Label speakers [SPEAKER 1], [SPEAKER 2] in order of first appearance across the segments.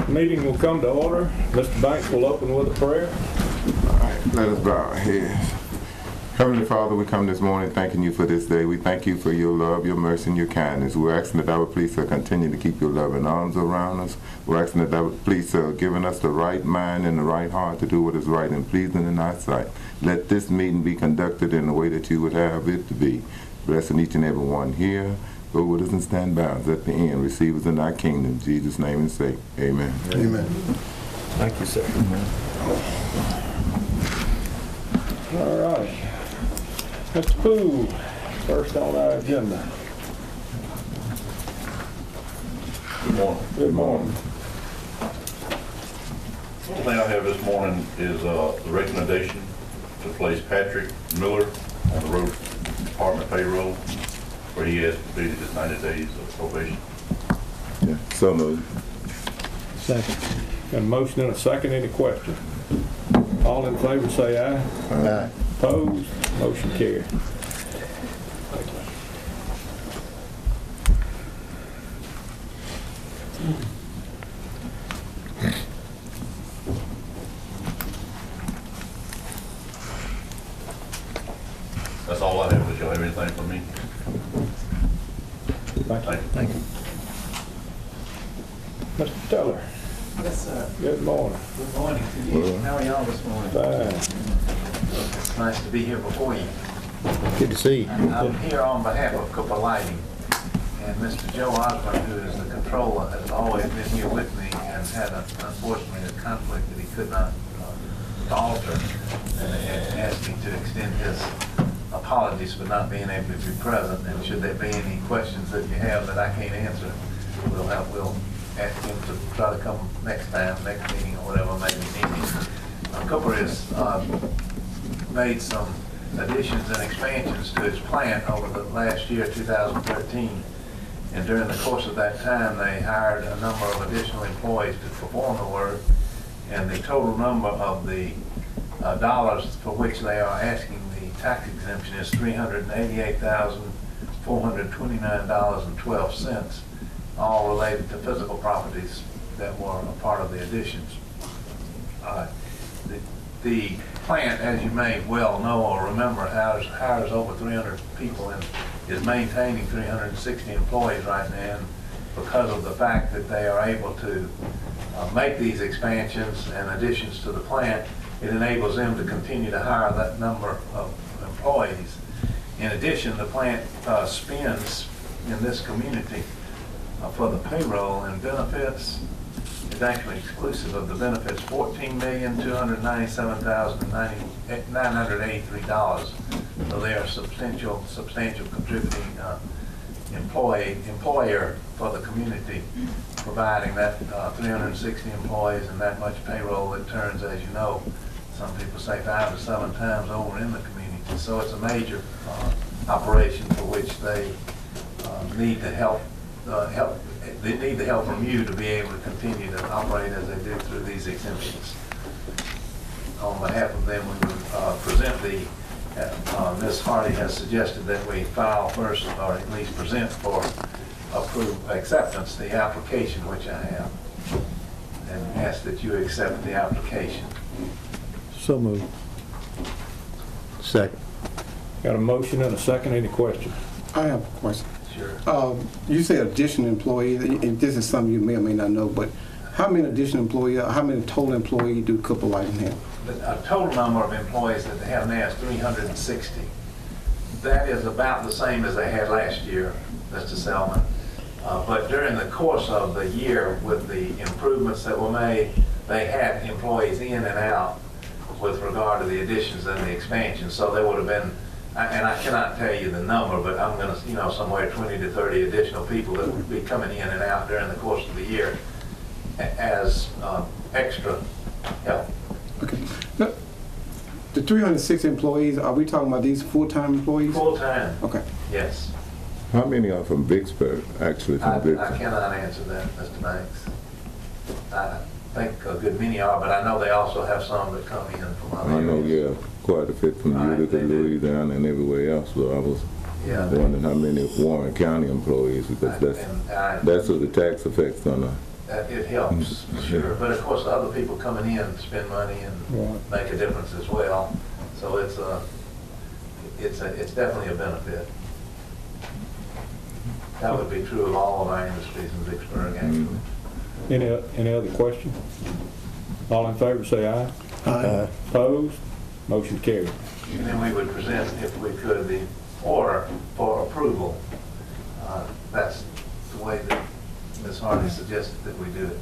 [SPEAKER 1] Meeting will come to order. Mr. Banks will open with a prayer.
[SPEAKER 2] All right, let us bow our heads. Heavenly Father, we come this morning thanking you for this day. We thank you for your love, your mercy, and your kindness. We're asking that thou would please continue to keep your loving arms around us. We're asking that thou would please giving us the right mind and the right heart to do what is right and pleasing in thy sight. Let this meeting be conducted in the way that you would have it to be. Blessing each and every one here. Go with us and stand by us at the end. Receive us in thy kingdom. In Jesus' name and say, amen.
[SPEAKER 3] Amen.
[SPEAKER 1] Thank you, sir. All right. Mr. Poole, first on our agenda.
[SPEAKER 4] Good morning.
[SPEAKER 1] Good morning.
[SPEAKER 4] The thing I have this morning is the recommendation to place Patrick Miller on the road department payroll where he has completed his 90 days of probation.
[SPEAKER 2] Yeah, so moved.
[SPEAKER 1] Second. Got a motion and a second. Any question? All in favor say aye.
[SPEAKER 3] Aye.
[SPEAKER 1] Opposed? Motion carried.
[SPEAKER 4] That's all I have. Does y'all have anything for me?
[SPEAKER 1] Thank you. Mr. Teller.
[SPEAKER 5] Yes, sir.
[SPEAKER 1] Good morning.
[SPEAKER 5] Good morning to you. How are y'all this morning?
[SPEAKER 1] Fine.
[SPEAKER 5] It's nice to be here before you.
[SPEAKER 3] Good to see you.
[SPEAKER 5] I'm here on behalf of Cooper Lighting, and Mr. Joe Osborne, who is the controller, has always been here with me and had, unfortunately, a conflict that he could not alter, and asked me to extend his apologies for not being able to be present. And should there be any questions that you have that I can't answer, we'll ask him to try to come next time, next meeting, or whatever may be needed. Cooper has made some additions and expansions to its plant over the last year, 2013. And during the course of that time, they hired a number of additional employees to perform the work. And the total number of the dollars for which they are asking the tax exemption is $388,429.12, all related to physical properties that were a part of the additions. The plant, as you may well know or remember, hires over 300 people and is maintaining 360 employees right now. And because of the fact that they are able to make these expansions and additions to the plant, it enables them to continue to hire that number of employees. In addition, the plant spends in this community for the payroll and benefits. It's actually exclusive of the benefits, $14,297,983. So they are substantial contributing employer for the community, providing that 360 employees and that much payroll that turns, as you know, some people say 5 to 7 times over in the community. So it's a major operation for which they need the help. They need the help from you to be able to continue to operate as they do through these exemptions. On behalf of them, we would present the, Ms. Hardy has suggested that we file first, or at least present for acceptance, the application which I have, and ask that you accept the application.
[SPEAKER 3] So moved. Second.
[SPEAKER 1] Got a motion and a second. Any question?
[SPEAKER 6] I have a question.
[SPEAKER 5] Sure.
[SPEAKER 6] You say additional employees, and this is something you may or may not know, but how many additional employees, how many total employees do Cooper Lighting have?
[SPEAKER 5] The total number of employees that they have now is 360. That is about the same as they had last year, Mr. Selman. But during the course of the year, with the improvements that were made, they had employees in and out with regard to the additions and the expansions. So there would have been, and I cannot tell you the number, but I'm going to, somewhere 20 to 30 additional people that would be coming in and out during the course of the year as extra help.
[SPEAKER 6] Okay. Now, the 306 employees, are we talking about these full-time employees?
[SPEAKER 5] Full-time.
[SPEAKER 6] Okay.
[SPEAKER 5] Yes.
[SPEAKER 2] How many are from Vicksburg, actually from
[SPEAKER 5] I
[SPEAKER 2] Vicksburg?
[SPEAKER 5] cannot answer that, Mr. Banks. I think a good many are, but I know they also have some that come in from other
[SPEAKER 2] I know,
[SPEAKER 5] areas.
[SPEAKER 2] yeah, quite a bit from
[SPEAKER 5] Right,
[SPEAKER 2] Utica,
[SPEAKER 5] they do.
[SPEAKER 2] Louisiana, and everywhere else. So I was
[SPEAKER 5] Yeah.
[SPEAKER 2] wondering how many Warren County employees, because that's who the tax effect's gonna
[SPEAKER 5] It helps, for sure. But of course, the other people coming in spend money and
[SPEAKER 1] Right.
[SPEAKER 5] make a difference as well. So it's definitely a benefit. That would be true of all of our industries in Vicksburg, actually.
[SPEAKER 1] Any other question? All in favor, say aye.
[SPEAKER 3] Aye.
[SPEAKER 1] Opposed? Motion carried.
[SPEAKER 5] And then we would present, if we could, the order for approval. That's the way that Ms. Hardy suggested that we do it.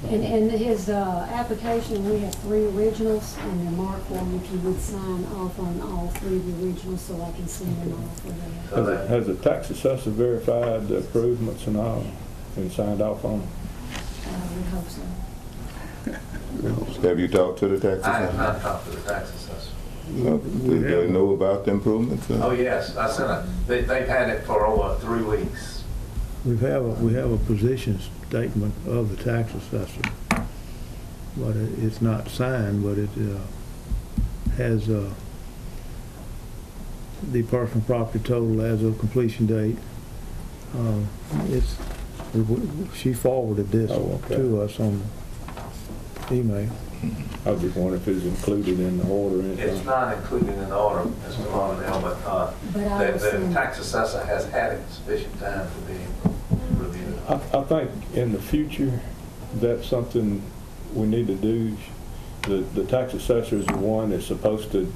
[SPEAKER 7] And his application, we have 3 originals, and they're marked for him if you would sign off on all 3 of the originals so I can send them off for that.
[SPEAKER 5] So that,
[SPEAKER 1] Has the tax assessor verified the improvements and all, and signed off on them?
[SPEAKER 7] I would hope so.
[SPEAKER 2] Have you talked to the tax
[SPEAKER 5] I have
[SPEAKER 2] assessor?
[SPEAKER 5] not talked to the tax assessor.
[SPEAKER 2] Do they know about the improvements?
[SPEAKER 5] Oh, yes, I sent they've had it for over 3 weeks.
[SPEAKER 3] We have a position statement of the tax assessor, but it's not signed, but it has the personal property total as of completion date. She forwarded this
[SPEAKER 1] Oh, okay.
[SPEAKER 3] to us on email.
[SPEAKER 1] I was just wondering if it was included in the order or anything.
[SPEAKER 5] It's not included in the order, Mr. Lauderdale, but
[SPEAKER 7] But I will
[SPEAKER 5] the
[SPEAKER 7] send,
[SPEAKER 5] tax assessor has had it sufficient time to be reviewed.
[SPEAKER 1] I think in the future, that's something we need to do. The tax assessor is the one that's supposed to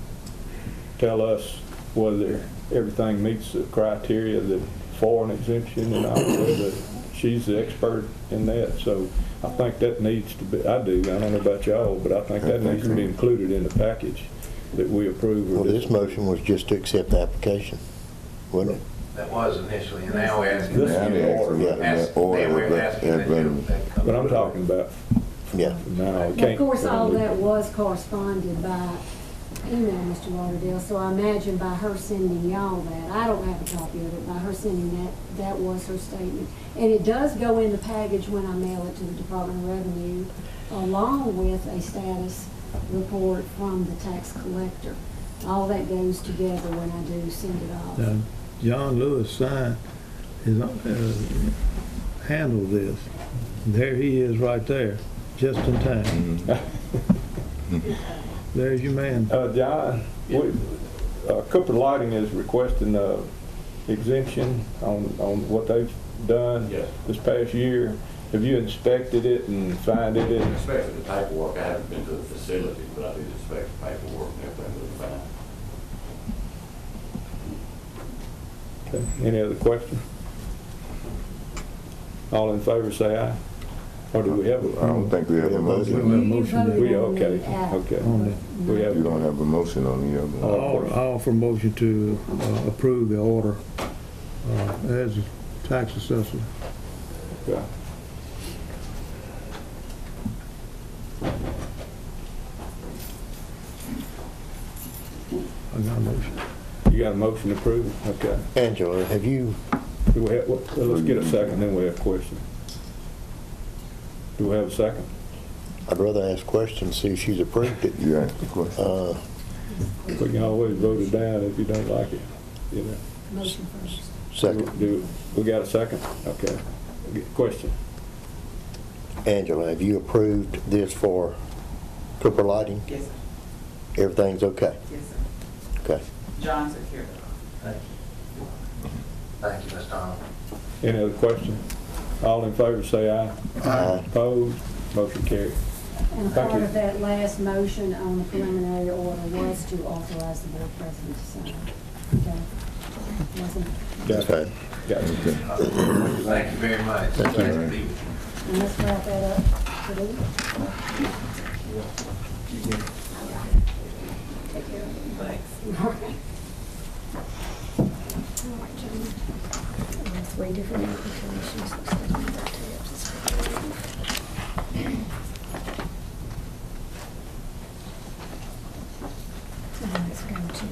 [SPEAKER 1] tell us whether everything meets the criteria that for an exemption, and obviously she's the expert in that. So I think that needs to be, I don't know about y'all, but I think that needs to be included in the package that we approve.
[SPEAKER 8] Well, this motion was just to accept the application, wasn't it?
[SPEAKER 5] That was initially, and now we're asking
[SPEAKER 1] This
[SPEAKER 5] that
[SPEAKER 1] is
[SPEAKER 5] you
[SPEAKER 1] the order.
[SPEAKER 5] Then we're asking that you.
[SPEAKER 1] But I'm talking about
[SPEAKER 8] Yeah.
[SPEAKER 1] now. It
[SPEAKER 7] of
[SPEAKER 1] can't-
[SPEAKER 7] course, all that was corresponded by email, Mr. Lauderdale, so I imagine by her sending y'all that, I don't have a copy of it, by her sending that was her statement. And it does go in the package when I mail it to the Department of Revenue, along with a status report from the tax collector. All that goes together when I do send it off.
[SPEAKER 3] Now, John Lewis signed, handled this. There he is right there, just in time. There's your man.
[SPEAKER 1] John, Cooper Lighting is requesting exemption on what they've done this past year. Have you inspected it and found it?
[SPEAKER 9] I inspected the paperwork. I haven't been to the facility, but I did inspect the paperwork and everything was fine.
[SPEAKER 1] Okay. Any other question? All in favor, say aye. Or do we have
[SPEAKER 2] I don't think we have a motion.
[SPEAKER 3] motion.
[SPEAKER 1] We, okay, okay. We have,
[SPEAKER 2] You don't have a motion on the other.
[SPEAKER 3] I offer a motion to approve the order as a tax assessor.
[SPEAKER 1] okay.
[SPEAKER 3] I got a motion.
[SPEAKER 1] You got a motion to approve? Okay.
[SPEAKER 8] Angela, have you,
[SPEAKER 1] Do we have, well, let's get a second, then we have a question. Do we have a second?
[SPEAKER 8] I'd rather ask questions, see if she's approved it.
[SPEAKER 2] You asked the question.
[SPEAKER 1] We can always vote it down if you don't like it, you know.
[SPEAKER 7] Motion first.
[SPEAKER 8] Second.
[SPEAKER 1] We got a second? Okay. Question?
[SPEAKER 8] Angela, have you approved this for Cooper Lighting?
[SPEAKER 10] Yes, sir.
[SPEAKER 8] Everything's okay?
[SPEAKER 10] Yes, sir.
[SPEAKER 8] Okay.
[SPEAKER 10] John took care of it.
[SPEAKER 5] Thank you, Ms. Donald.
[SPEAKER 1] Any other question? All in favor, say aye.
[SPEAKER 8] Aye.
[SPEAKER 1] Opposed? Motion carried.
[SPEAKER 7] And
[SPEAKER 1] Thank
[SPEAKER 7] part
[SPEAKER 1] you.
[SPEAKER 7] of that last motion on the preliminary order was to authorize the board president to sign. Okay? Wasn't it?
[SPEAKER 1] Got it. Got it.
[SPEAKER 5] Thank you very much.
[SPEAKER 8] Thank you.
[SPEAKER 5] Nice to be with you.
[SPEAKER 7] And let's wrap that up today. Take care of it. Thanks. All right. All right, gentlemen. 3 different applications. Looks like we've got 2 Let's go to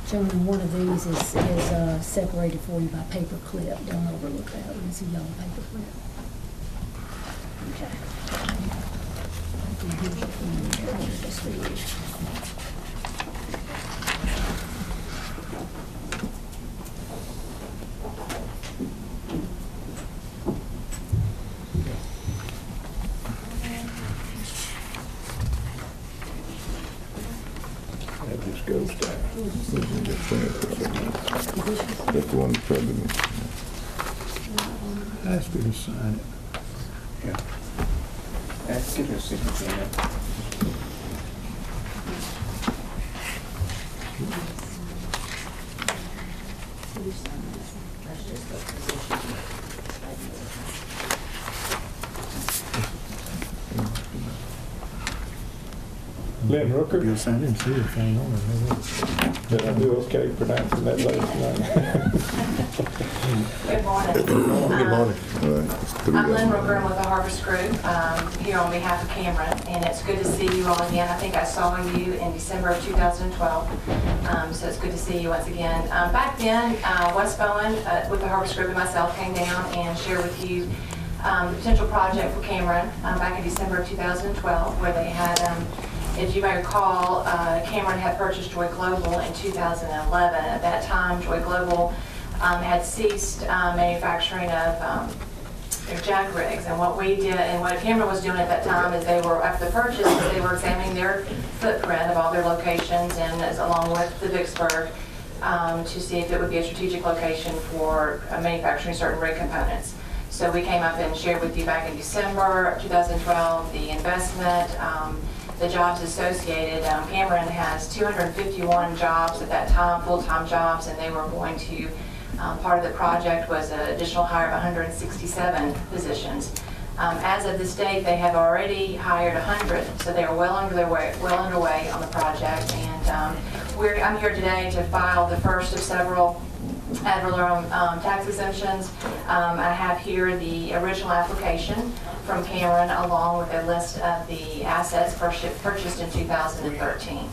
[SPEAKER 7] Gentlemen, one of these is separated for you by paper clip. Don't overlook that one. It's a yellow paper clip. Okay.
[SPEAKER 1] That just goes down.
[SPEAKER 2] That's the one the president.
[SPEAKER 3] Ask you to sign it.
[SPEAKER 6] Yeah. Let's get your signature in it.
[SPEAKER 1] Lynn Rooker,
[SPEAKER 6] You'll sign
[SPEAKER 3] I
[SPEAKER 6] it?
[SPEAKER 3] didn't see anything on it.
[SPEAKER 1] did I do okay pronouncing that last name?
[SPEAKER 10] Good morning.
[SPEAKER 8] Good morning.
[SPEAKER 2] All right, it's three
[SPEAKER 10] I'm
[SPEAKER 2] of
[SPEAKER 10] Lynn
[SPEAKER 2] them.
[SPEAKER 10] Rooker, I'm with the Harvest Group, here on behalf of Cameron, and it's good to see you all again. I think I saw you in December of 2012, so it's good to see you once again. Back then, Wes Bowen with the Harvest Group and myself came down and shared with you the potential project for Cameron back in December of 2012, where they had, if you may recall, Cameron had purchased Joy Global in 2011. At that time, Joy Global had ceased manufacturing of their jack rigs, and what we did, and what Cameron was doing at that time is they were, after the purchase, they were examining their footprint of all their locations, and as, along with the Vicksburg, to see if it would be a strategic location for manufacturing certain rig components. So we came up and shared with you back in December of 2012 the investment, the jobs associated. Cameron has 251 jobs at that time, full-time jobs, and they were going to, part of the project was an additional hire of 167 positions. As of this date, they have already hired 100, so they are well underway on the project. And I'm here today to file the first of several ad valorem tax exemptions. I have here the original application from Cameron, along with a list of the assets purchased in 2013.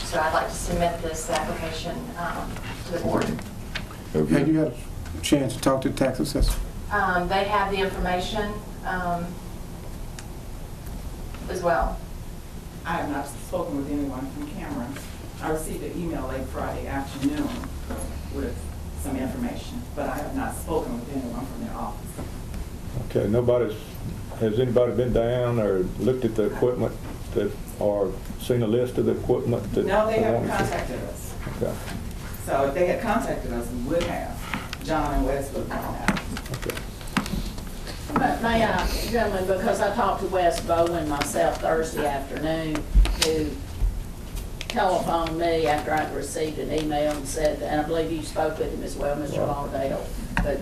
[SPEAKER 10] So I'd like to submit this application to the board.
[SPEAKER 6] Had you had a chance to talk to the tax assessor?
[SPEAKER 10] They have the information as well.
[SPEAKER 11] I have not spoken with anyone from Cameron. I received an email late Friday afternoon with some information, but I have not spoken with anyone from their office.
[SPEAKER 1] Okay, has anybody been down or looked at the equipment that, or seen a list of the equipment that?
[SPEAKER 11] No, they haven't
[SPEAKER 1] wanted to-
[SPEAKER 11] contacted us.
[SPEAKER 1] Okay,
[SPEAKER 11] So if they had contacted us, we would have. John and Wes would have gone out.
[SPEAKER 1] okay.
[SPEAKER 12] May I, gentlemen, because I talked to Wes Bowen myself Thursday afternoon, who telephoned me after I'd received an email and said, and I believe you spoke with him as well, Mr. Lauderdale, but,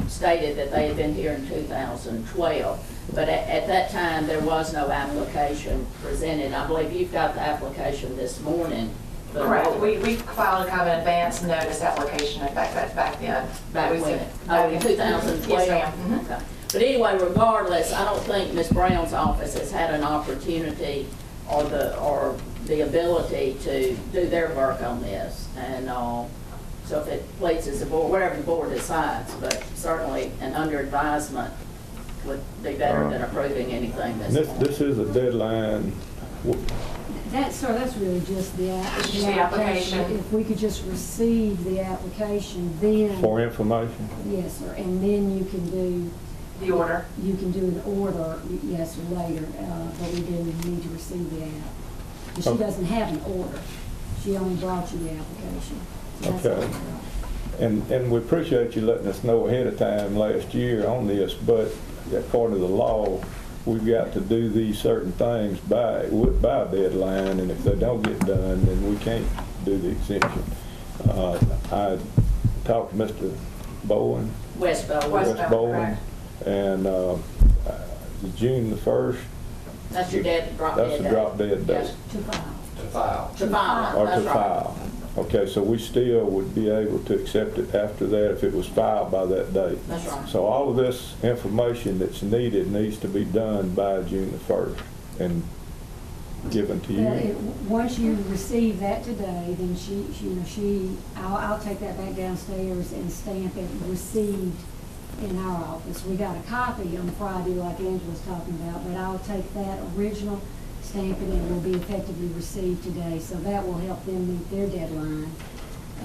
[SPEAKER 12] stated that they had been here in 2012. But at that time, there was no application presented. I believe you've got the application this morning.
[SPEAKER 10] Correct. We filed a kind of advance notice application back then.
[SPEAKER 12] Back when? In 2012?
[SPEAKER 10] Yes, ma'am. Mhm.
[SPEAKER 12] Okay. But anyway, regardless, I don't think Ms. Brown's office has had an opportunity or the ability to do their work on this. And so if it pleases the board, whatever the board decides, but certainly an under advisement would be better than approving anything that's.
[SPEAKER 1] This is a deadline.
[SPEAKER 7] That's really just the
[SPEAKER 10] Just the application.
[SPEAKER 7] If we could just receive the application, then.
[SPEAKER 1] For information?
[SPEAKER 7] Yes, sir, and then you can do.
[SPEAKER 10] The order.
[SPEAKER 7] You can do an order, yes, or later, but we do need to receive the app. But she
[SPEAKER 1] Okay.
[SPEAKER 7] doesn't have an order. She only brought you the application. So that's
[SPEAKER 1] Okay.
[SPEAKER 7] all right.
[SPEAKER 1] And we appreciate you letting us know ahead of time last year on this, but according to the law, we've got to do these certain things by a deadline, and if they don't get done, then we can't do the exemption. I talked to Mr. Bowen,
[SPEAKER 12] Wes Bowen.
[SPEAKER 10] Wes
[SPEAKER 1] West
[SPEAKER 10] Bowen,
[SPEAKER 1] Bowen, and June the 1st,
[SPEAKER 12] That's your drop dead
[SPEAKER 1] that's
[SPEAKER 12] date.
[SPEAKER 1] the drop dead date.
[SPEAKER 12] Yes.
[SPEAKER 10] To file.
[SPEAKER 12] To file,
[SPEAKER 1] Or
[SPEAKER 12] that's
[SPEAKER 1] to
[SPEAKER 12] right.
[SPEAKER 1] file. Okay, so we still would be able to accept it after that if it was filed by that date.
[SPEAKER 12] That's right.
[SPEAKER 1] So all of this information that's needed needs to be done by June the 1st and given to
[SPEAKER 7] Well,
[SPEAKER 1] you.
[SPEAKER 7] once you receive that today, then I'll take that back downstairs and stamp it received in our office. We got a copy on Friday like Angela's talking about, but I'll take that original, stamp it, and it will be effectively received today. So that will help them meet their deadline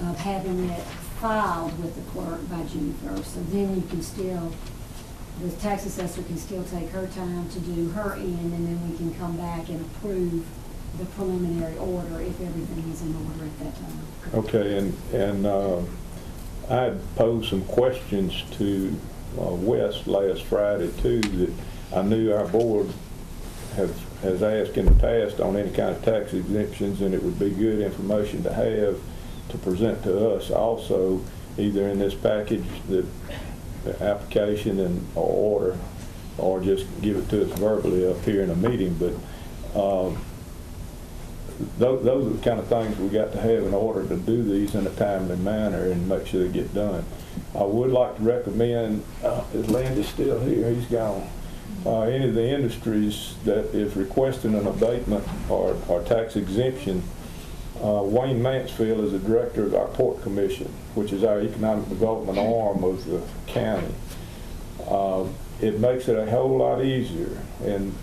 [SPEAKER 7] of having it filed with the clerk by June 1st. So then you can still, the tax assessor can still take her time to do her end, and then we can come back and approve the preliminary order if everything is in order at that time.
[SPEAKER 1] Okay, and I had posed some questions to Wes last Friday too, that I knew our board has asked in the past on any kind of tax exemptions, and it would be good information to have to present to us also, either in this package, the application and order, or just give it to us verbally up here in a meeting. But those are the kind of things we got to have in order to do these in a timely manner and make sure they get done. I would like to recommend, is Landy still here? He's gone. Any of the industries that is requesting an abatement or tax exemption, Wayne Mansfield is the director of our Port Commission, which is our economic development arm of the county. It makes it a whole lot easier, and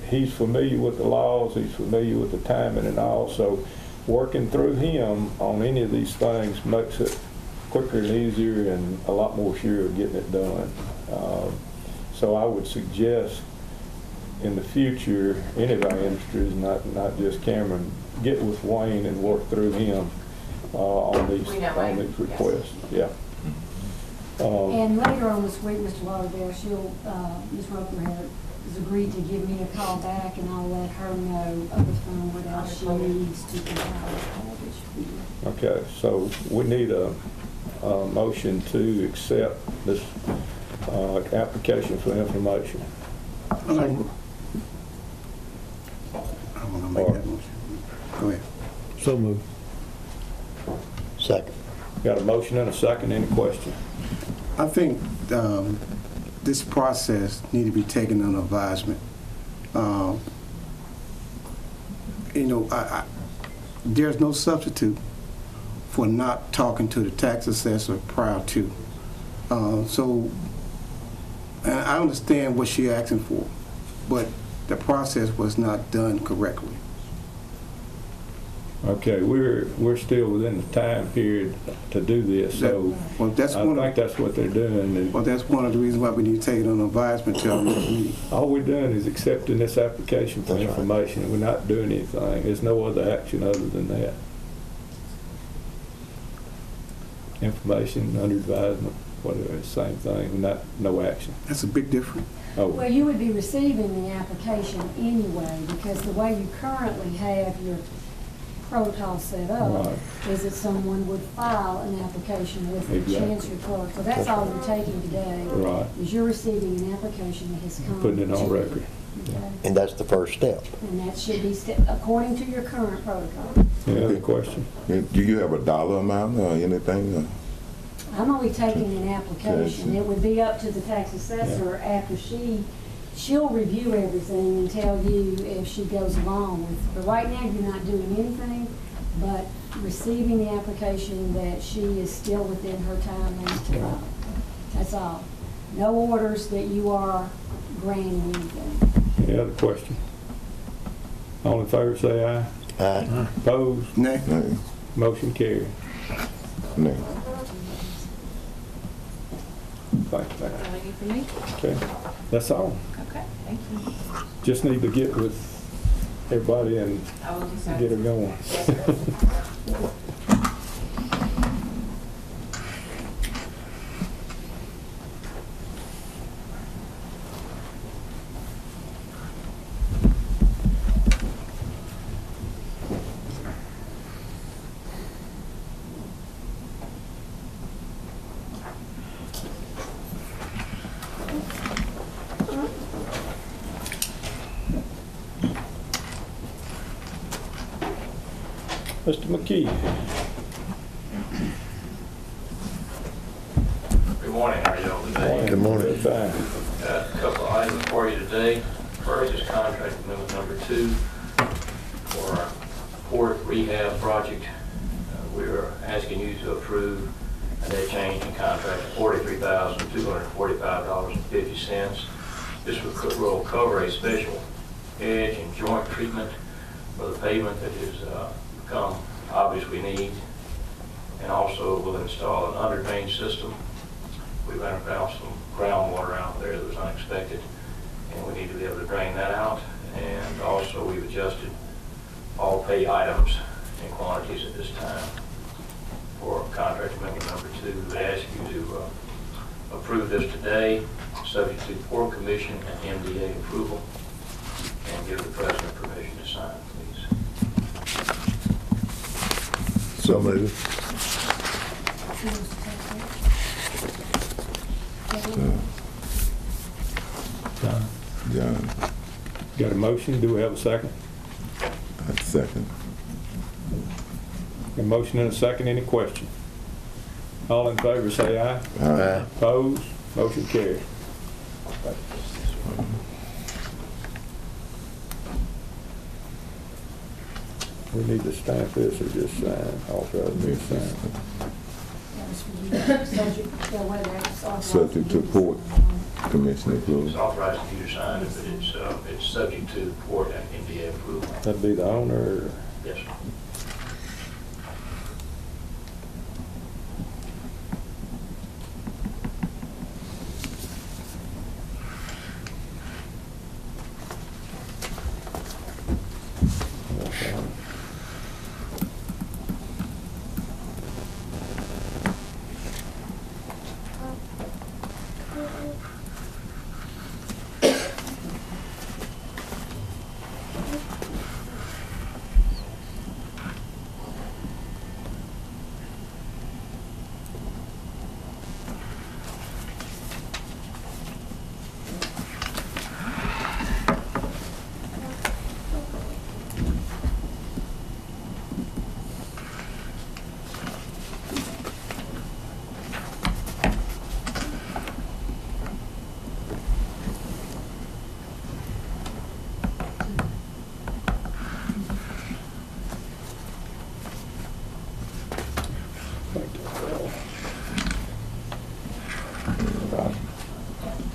[SPEAKER 1] he's familiar with the laws, he's familiar with the timing and all, so working through him on any of these things makes it quicker and easier and a lot more sure of getting it done. So I would suggest in the future, any of our industries, not just Cameron, get with Wayne and work through him on these requests.
[SPEAKER 10] Yes.
[SPEAKER 1] Yeah.
[SPEAKER 7] And later on this week, Mr. Lauderdale, Ms. Roper has agreed to give me a call back, and I'll let her know over the phone what else she needs to compile this package.
[SPEAKER 1] Okay, so we need a motion to accept this application for information.
[SPEAKER 6] I want to make that motion. Go ahead.
[SPEAKER 3] So moved.
[SPEAKER 8] Second.
[SPEAKER 1] Got a motion and a second. Any question?
[SPEAKER 6] I think this process need to be taken under advisement. There's no substitute for not talking to the tax assessor prior to. And I understand what she's asking for, but the process was not done correctly.
[SPEAKER 1] Okay, we're still within the time period to do this, so
[SPEAKER 6] Well, that's
[SPEAKER 1] I
[SPEAKER 6] one
[SPEAKER 1] think that's what they're doing. And
[SPEAKER 6] well, that's one of the reasons why we need to take it under advisement till our next meeting.
[SPEAKER 1] all we're doing is accepting this application for information. We're not doing anything. There's no other action other than that. Information, under advisement, whatever, it's the same thing. No action.
[SPEAKER 6] That's a big difference.
[SPEAKER 1] Oh,
[SPEAKER 7] Well, you would be receiving the application anyway, because the way you currently have your protocol set up
[SPEAKER 1] Right.
[SPEAKER 7] is that someone would file an application with the
[SPEAKER 1] Exactly.
[SPEAKER 7] chancery clerk. So that's all you're taking today.
[SPEAKER 1] Right.
[SPEAKER 7] Is you're receiving an application that has come.
[SPEAKER 1] Putting it on
[SPEAKER 7] to you.
[SPEAKER 1] record.
[SPEAKER 7] Okay?
[SPEAKER 8] And that's the first step.
[SPEAKER 7] And that should be according to your current protocol.
[SPEAKER 1] Any other question?
[SPEAKER 2] Do you have a dollar amount or anything?
[SPEAKER 7] I'm only taking an application. It would be up to the tax assessor after she'll review everything and tell you if she goes along with it. But right now, you're not doing anything but receiving the application that she is still within her time limit to file. That's all. No orders that you are granting anything.
[SPEAKER 1] Any other question? All in favor, say aye.
[SPEAKER 8] Aye.
[SPEAKER 1] Opposed?
[SPEAKER 6] Nay.
[SPEAKER 2] Nay.
[SPEAKER 1] Motion carried.
[SPEAKER 2] Nay.
[SPEAKER 1] Thank you.
[SPEAKER 10] All you need from me?
[SPEAKER 1] Okay, that's all.
[SPEAKER 10] Okay, thank you.
[SPEAKER 1] Just need to get with everybody and
[SPEAKER 10] I will do so.
[SPEAKER 1] get her going.
[SPEAKER 10] Yes, sir.
[SPEAKER 1] Mr. McKee.
[SPEAKER 9] Good morning, how are y'all today?
[SPEAKER 8] Good morning.
[SPEAKER 1] Fine.
[SPEAKER 9] Got a couple of items for you today. First is contract amendment number 2 for our port rehab project. We are asking you to approve and they changed the contract to $43,245.50. This will cover a special edge and joint treatment for the pavement that has become obvious we need, and also will install an under drain system. We ran about some groundwater out there that was unexpected, and we need to be able to drain that out. And also we've adjusted all pay items and quantities at this time for contract amendment number 2. We ask you to approve this today, subject to Port Commission and MDA approval, and give the President permission to sign, please.
[SPEAKER 8] So moved.
[SPEAKER 2] John,
[SPEAKER 1] Got a motion, do we have a second?
[SPEAKER 2] that's second.
[SPEAKER 1] A motion and a second, any question? All in favor say aye.
[SPEAKER 8] Aye.
[SPEAKER 1] Opposed? Motion carried. We need to stamp this or just sign, authorize me to sign.
[SPEAKER 2] Subject to Port Commission approval.
[SPEAKER 9] It's authorized for you to sign it, but it's subject to Port and MDA approval.
[SPEAKER 1] That'd be the owner or?
[SPEAKER 9] Yes, sir.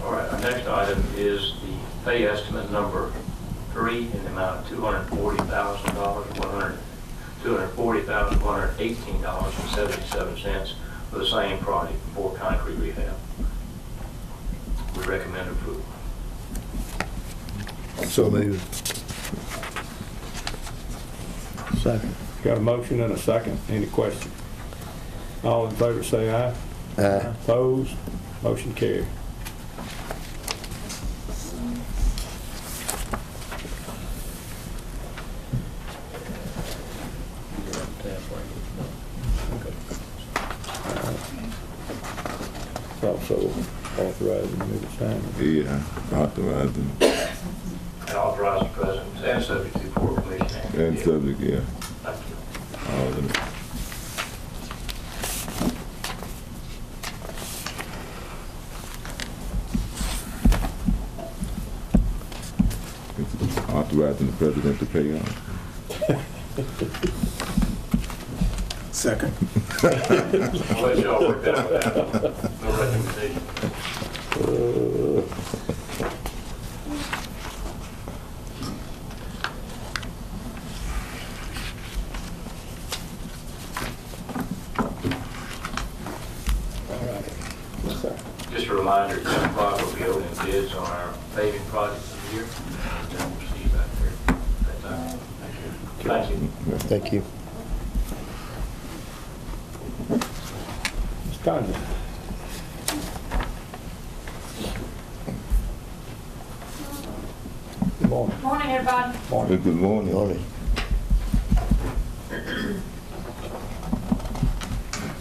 [SPEAKER 9] All right, our next item is the pay estimate number 3 in the amount of $240,118.77 for the same project for concrete rehab. We recommend approval.
[SPEAKER 8] So moved.
[SPEAKER 3] Second.
[SPEAKER 1] Got a motion and a second, any question? All in favor say aye.
[SPEAKER 8] Aye.
[SPEAKER 1] Opposed? Motion carried. Also authorizing me to sign it.
[SPEAKER 2] Yeah, authorizing
[SPEAKER 9] And authorize the President and subject to Port Commission and
[SPEAKER 2] and subject, yeah,
[SPEAKER 9] Thank you.
[SPEAKER 2] all of it. Authorizing the President to pay off.
[SPEAKER 6] Second.
[SPEAKER 9] I'll let y'all work that one out. No recommendation.
[SPEAKER 1] Yes, sir.
[SPEAKER 9] Just a reminder, 10 o'clock will be opening bids on our paving project of the year. And we'll see you back there at that time. Thank you.
[SPEAKER 8] Thank you.
[SPEAKER 1] Ms. Condon. Good morning.
[SPEAKER 10] Morning, everybody.
[SPEAKER 1] Morning.
[SPEAKER 2] Good morning.
[SPEAKER 8] Morning.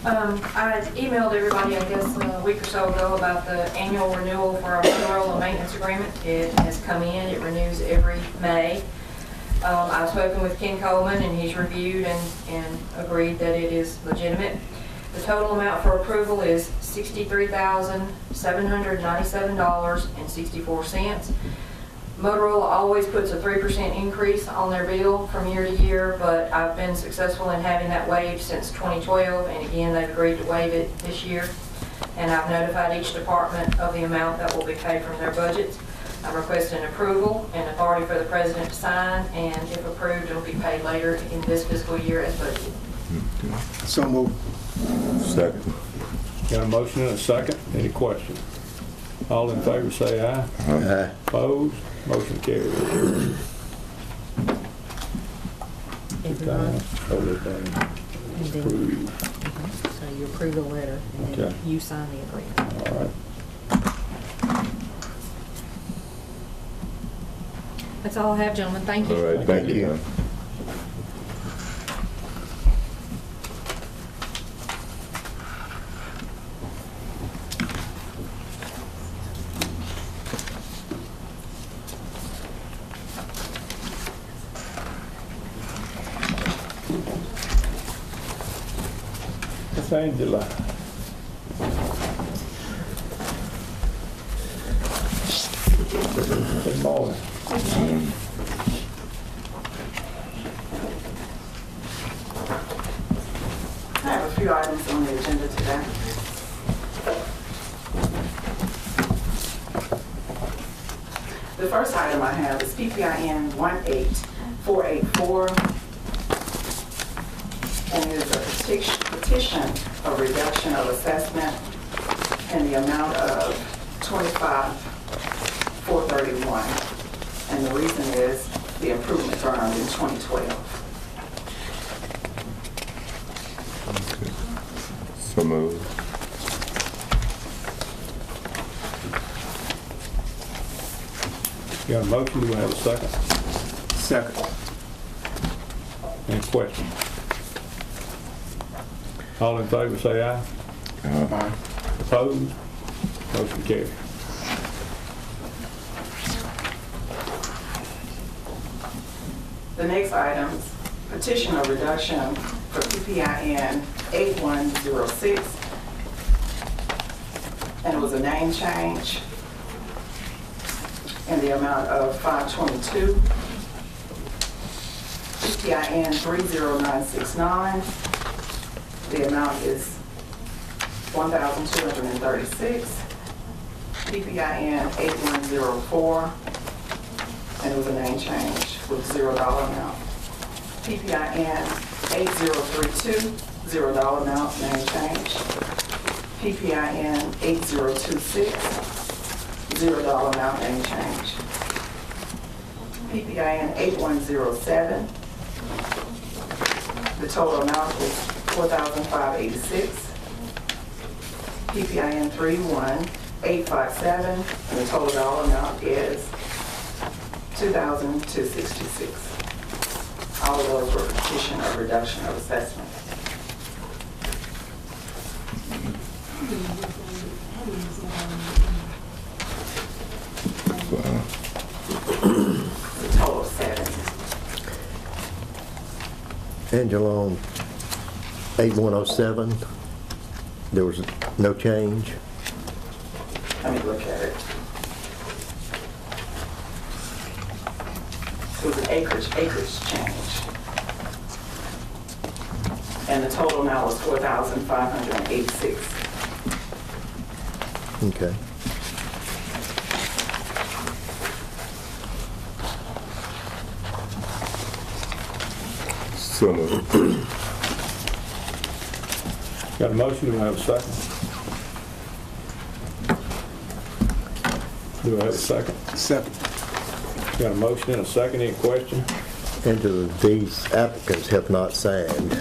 [SPEAKER 10] I emailed everybody, I guess, a week or so ago about the annual renewal for our mineral and maintenance agreement. It has come in, it renews every May. I've spoken with Ken Coleman, and he's reviewed and agreed that it is legitimate. The total amount for approval is $63,797.64. Motorola always puts a 3% increase on their bill from year to year, but I've been successful in having that waived since 2012, and again, they've agreed to waive it this year. And I've notified each department of the amount that will be paid from their budgets. I'm requesting approval and authority for the president to sign, and if approved, it'll be paid later in this fiscal year as budgeted.
[SPEAKER 6] So moved.
[SPEAKER 2] Second.
[SPEAKER 1] Got a motion and a second. Any questions? All in favor say aye.
[SPEAKER 8] Aye.
[SPEAKER 1] Opposed? Motion carries.
[SPEAKER 13] Everyone,
[SPEAKER 1] Hold it down.
[SPEAKER 13] and then,
[SPEAKER 1] Approved.
[SPEAKER 13] so you approve the letter, and then
[SPEAKER 1] Okay.
[SPEAKER 13] you sign the agreement.
[SPEAKER 1] All right.
[SPEAKER 13] That's all I have, gentlemen. Thank you.
[SPEAKER 2] All right, thank
[SPEAKER 8] Thank
[SPEAKER 2] you.
[SPEAKER 8] you.
[SPEAKER 2] John.
[SPEAKER 1] Miss Angela. Good morning.
[SPEAKER 11] I have a few items on the agenda today. The first item I have is PPIN 18484, and it is a petition of reduction of assessment in the amount of $25,431. And the reason is the improvements earned in 2012.
[SPEAKER 2] So moved.
[SPEAKER 1] Got a motion, do we have a second?
[SPEAKER 6] Second.
[SPEAKER 1] Any questions? All in favor say aye.
[SPEAKER 6] Aye.
[SPEAKER 1] Opposed? Motion carries.
[SPEAKER 11] The next items, petition of reduction for PPIN 8106, and it was a name change in the amount of $522. PPIN 30969, the amount is $1,236. PPIN 8104, and it was a name change with $0 amount. PPIN 8032, $0 amount, name change. PPIN 8026, $0 amount, name change. PPIN 8107, the total amount is $4,586. PPIN 31857, and the total dollar amount is $2,266. All of those were petition of reduction of assessment. The total of 7.
[SPEAKER 8] Angela, on 8107, there was no change.
[SPEAKER 11] Let me look at it. It was an acreage change. And the total now is $4,586.
[SPEAKER 8] Okay.
[SPEAKER 2] So moved.
[SPEAKER 1] Got a motion, do we have a second? Do I have a second?
[SPEAKER 6] Second.
[SPEAKER 1] Got a motion and a second, any question?
[SPEAKER 8] Angela, these applicants have not signed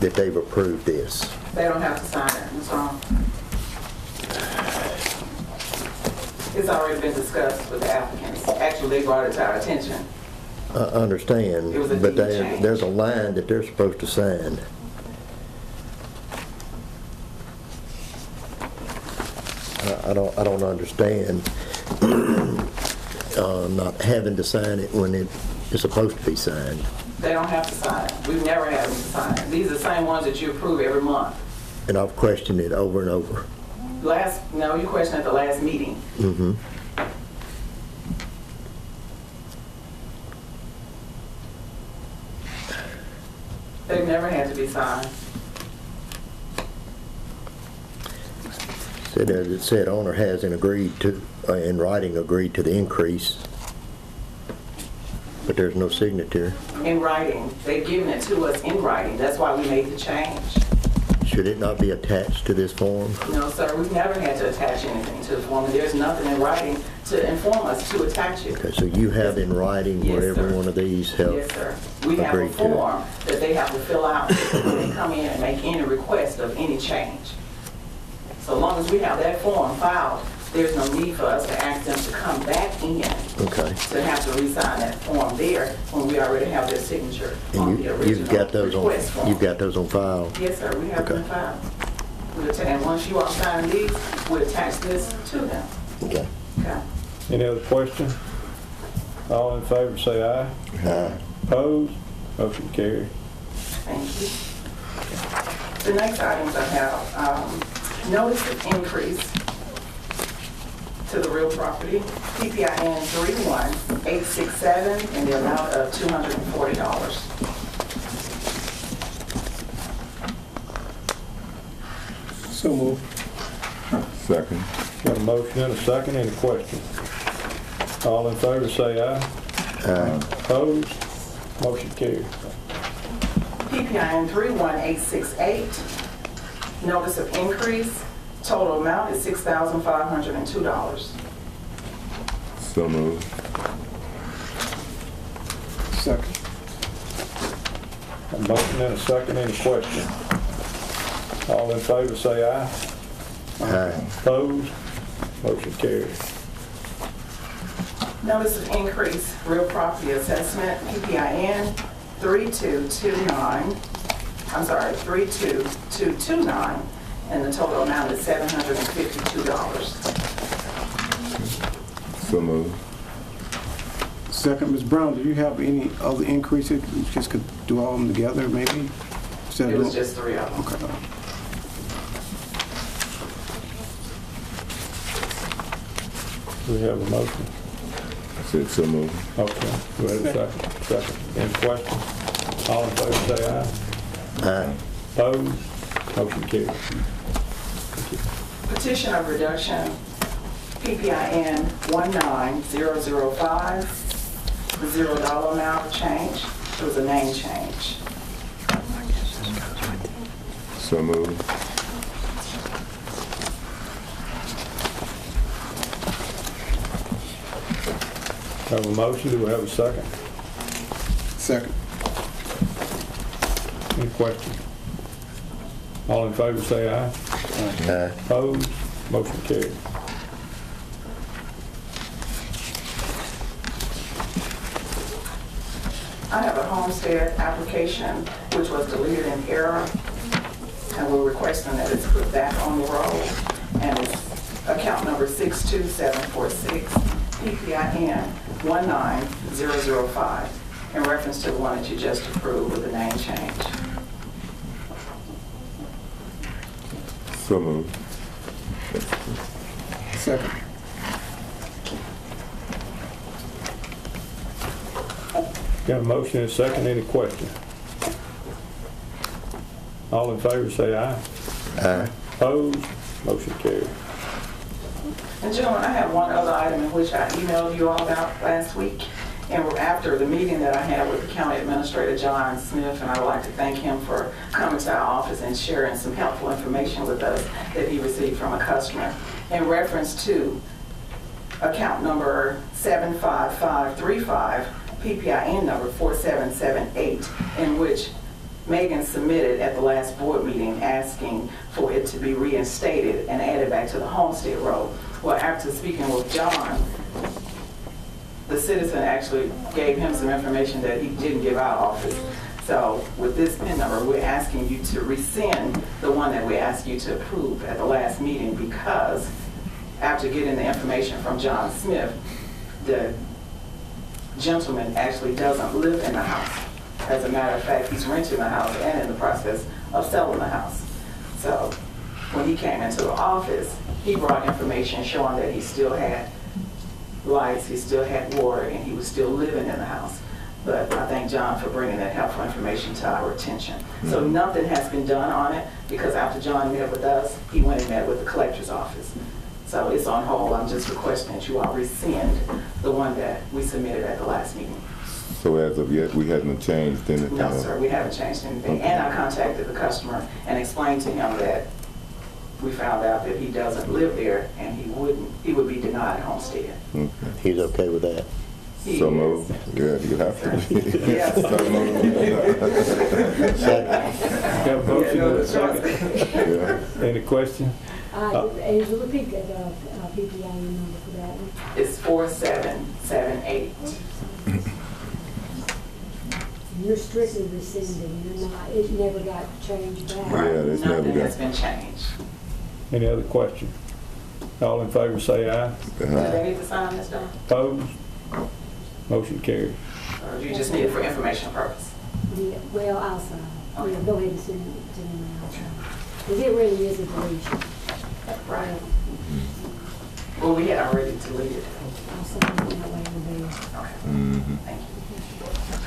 [SPEAKER 8] that they've approved this.
[SPEAKER 11] They don't have to sign it, what's wrong? It's already been discussed with the applicants. Actually, they brought it to our attention.
[SPEAKER 8] I understand,
[SPEAKER 11] It was a
[SPEAKER 8] but
[SPEAKER 11] deed change.
[SPEAKER 8] there's a line that they're supposed to sign. I don't understand not having to sign it when it is supposed to be signed.
[SPEAKER 11] They don't have to sign it. We've never had them to sign it. These are the same ones that you approve every month.
[SPEAKER 8] And I've questioned it over and over.
[SPEAKER 11] You questioned at the last meeting.
[SPEAKER 8] Mm-hmm.
[SPEAKER 11] had to be signed.
[SPEAKER 8] Said, as it said, owner hasn't agreed to, in writing, agreed to the increase, but there's no signature.
[SPEAKER 11] In writing. They've given it to us in writing. That's why we made the change.
[SPEAKER 8] Should it not be attached to this form?
[SPEAKER 11] No, sir, we've never had to attach anything to the form. There's nothing in writing to inform us to attach it.
[SPEAKER 8] Okay, so you have in writing where
[SPEAKER 11] Yes,
[SPEAKER 8] every
[SPEAKER 11] sir.
[SPEAKER 8] one of these have
[SPEAKER 11] Yes, sir. We have a
[SPEAKER 8] agreed to it.
[SPEAKER 11] form that they have to fill out when they come in and make any request of any change. So long as we have that form filed, there's no need for us to ask them to come back in
[SPEAKER 8] Okay.
[SPEAKER 11] to have to re-sign that form there when we already have their signature on
[SPEAKER 8] And
[SPEAKER 11] the
[SPEAKER 8] you've
[SPEAKER 11] original
[SPEAKER 8] got those
[SPEAKER 11] request form.
[SPEAKER 8] you've got those on file?
[SPEAKER 11] Yes, sir, we have them
[SPEAKER 8] Okay.
[SPEAKER 11] filed. And once you all sign these, we'll attach this to them.
[SPEAKER 8] Okay.
[SPEAKER 11] Okay.
[SPEAKER 1] Any other questions? All in favor say aye.
[SPEAKER 8] Aye.
[SPEAKER 1] Opposed? Motion carried.
[SPEAKER 11] Thank you. The next items I have, notice of increase to the real property, PPIN 31867, in the amount of $240.
[SPEAKER 6] So moved.
[SPEAKER 2] Second.
[SPEAKER 1] Got a motion and a second. Any questions? All in favor say aye.
[SPEAKER 8] Aye.
[SPEAKER 1] Opposed? Motion carried.
[SPEAKER 11] PPIN 31868, notice of increase, total amount is $6,502.
[SPEAKER 2] So moved.
[SPEAKER 6] Second.
[SPEAKER 1] A motion and a second. Any questions? All in favor say aye.
[SPEAKER 8] Aye.
[SPEAKER 1] Opposed? Motion carried.
[SPEAKER 11] Notice of increase, real property assessment, PPIN 32229, and the total amount is $752.
[SPEAKER 2] So moved.
[SPEAKER 6] Second, Ms. Brown, do you have any other increases? We just could do all of them together, maybe? Instead of
[SPEAKER 11] It was
[SPEAKER 6] doing-
[SPEAKER 11] just 3 of them.
[SPEAKER 6] Okay.
[SPEAKER 1] Do we have a motion?
[SPEAKER 2] Said so moved.
[SPEAKER 1] Okay. Do we have a second? Second. Any questions? All in favor say aye.
[SPEAKER 8] Aye.
[SPEAKER 1] Opposed? Motion carried.
[SPEAKER 11] Petition of reduction, PPIN 19005, $0 amount of change. It was a name change.
[SPEAKER 2] So moved.
[SPEAKER 1] Have a motion. Do we have a second?
[SPEAKER 6] Second.
[SPEAKER 1] Any questions? All in favor say aye.
[SPEAKER 8] Aye.
[SPEAKER 1] Opposed? Motion carried.
[SPEAKER 11] I have a homestead application which was deleted in error, and we're requesting that it's put back on the roll, and it's account number 62746, PPIN 19005, in reference to the one that you just approved with the name change.
[SPEAKER 2] So moved.
[SPEAKER 6] Second.
[SPEAKER 1] Got a motion and a second. Any questions? All in favor say aye.
[SPEAKER 8] Aye.
[SPEAKER 1] Opposed? Motion carried.
[SPEAKER 11] And gentlemen, I have one other item in which I emailed you all about last week. And after the meeting that I had with the County Administrator, John Smith, and I would like to thank him for coming to our office and sharing some helpful information with us that he received from a customer in reference to account number 75535, PPIN number 4778, in which Megan submitted at the last board meeting asking for it to be reinstated and added back to the homestead roll. Well, after speaking with John, the citizen actually gave him some information that he didn't give our office. So with this PIN number, we're asking you to rescind the one that we asked you to approve at the last meeting, because after getting the information from John Smith, the gentleman actually doesn't live in the house. As a matter of fact, he's renting the house and in the process of selling the house. So when he came into the office, he brought information showing that he still had lights, he still had water, and he was still living in the house. But I thank John for bringing that helpful information to our attention. So nothing has been done on it because after John met with us, he went and met with the collector's office. So it's on hold. I'm just requesting that you all rescind the one that we submitted at the last meeting.
[SPEAKER 2] So as of yet, we haven't changed anything?
[SPEAKER 11] No, sir, we haven't changed anything.
[SPEAKER 2] Okay.
[SPEAKER 11] And I contacted the customer and explained to him that we found out that he doesn't live there and he would be denied homestead.
[SPEAKER 2] Okay.
[SPEAKER 8] He's okay with that?
[SPEAKER 11] He
[SPEAKER 2] So
[SPEAKER 11] is.
[SPEAKER 2] moved. Yeah, you have to.
[SPEAKER 11] Yes.
[SPEAKER 2] So moved.
[SPEAKER 1] Got a motion and a second.
[SPEAKER 2] Yeah.
[SPEAKER 1] Any question?
[SPEAKER 7] Angela, repeat that PPA number for that one.
[SPEAKER 11] It's 4778.
[SPEAKER 7] You're strictly rescinding, you're not, it never got changed back.
[SPEAKER 2] Yeah, it's never
[SPEAKER 11] Nothing
[SPEAKER 2] got-
[SPEAKER 11] has been changed.
[SPEAKER 1] Any other question? All in favor say aye.
[SPEAKER 11] Do they need to sign this, John?
[SPEAKER 1] Opposed? Motion carries.
[SPEAKER 11] Or do you just need it for information purpose?
[SPEAKER 7] Yeah, well, I'll sign. Yeah, go ahead and send it to them now. Because it really is a deletion.
[SPEAKER 11] Right. Well, we had already deleted it.
[SPEAKER 7] I'll sign it that way it'll be.
[SPEAKER 11] Okay.
[SPEAKER 2] Mhm.
[SPEAKER 11] Thank you.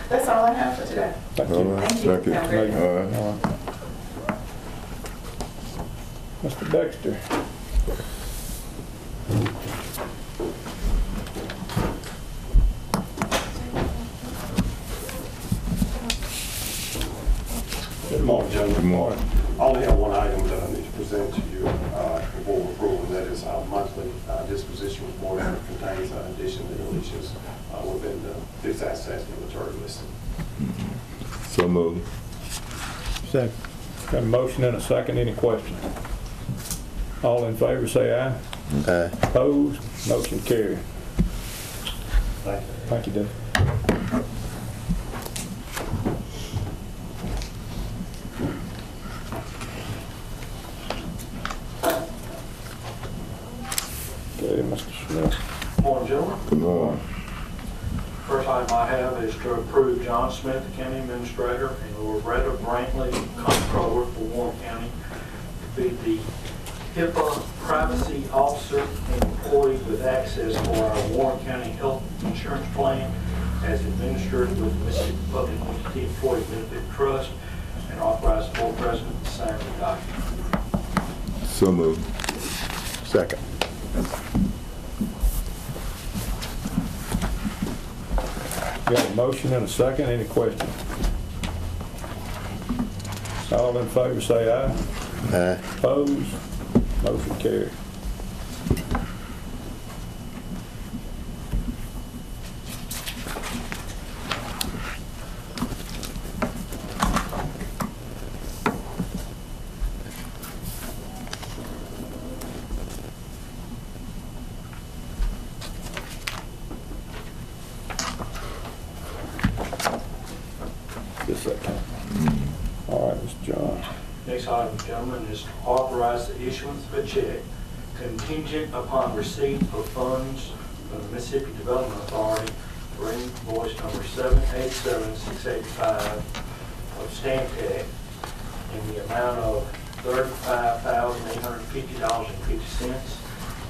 [SPEAKER 11] That's all I have for today.
[SPEAKER 1] Thank
[SPEAKER 2] All
[SPEAKER 1] you.
[SPEAKER 2] right.
[SPEAKER 11] Thank you.
[SPEAKER 2] Thank you.
[SPEAKER 11] Have a great day.
[SPEAKER 2] All right.
[SPEAKER 1] All right. Mr. Dexter.
[SPEAKER 14] Good morning, gentlemen.
[SPEAKER 2] Good morning.
[SPEAKER 14] I only have one item that I need to present to you before approval, and that is our monthly disposition report that contains additions and deletions within the fixed assets inventory list.
[SPEAKER 2] So moved.
[SPEAKER 3] Second.
[SPEAKER 1] Got a motion and a second. Any questions? All in favor say aye.
[SPEAKER 8] Aye.
[SPEAKER 1] Opposed? Motion carries.
[SPEAKER 14] Thank you.
[SPEAKER 1] Thank you, Dave. Okay, Mr. Smith.
[SPEAKER 9] Morning, gentlemen.
[SPEAKER 2] Good morning.
[SPEAKER 9] First item I have is to approve John Smith, the county administrator, and Loretta Brantley, comptroller for Warren County, to be the HIPAA privacy officer and employee with access for our Warren County Health Insurance Plan as administered with the Mississippi Public Entity Employee Benefit Trust, and authorize the board president to sign the document.
[SPEAKER 2] So moved.
[SPEAKER 8] Second.
[SPEAKER 1] Got a motion and a second. Any questions? All in favor say aye.
[SPEAKER 8] Aye.
[SPEAKER 1] Opposed? Motion carries. Just that time. All right, Mr. John.
[SPEAKER 9] Next item, gentlemen, is to authorize the issuance of a check contingent upon receipt of funds from the Mississippi Development Authority for invoice number 787685 of Stantec in the amount of $35,850.50,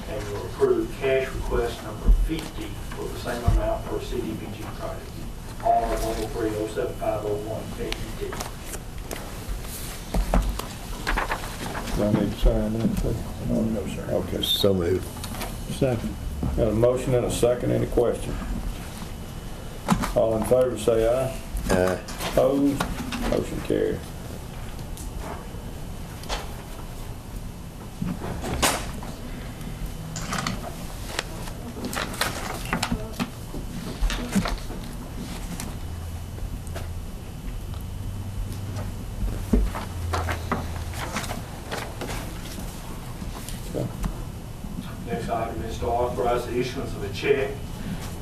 [SPEAKER 9] and will approve cash request number 50 for the same amount for CDBG project, R103-07501 KET.
[SPEAKER 1] Do I need to sign anything? No, sir. Okay.
[SPEAKER 8] So moved.
[SPEAKER 3] Second.
[SPEAKER 1] Got a motion and a second. Any question? All in favor say aye.
[SPEAKER 8] Aye.
[SPEAKER 1] Opposed? Motion carries.
[SPEAKER 9] Next item is to authorize the issuance of a check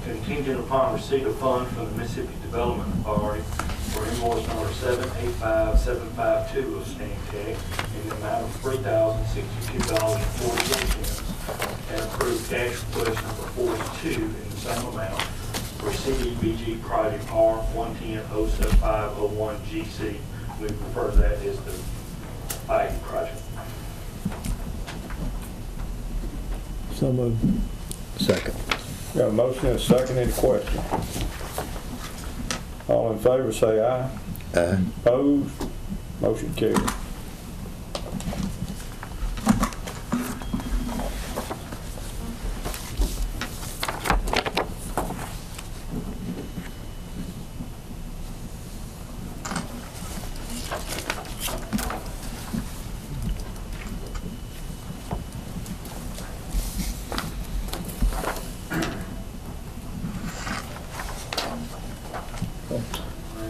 [SPEAKER 9] contingent upon receipt of funds from the Mississippi Development Authority for invoice number 785752 of Stantec in the amount of $3,062.48, and approve cash request number 42 in the same amount for CDBG project R110-07501GC. We refer to that as the IE project.
[SPEAKER 3] So moved.
[SPEAKER 8] Second.
[SPEAKER 1] Got a motion and a second. Any question? All in favor, say aye.
[SPEAKER 8] Aye.
[SPEAKER 1] Opposed? Motion carried.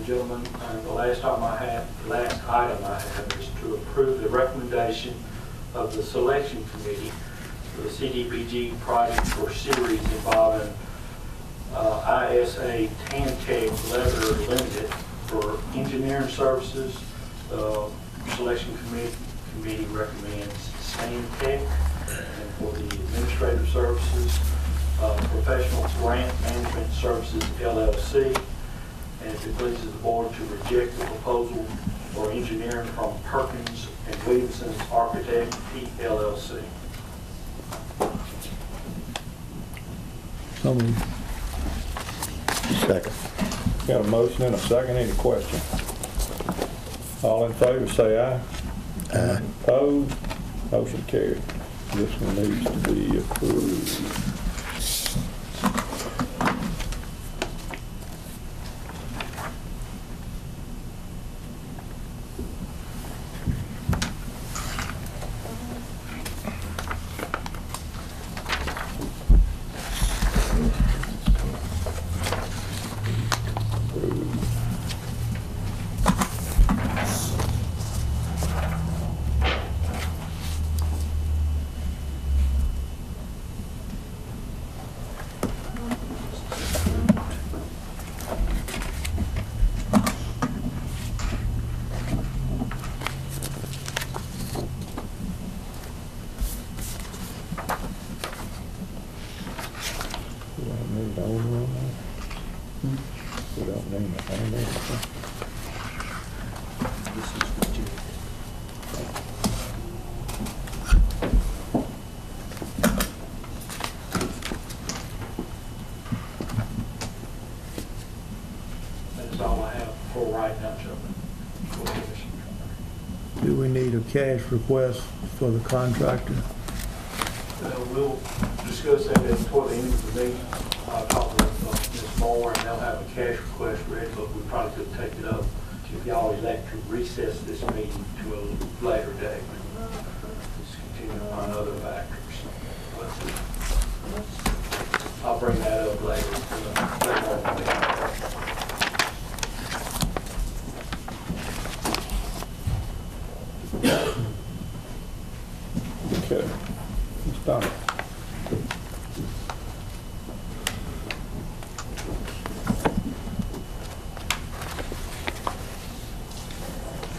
[SPEAKER 9] Gentlemen, the last item I have is to approve the recommendation of the selection committee for the CDBG project or series involving ISA Tantec Leather Limited for engineering services. The selection committee recommends Tantec, and for the administrative services, Professional Grant Management Services LLC. And if it pleases the board to reject the proposal for engineering from Perkins and Williamson Architect LLC.
[SPEAKER 3] So moved.
[SPEAKER 8] Second.
[SPEAKER 1] Got a motion and a second. Any question? All in favor, say aye.
[SPEAKER 8] Aye.
[SPEAKER 1] Opposed? Motion carried. This one needs to be approved.
[SPEAKER 9] That's all I have for right now, gentlemen.
[SPEAKER 3] Do we need a cash request for the contractor?
[SPEAKER 9] We'll discuss that toward the end of the meeting. I'll talk with Ms. Moore, and they'll have a cash request ready, but we probably could take it up if y'all elect to recess this meeting to a later date. Just continue on other factors. I'll bring that up later on in the meeting.
[SPEAKER 1] Okay. Ms. Donna.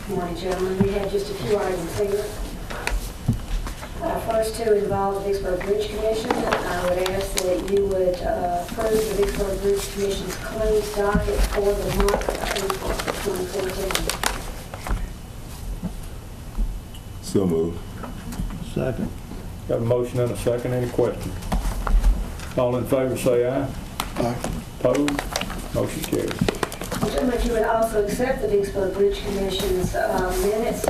[SPEAKER 7] Good morning, gentlemen. We have just a few items here. First two involve the Vicksburg Bridge Commission. I would ask that you would approve the Vicksburg Bridge Commission's closed docket for the month of April 2014.
[SPEAKER 2] So moved.
[SPEAKER 3] Second.
[SPEAKER 1] Got a motion and a second. Any questions? All in favor, say aye.
[SPEAKER 6] Aye.
[SPEAKER 1] Opposed? Motion carries.
[SPEAKER 7] Gentlemen, if you would also accept the Vicksburg Bridge Commission's minutes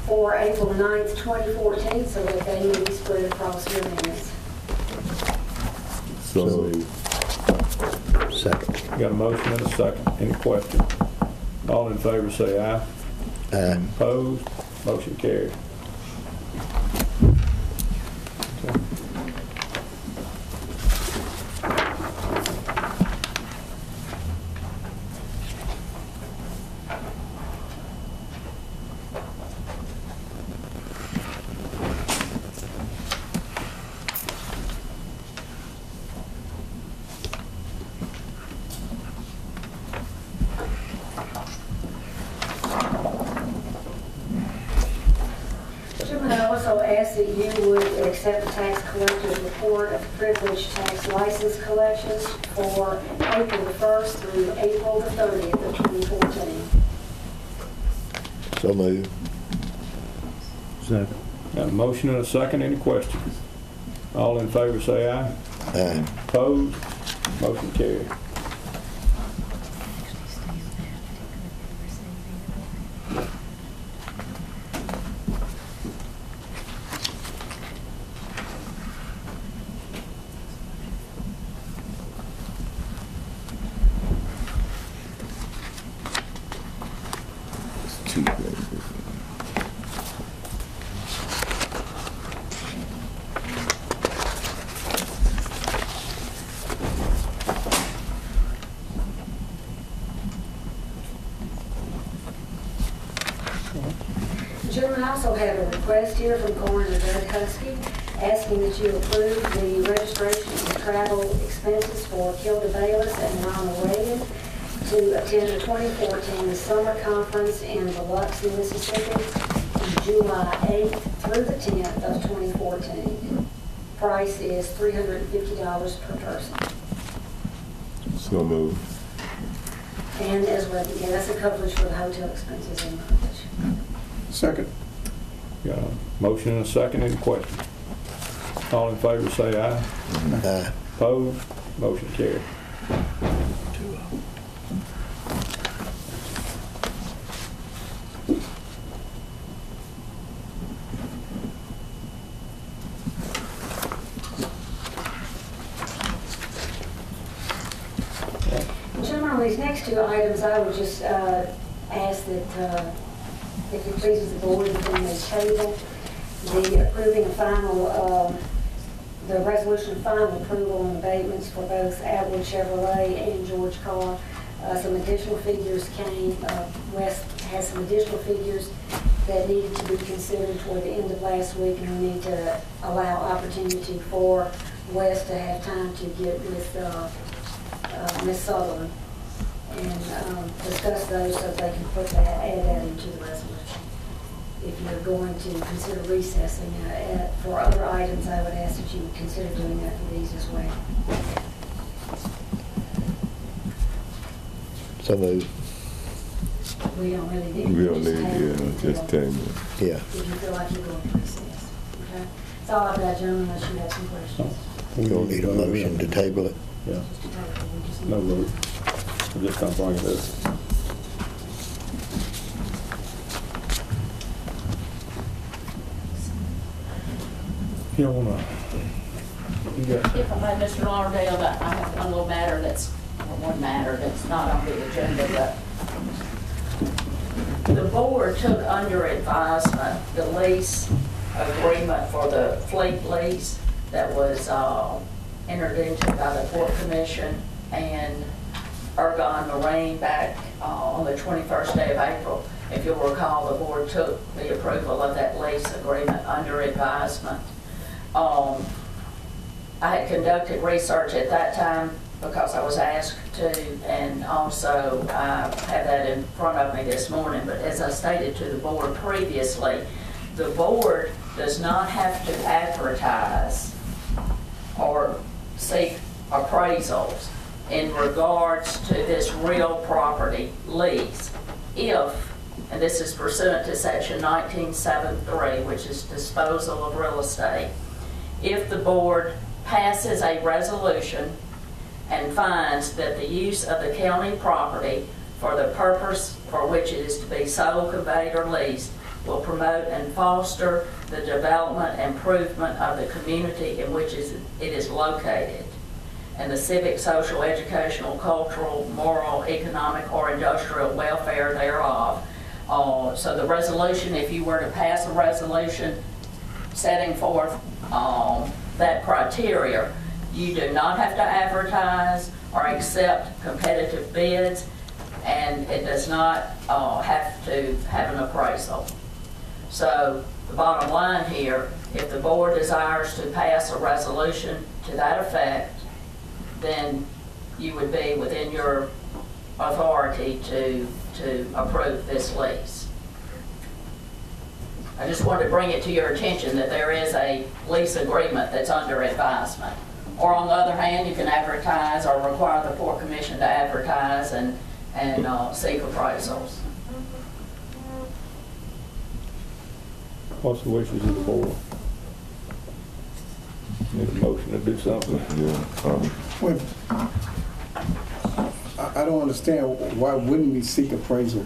[SPEAKER 7] for April 9th, 2014, so that they may be spread across your minutes.
[SPEAKER 2] So moved.
[SPEAKER 8] Second.
[SPEAKER 1] Got a motion and a second. Any questions? All in favor, say aye.
[SPEAKER 8] Aye.
[SPEAKER 1] Opposed? Motion carried. Okay.
[SPEAKER 7] I also ask that you would accept the tax collector's report of privileged tax license collections for April the 1st through April the 30th of 2014.
[SPEAKER 8] So moved.
[SPEAKER 3] Second.
[SPEAKER 1] Got a motion and a second. Any questions? All in favor, say aye.
[SPEAKER 8] Aye.
[SPEAKER 1] Opposed? Motion carried.
[SPEAKER 7] Gentlemen, I also have a request here from Coroner Doug Husky asking that you approve the registration and travel expenses for Kilda Bayless and Ronald Reagan to attend the 2014 Summer Conference in Biloxi, Mississippi, on July 8th through the 10th of 2014. Price is $350 per person.
[SPEAKER 2] So moved.
[SPEAKER 7] And as well, yeah, that's a coverage for the hotel expenses and mileage.
[SPEAKER 6] Second.
[SPEAKER 1] Got a motion and a second, any questions? All in favor say aye.
[SPEAKER 8] Aye.
[SPEAKER 1] Opposed? Motion carried.
[SPEAKER 7] Gentlemen, on these next two items, I would just ask that if it pleases the board, if we may table the approving of final, the resolution of final approval on abatements for both Atwood Chevrolet and George Carr. Some additional figures came, West has some additional figures that needed to be considered toward the end of last week, and we need to allow opportunity for West to have time to get with Ms. Sutherland and discuss those so they can put that, add that into the resolution. If you're going to consider recessing for other items, I would ask that you would consider doing that for these as well.
[SPEAKER 8] So moved.
[SPEAKER 7] We don't really need.
[SPEAKER 2] We don't need, just table.
[SPEAKER 8] Yeah.
[SPEAKER 7] If you feel like you're going to recess, okay? That's all I've got, gentlemen, unless you have some questions.
[SPEAKER 8] We don't need a motion to table it.
[SPEAKER 1] Yeah,
[SPEAKER 7] Just to table, we just need-
[SPEAKER 1] no vote. I'm just gonna bring it up. You don't wanna, you got,
[SPEAKER 12] If I may, Mr. Lauderdale, that I have one little matter that's, or one matter that's not on the agenda, but the board took under advisement the lease agreement for the fleet lease that was entered into by the Port Commission and Ergon Marine back on the 21st day of April. If you'll recall, the board took the approval of that lease agreement under advisement. I had conducted research at that time because I was asked to, and also I have that in front of me this morning, but as I stated to the board previously, the board does not have to advertise or seek appraisals in regards to this real property lease if, and this is pursuant to section 1973, which is disposal of real estate, if the board passes a resolution and finds that the use of the county property for the purpose for which it is to be sold, conveyed, or leased will promote and foster the development and improvement of the community in which it is located, and the civic, social, educational, cultural, moral, economic, or industrial welfare thereof. So the resolution, if you were to pass a resolution setting forth that criteria, you do not have to advertise or accept competitive bids, and it does not have to have an appraisal. So the bottom line here, if the board desires to pass a resolution to that effect, then you would be within your authority to approve this lease. I just wanted to bring it to your attention that there is a lease agreement that's under advisement. Or on the other hand, you can advertise or require the Port Commission to advertise and seek appraisals.
[SPEAKER 1] what's the wishes of the board? Need a motion to do something?
[SPEAKER 2] Yeah.
[SPEAKER 6] Well, I don't understand, why wouldn't we seek appraisal?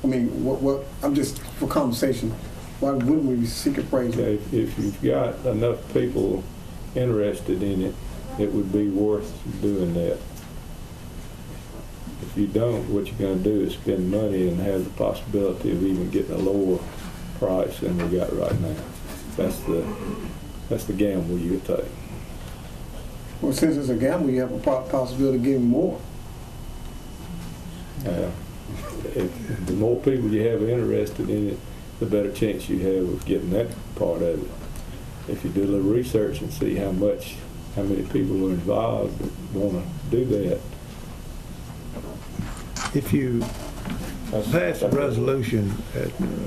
[SPEAKER 6] I mean, what, I'm just, for conversation, why wouldn't we seek appraisal?
[SPEAKER 1] Okay, if you've got enough people interested in it, it would be worth doing that. If you don't, what you're gonna do is spend money and have the possibility of even getting a lower price than we got right now. That's the gamble you take.
[SPEAKER 6] Well, since it's a gamble, you have a possibility of getting more.
[SPEAKER 1] The more people you have interested in it, the better chance you have of getting that part of it. If you do a little research and see how many people are involved that want to do that.
[SPEAKER 3] If you pass a resolution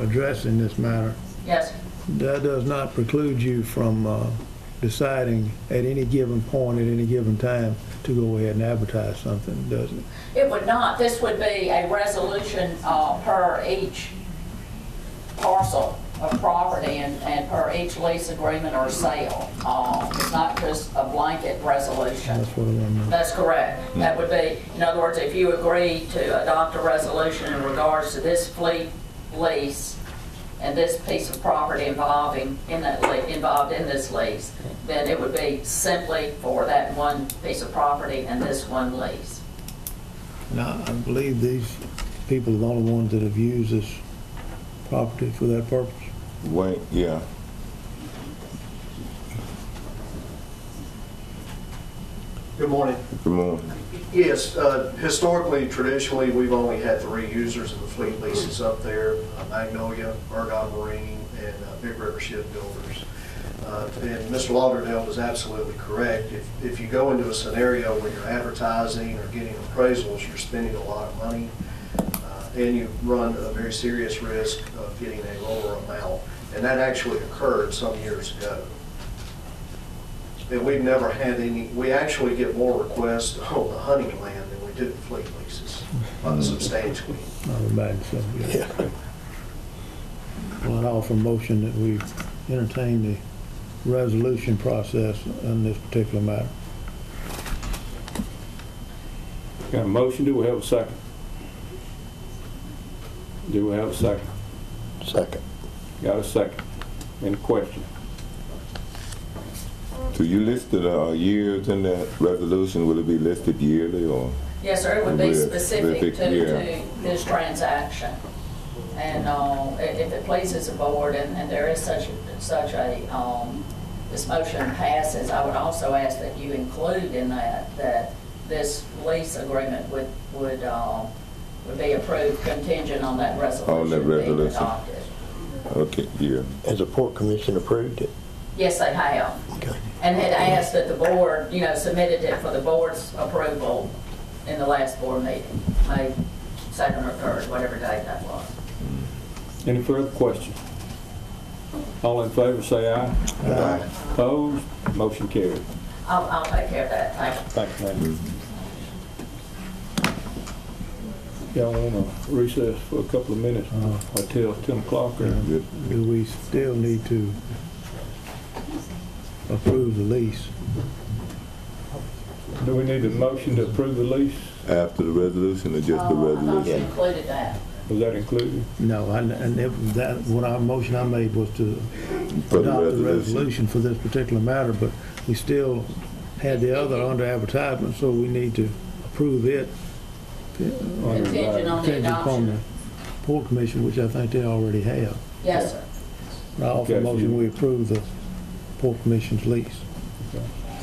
[SPEAKER 3] addressing this matter,
[SPEAKER 12] Yes,
[SPEAKER 3] that does not preclude you from deciding at any given point, at any given time, to go ahead and advertise something, does it?
[SPEAKER 12] it would not. This would be a resolution per each parcel of property and per each lease agreement or sale. It's not just a blanket resolution.
[SPEAKER 3] That's what I want to know.
[SPEAKER 12] That's correct. That would be, in other words, if you agree to adopt a resolution in regards to this fleet lease and this piece of property involved in this lease, then it would be simply for that one piece of property and this one lease.
[SPEAKER 3] Now, I believe these people are the only ones that have used this property for that purpose.
[SPEAKER 2] Wait, yeah.
[SPEAKER 15] Good morning.
[SPEAKER 2] Good morning.
[SPEAKER 15] Yes, historically, traditionally, we've only had 3 users of the fleet leases up there, Magnolia, Ergon Marine, and Big River Shipbuilders. And Mr. Lauderdale was absolutely correct. If you go into a scenario where you're advertising or getting appraisals, you're spending a lot of money, and you run a very serious risk of getting a lower amount. And that actually occurred some years ago. And we've never had any, we actually get more requests on the hunting land than we do the fleet leases, substantially.
[SPEAKER 3] I would imagine so, yeah. Well, I'd offer a motion that we entertain the resolution process on this particular matter.
[SPEAKER 1] Got a motion, do we have a second? Do we have a second?
[SPEAKER 8] Second.
[SPEAKER 1] Got a second. Any question?
[SPEAKER 2] So you listed years in that resolution. Will it be listed yearly or?
[SPEAKER 12] Yes, sir, it would be
[SPEAKER 2] With
[SPEAKER 12] specific to
[SPEAKER 2] yeah.
[SPEAKER 12] this transaction. And if it pleases the board and there is such a, this motion passes, I would also ask that you include in that this lease agreement would be approved contingent on that resolution.
[SPEAKER 2] On that resolution.
[SPEAKER 12] Being adopted.
[SPEAKER 2] Okay, yeah.
[SPEAKER 8] Has the Port Commission approved it?
[SPEAKER 12] Yes, they have.
[SPEAKER 8] Okay.
[SPEAKER 12] And had asked that the board, submitted it for the board's approval in the last board meeting, May 2nd or 3rd, whatever date that was.
[SPEAKER 1] Any further questions? All in favor say aye.
[SPEAKER 6] Aye.
[SPEAKER 1] Opposed? Motion carried.
[SPEAKER 12] I'll take care of that. Thank you.
[SPEAKER 1] Thank you, ma'am. Y'all want to recess for a couple of minutes until 10 o'clock? Or?
[SPEAKER 3] Do we still need to approve the lease?
[SPEAKER 1] Do we need a motion to approve the lease?
[SPEAKER 2] After the resolution or just the
[SPEAKER 12] I thought you
[SPEAKER 2] resolution?
[SPEAKER 12] included that.
[SPEAKER 1] Was that included?
[SPEAKER 3] No, motion I made was to
[SPEAKER 2] For the
[SPEAKER 3] adopt the
[SPEAKER 2] resolution.
[SPEAKER 3] resolution for this particular matter, but we still had the other under advertisement, so we need to approve it.
[SPEAKER 12] Contingent on the
[SPEAKER 3] Contingent upon the
[SPEAKER 12] adoption.
[SPEAKER 3] Port Commission, which I think they already have.
[SPEAKER 12] Yes, sir.
[SPEAKER 3] I offer a motion we approve the Port Commission's lease,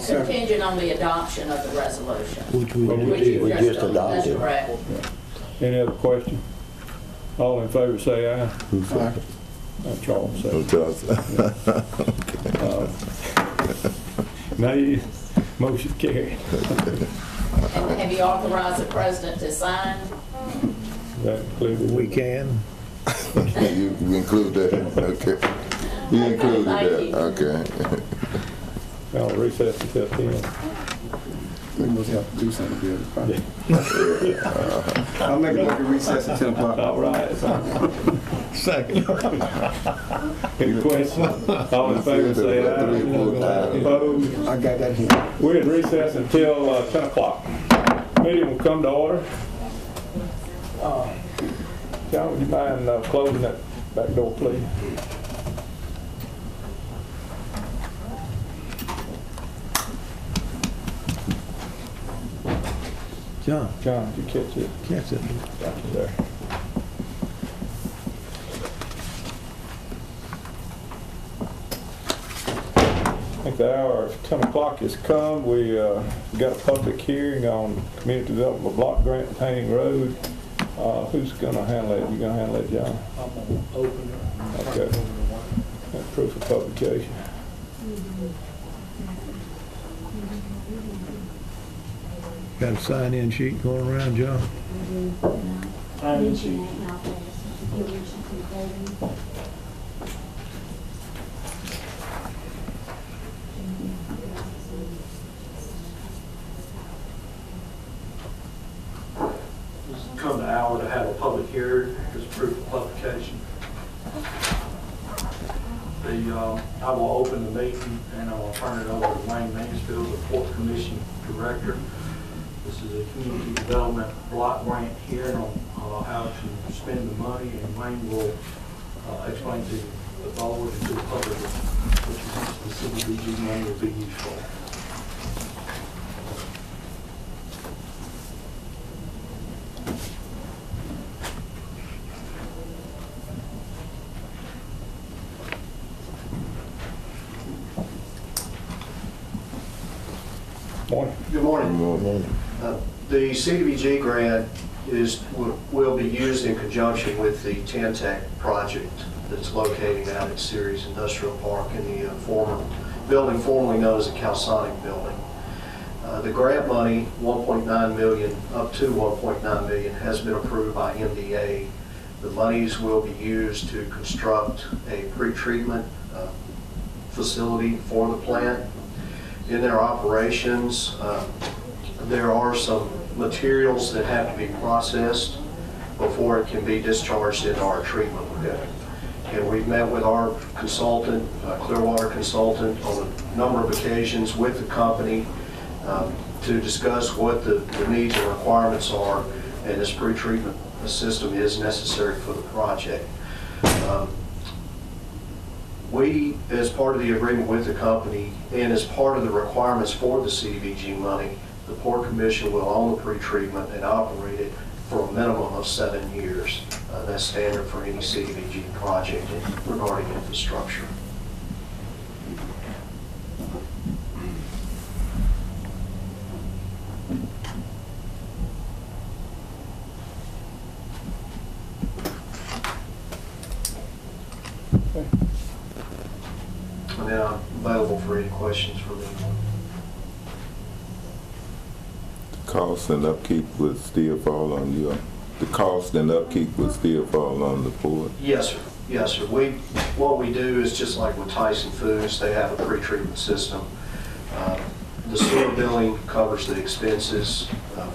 [SPEAKER 12] Contingent on the adoption of the resolution.
[SPEAKER 3] which we
[SPEAKER 12] Which
[SPEAKER 3] did.
[SPEAKER 12] you
[SPEAKER 8] We just
[SPEAKER 12] That's
[SPEAKER 8] adopted.
[SPEAKER 12] correct.
[SPEAKER 1] Any other question? All in favor say aye.
[SPEAKER 6] Aye.
[SPEAKER 1] Charles said.
[SPEAKER 2] No, Charles.
[SPEAKER 1] Nay, motion carried.
[SPEAKER 12] And have you authorized the president to sign?
[SPEAKER 1] That included.
[SPEAKER 3] We can.
[SPEAKER 2] You include that, okay. You included
[SPEAKER 12] Thank
[SPEAKER 2] that,
[SPEAKER 12] you.
[SPEAKER 2] okay.
[SPEAKER 1] I'll recess until 10.
[SPEAKER 6] We must have to do something good. I'll make a motion to recess at 10 o'clock.
[SPEAKER 1] All right.
[SPEAKER 3] Second.
[SPEAKER 1] Any questions? All in favor say aye. Opposed?
[SPEAKER 6] I got that here.
[SPEAKER 1] We're in recess until 10 o'clock. Meeting will come to order. John, would you mind closing that back door, please?
[SPEAKER 3] John,
[SPEAKER 1] John, did you catch it?
[SPEAKER 3] catch it.
[SPEAKER 1] Got you there. I think the hour of 10 o'clock has come. We got a public hearing on community development block grant Painting Road. Who's going to handle it? You going to handle it, John?
[SPEAKER 16] I'm going to open it.
[SPEAKER 1] Okay. And proof of publication.
[SPEAKER 3] Got a sign-in sheet going around, John?
[SPEAKER 16] Sign-in sheet. This has come the hour to have a public hearing, this proof of publication. I will open the meeting and I will turn it over to Wayne Mansfield, the Port Commission Director. This is a community development block grant here on how to spend the money, and Wayne will explain to the board and to the public what the CDBG money will be used for.
[SPEAKER 1] Morning.
[SPEAKER 15] Good morning.
[SPEAKER 2] Good morning.
[SPEAKER 15] The CDBG grant will be used in conjunction with the Tantec project that's located out at Ceres Industrial Park in the former building formerly known as the Calsonic Building. The grant money, $1.9 million, up to $1.9 million, has been approved by MDA. The monies will be used to construct a pretreatment facility for the plant. In their operations, there are some materials that have to be processed before it can be discharged into our treatment pit. And we've met with our consultant, Clearwater consultant, on a number of occasions with the company to discuss what the needs and requirements are, and this pretreatment system is necessary for the project. We, as part of the agreement with the company and as part of the requirements for the CDBG money, the Port Commission will own the pretreatment and operate it for a minimum of 7 years. That's standard for any CDBG project regarding infrastructure. And now I'm available for any questions from anyone.
[SPEAKER 2] The cost and upkeep would still fall on you. The cost and upkeep would still fall on the port.
[SPEAKER 15] Yes, sir. Yes, sir. What we do is just like with Tyson Foods, they have a pretreatment system. The sewer billing covers the expenses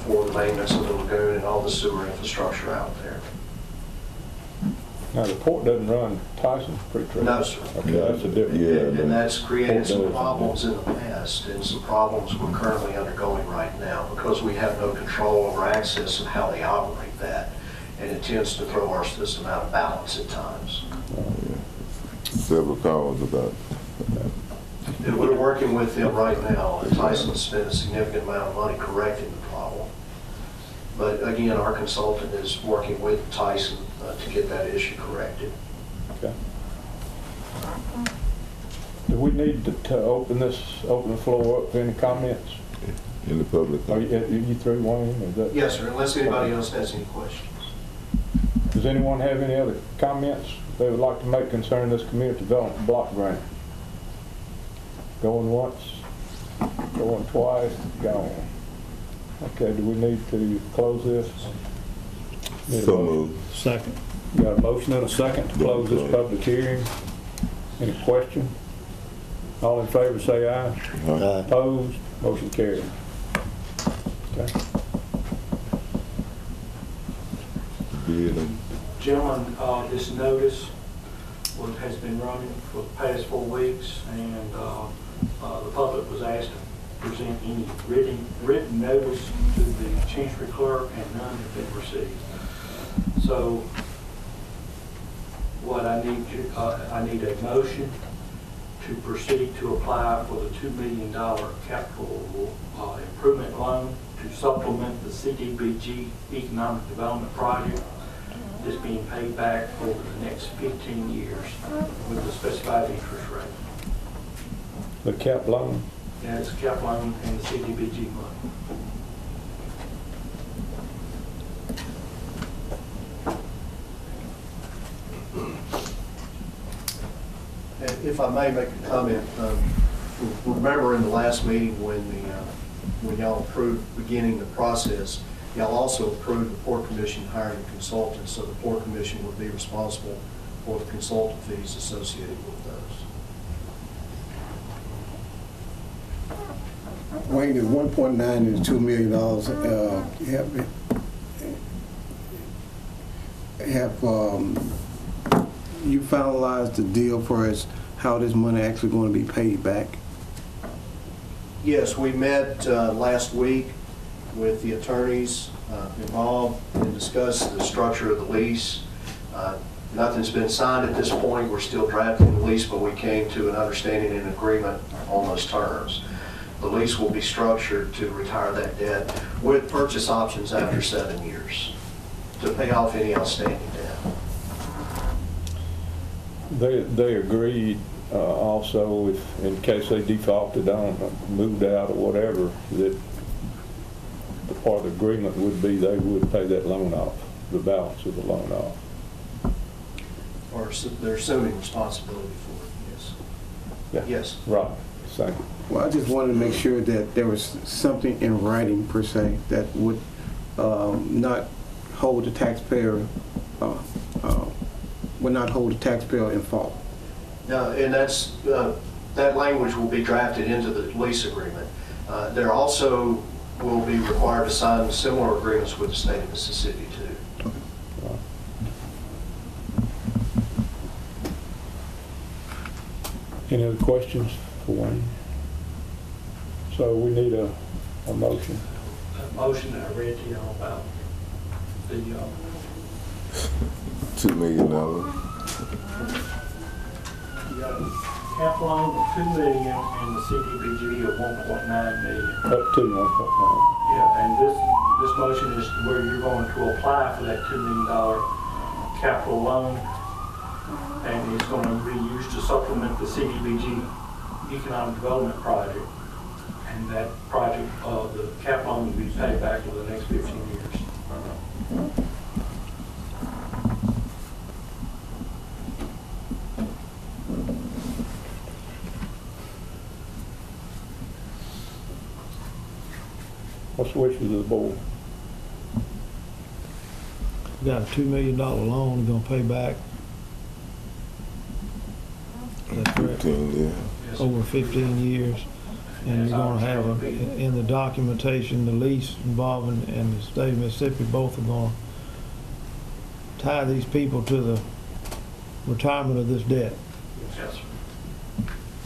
[SPEAKER 15] for the maintenance of the lagoon and all the sewer infrastructure out there.
[SPEAKER 1] Now, the port doesn't run Tyson pretreatment?
[SPEAKER 15] No, sir.
[SPEAKER 1] Okay, that's a different.
[SPEAKER 2] Yeah.
[SPEAKER 15] And that's created some
[SPEAKER 1] Port does.
[SPEAKER 15] problems in the past and some problems we're currently undergoing right now because we have no control over access of how they operate that. And it tends to throw our system out of balance at times.
[SPEAKER 2] Several calls about
[SPEAKER 15] And we're working with them right now. Tyson spent a significant amount of money correcting the problem. But again, our consultant is working with Tyson to get that issue corrected.
[SPEAKER 1] Okay. Do we need to open the floor up for any comments?
[SPEAKER 2] in the public.
[SPEAKER 1] Are you through, Wayne? Is that-
[SPEAKER 15] Yes, sir, unless anybody else has any questions.
[SPEAKER 1] Does anyone have any other comments they would like to make concerning this community development block grant? Going once, going twice, gone. Okay, do we need to close this? Need a
[SPEAKER 2] So
[SPEAKER 1] motion?
[SPEAKER 2] moved.
[SPEAKER 3] Second.
[SPEAKER 1] Got a motion and a second to close this public hearing. Any question? All in favor say aye.
[SPEAKER 8] Aye.
[SPEAKER 1] Opposed? Motion carried. Okay.
[SPEAKER 2] Bid and
[SPEAKER 16] Gentlemen, this notice has been running for the past 4 weeks, and the public was asked to present any written notice to the Chancery Clerk, and none have been received. So what I need a motion to proceed to apply for the $2 million capital improvement loan to supplement the CDBG Economic Development Project. This being paid back over the next 15 years with a specified interest rate.
[SPEAKER 1] The cap loan?
[SPEAKER 16] And it's cap loan and the CDBG money.
[SPEAKER 15] And if I may make a comment, remember in the last meeting when y'all approved beginning the process, y'all also approved the Port Commission hiring a consultant, so the Port Commission would be responsible for the consultant fees associated with those.
[SPEAKER 6] Wayne, is 1.9 and $2 million, you finalized the deal for us, how this money actually going to be paid back?
[SPEAKER 15] Yes, we met last week with the attorneys involved and discussed the structure of the lease. Nothing's been signed at this point. We're still drafting the lease, but we came to an understanding and agreement on those terms. The lease will be structured to retire that debt with purchase options after 7 years to pay off any outstanding debt.
[SPEAKER 1] They agreed also if, in case they defaulted on, moved out or whatever, that the part of the agreement would be they would pay that loan off, the balance of the loan off.
[SPEAKER 15] Or they're assuming responsibility for it, yes.
[SPEAKER 1] Yeah.
[SPEAKER 15] Yes.
[SPEAKER 1] Right. Thank you.
[SPEAKER 6] Well, I just wanted to make sure that there was something in writing per se that would not hold the taxpayer, would not hold the taxpayer in fault.
[SPEAKER 15] No, and that's, that language will be drafted into the lease agreement. There also will be required to sign similar agreements with the state of Mississippi too.
[SPEAKER 1] Any other questions for Wayne? So we need a motion.
[SPEAKER 16] That motion that I read to y'all about the
[SPEAKER 2] $2 million.
[SPEAKER 16] you got a cap loan of $2 million and the CDBG of $1.9 million.
[SPEAKER 1] Up to 1.9.
[SPEAKER 16] Yeah, and this motion is where you're going to apply for that $2 million capital loan, and it's going to be used to supplement the CDBG Economic Development Project. And that project, the cap loan will be paid back over the next 15 years.
[SPEAKER 1] What's the wishes of the board?
[SPEAKER 3] We got a $2 million loan we're gonna pay back. That's correct.
[SPEAKER 2] 15, yeah.
[SPEAKER 16] Yes.
[SPEAKER 3] Over 15 years. And you're gonna have, in the documentation, the lease involving and the state of Mississippi, both are gonna tie these people to the retirement of this debt.
[SPEAKER 16] Yes, sir.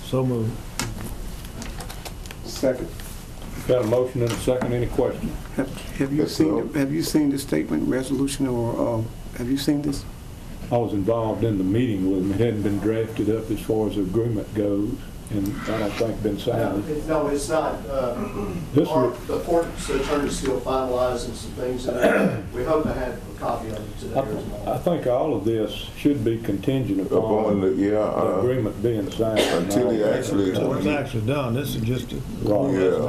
[SPEAKER 3] So moved.
[SPEAKER 6] Second.
[SPEAKER 1] Got a motion and a second. Any questions?
[SPEAKER 6] Have you seen the statement resolution, or have you seen this?
[SPEAKER 1] I was involved in the meeting with them. It hadn't been drafted up as far as the agreement goes, and I don't think been signed.
[SPEAKER 15] No, it's not. The Port's attorney's still finalizing some things, and we hope to have a copy of it today or tomorrow.
[SPEAKER 1] I think all of this should be contingent upon the agreement being signed.
[SPEAKER 2] Until he actually...
[SPEAKER 3] It's actually done. This is just a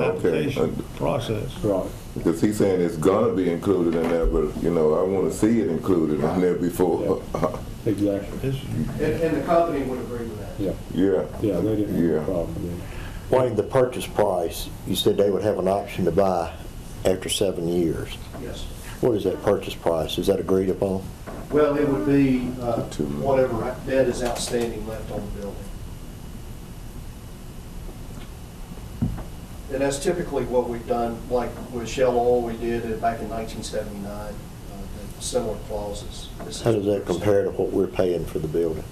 [SPEAKER 3] application process.
[SPEAKER 1] Right.
[SPEAKER 2] Because he's saying it's gonna be included in there, but you know, I want to see it included in there before.
[SPEAKER 1] Exactly.
[SPEAKER 15] And the company would agree with that.
[SPEAKER 1] Yeah.
[SPEAKER 2] Yeah.
[SPEAKER 1] Yeah, they didn't have a problem with it.
[SPEAKER 8] Wayne, the purchase price, you said they would have an option to buy after 7 years.
[SPEAKER 15] Yes.
[SPEAKER 8] What is that purchase price? Is that agreed upon?
[SPEAKER 15] Well, it would be whatever debt is outstanding left on the building. And that's typically what we've done, like with Shell Oil, we did it back in 1979, similar clauses.
[SPEAKER 8] How does that compare to what we're paying for the building?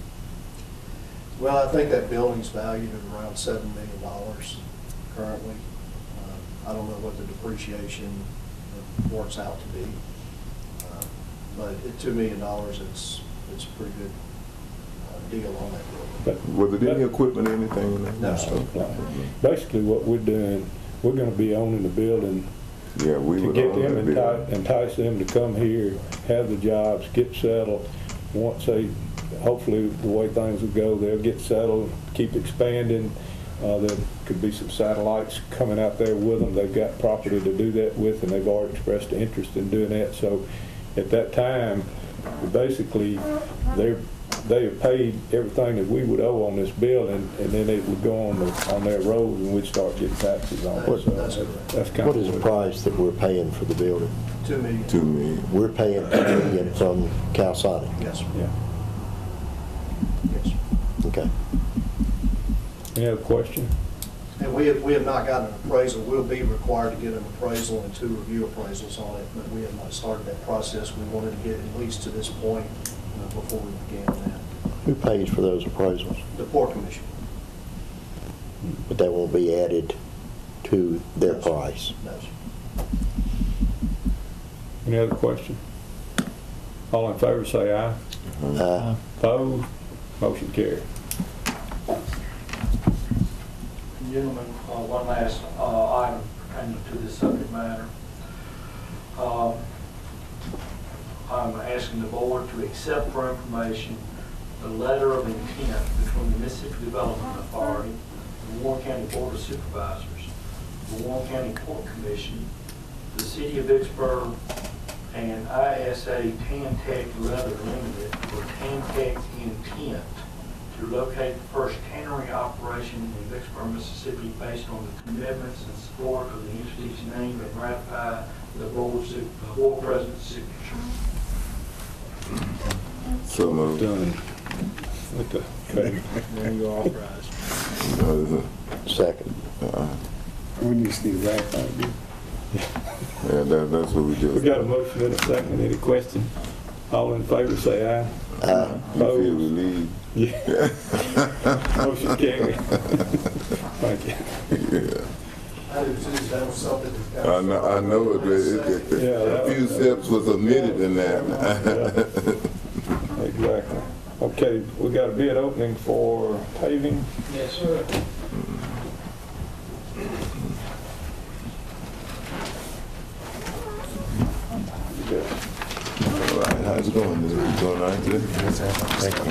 [SPEAKER 15] Well, I think that building's valued at around $7 million currently. I don't know what the depreciation works out to be, but at $2 million, it's a pretty good deal on that building.
[SPEAKER 2] Was it any equipment or anything in there?
[SPEAKER 15] No.
[SPEAKER 1] Basically what we're doing, we're going to be owning the building
[SPEAKER 2] Yeah, we
[SPEAKER 1] to
[SPEAKER 2] would
[SPEAKER 1] get
[SPEAKER 2] own
[SPEAKER 1] them,
[SPEAKER 2] the building.
[SPEAKER 1] entice them to come here, have the jobs, get settled. Once they, hopefully, the way things will go, they'll get settled, keep expanding. There could be some satellites coming out there with them. They've got property to do that with, and they've already expressed an interest in doing that. So at that time, basically, they have paid everything that we would owe on this building, and then it would go on their rolls, and we'd start getting taxes on it. So that's kind
[SPEAKER 8] What
[SPEAKER 1] of
[SPEAKER 8] is the price that we're paying for the building?
[SPEAKER 15] $2 million.
[SPEAKER 2] $2 million.
[SPEAKER 8] We're paying $2 million from Cal-Sonic.
[SPEAKER 15] Yes, sir.
[SPEAKER 1] Yeah.
[SPEAKER 15] Yes, sir.
[SPEAKER 8] Okay.
[SPEAKER 1] Any other question?
[SPEAKER 15] And we have not gotten an appraisal. We'll be required to get an appraisal and 2 review appraisals on it, but we have not started that process. We wanted to get at least to this point before we began that.
[SPEAKER 8] Who pays for those appraisals?
[SPEAKER 15] The Port Commission.
[SPEAKER 8] But that won't be added to their price.
[SPEAKER 15] No, sir.
[SPEAKER 1] Any other question? All in favor say aye. Opposed? Motion carried.
[SPEAKER 16] Gentlemen, one last item pertaining to this subject matter. I'm asking the board to accept for information the letter of intent between the Mississippi Development Authority, the Warren County Board of Supervisors, the Warren County Port Commission, the City of Vicksburg, and ISA Tantec Leather Limited for Tantec intent to locate the first tannery operation in Vicksburg, Mississippi, based on the commitments and support of the entity's name and ratify the board president's signature.
[SPEAKER 2] So moved.
[SPEAKER 1] Done. Okay.
[SPEAKER 3] Then you authorized.
[SPEAKER 8] Second.
[SPEAKER 6] We need to see the right thing.
[SPEAKER 2] Yeah, that's what we do.
[SPEAKER 1] We got a motion and a second. Any question? All in favor say aye.
[SPEAKER 8] Aye.
[SPEAKER 2] You feel relieved?
[SPEAKER 1] Yeah. Motion carried. Thank you.
[SPEAKER 2] Yeah.
[SPEAKER 15] I do too. That was something that
[SPEAKER 2] I know it. A few steps was omitted in that.
[SPEAKER 1] Exactly. Okay, we got a bid opening for paving.
[SPEAKER 16] Yes, sir.
[SPEAKER 2] All right, how's it going? Is it going all right today?
[SPEAKER 8] Thank you.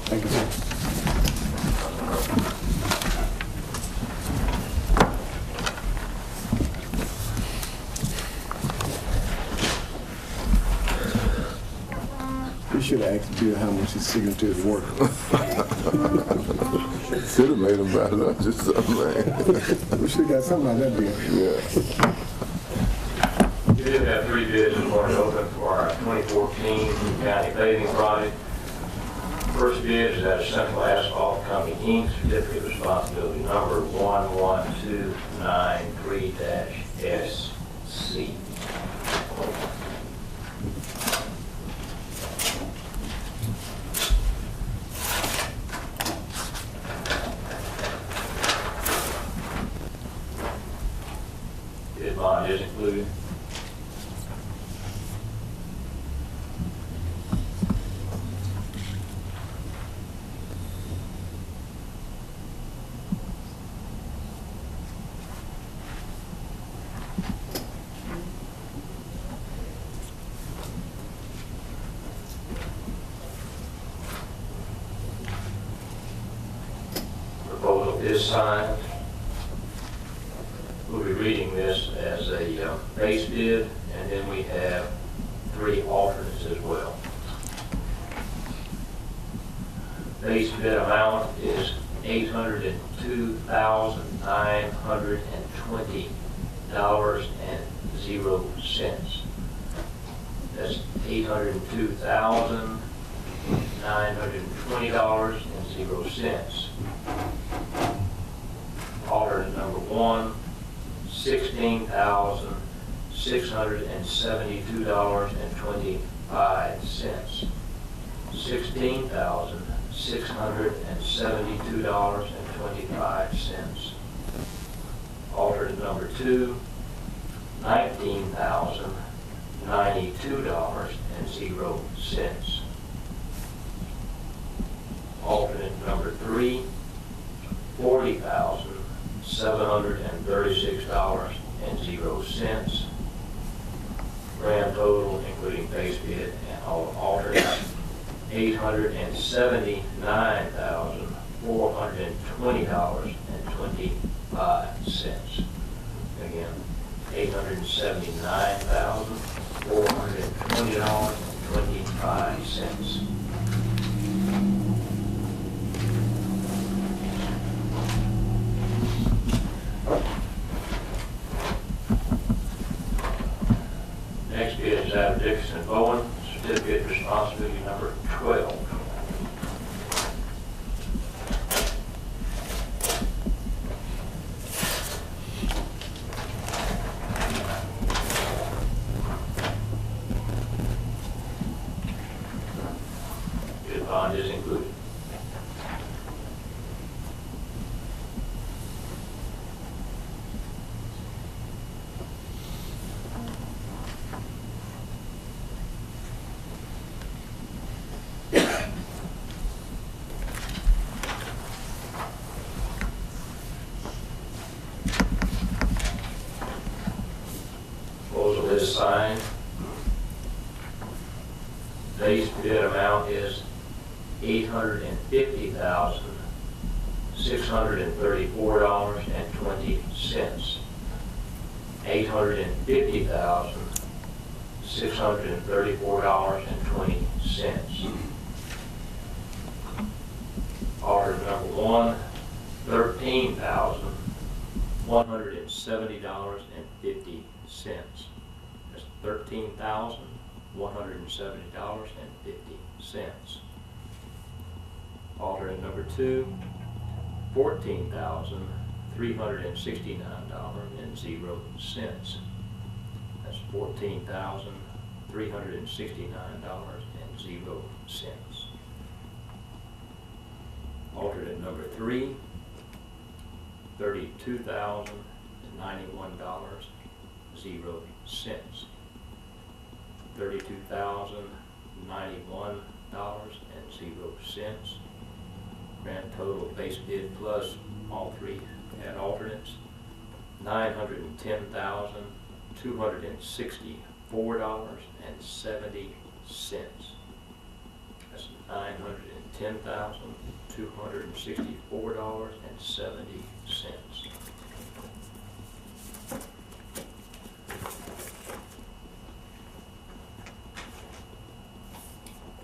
[SPEAKER 6] Thank you, sir. We should have asked Bill how much his signature is worth.
[SPEAKER 2] Should have made him buy lunch or something, man.
[SPEAKER 6] We should have got something like that, Bill.
[SPEAKER 2] Yeah.
[SPEAKER 9] We did have 3 bids this morning open for our 2014 county paving project. First bid is at Central Asphalt Company, Inc., certificate of responsibility number 11293-SC. Bid bond is included. Proposal is signed. We'll be reading this as a base bid, and then we have 3 alternates as well. Base bid amount is $802,920.00. That's $802,920.00. Alternate number 1, $16,672.25. $16,672.25. Alternate number 2, $19,092.00. Alternate number 3, $40,700.00. $736.00. Grand total, including base bid and all alternates, $879,420.25. Again, $879,420.25. Next bid is out of Dickinson Bowen, certificate of responsibility number 12. Bid bond is included. Proposal is signed. Base bid amount is $850,634.20. $850,634.20. Order number 1, $13,170.50. That's $13,170.50. Alternate number 2, $14,369.00. That's $14,369.00. Alternate number 3, $32,091.00. $32,091.00. Grand total base bid plus all three at alternates, $910,264.70. That's $910,264.70.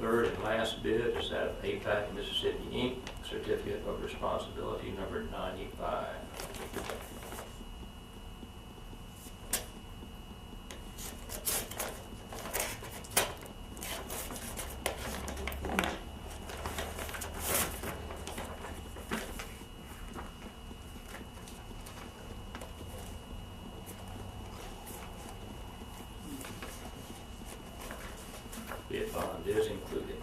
[SPEAKER 9] Third and last bid is that of APAC Mississippi Inc., certificate of responsibility number 95. Bid bond is included.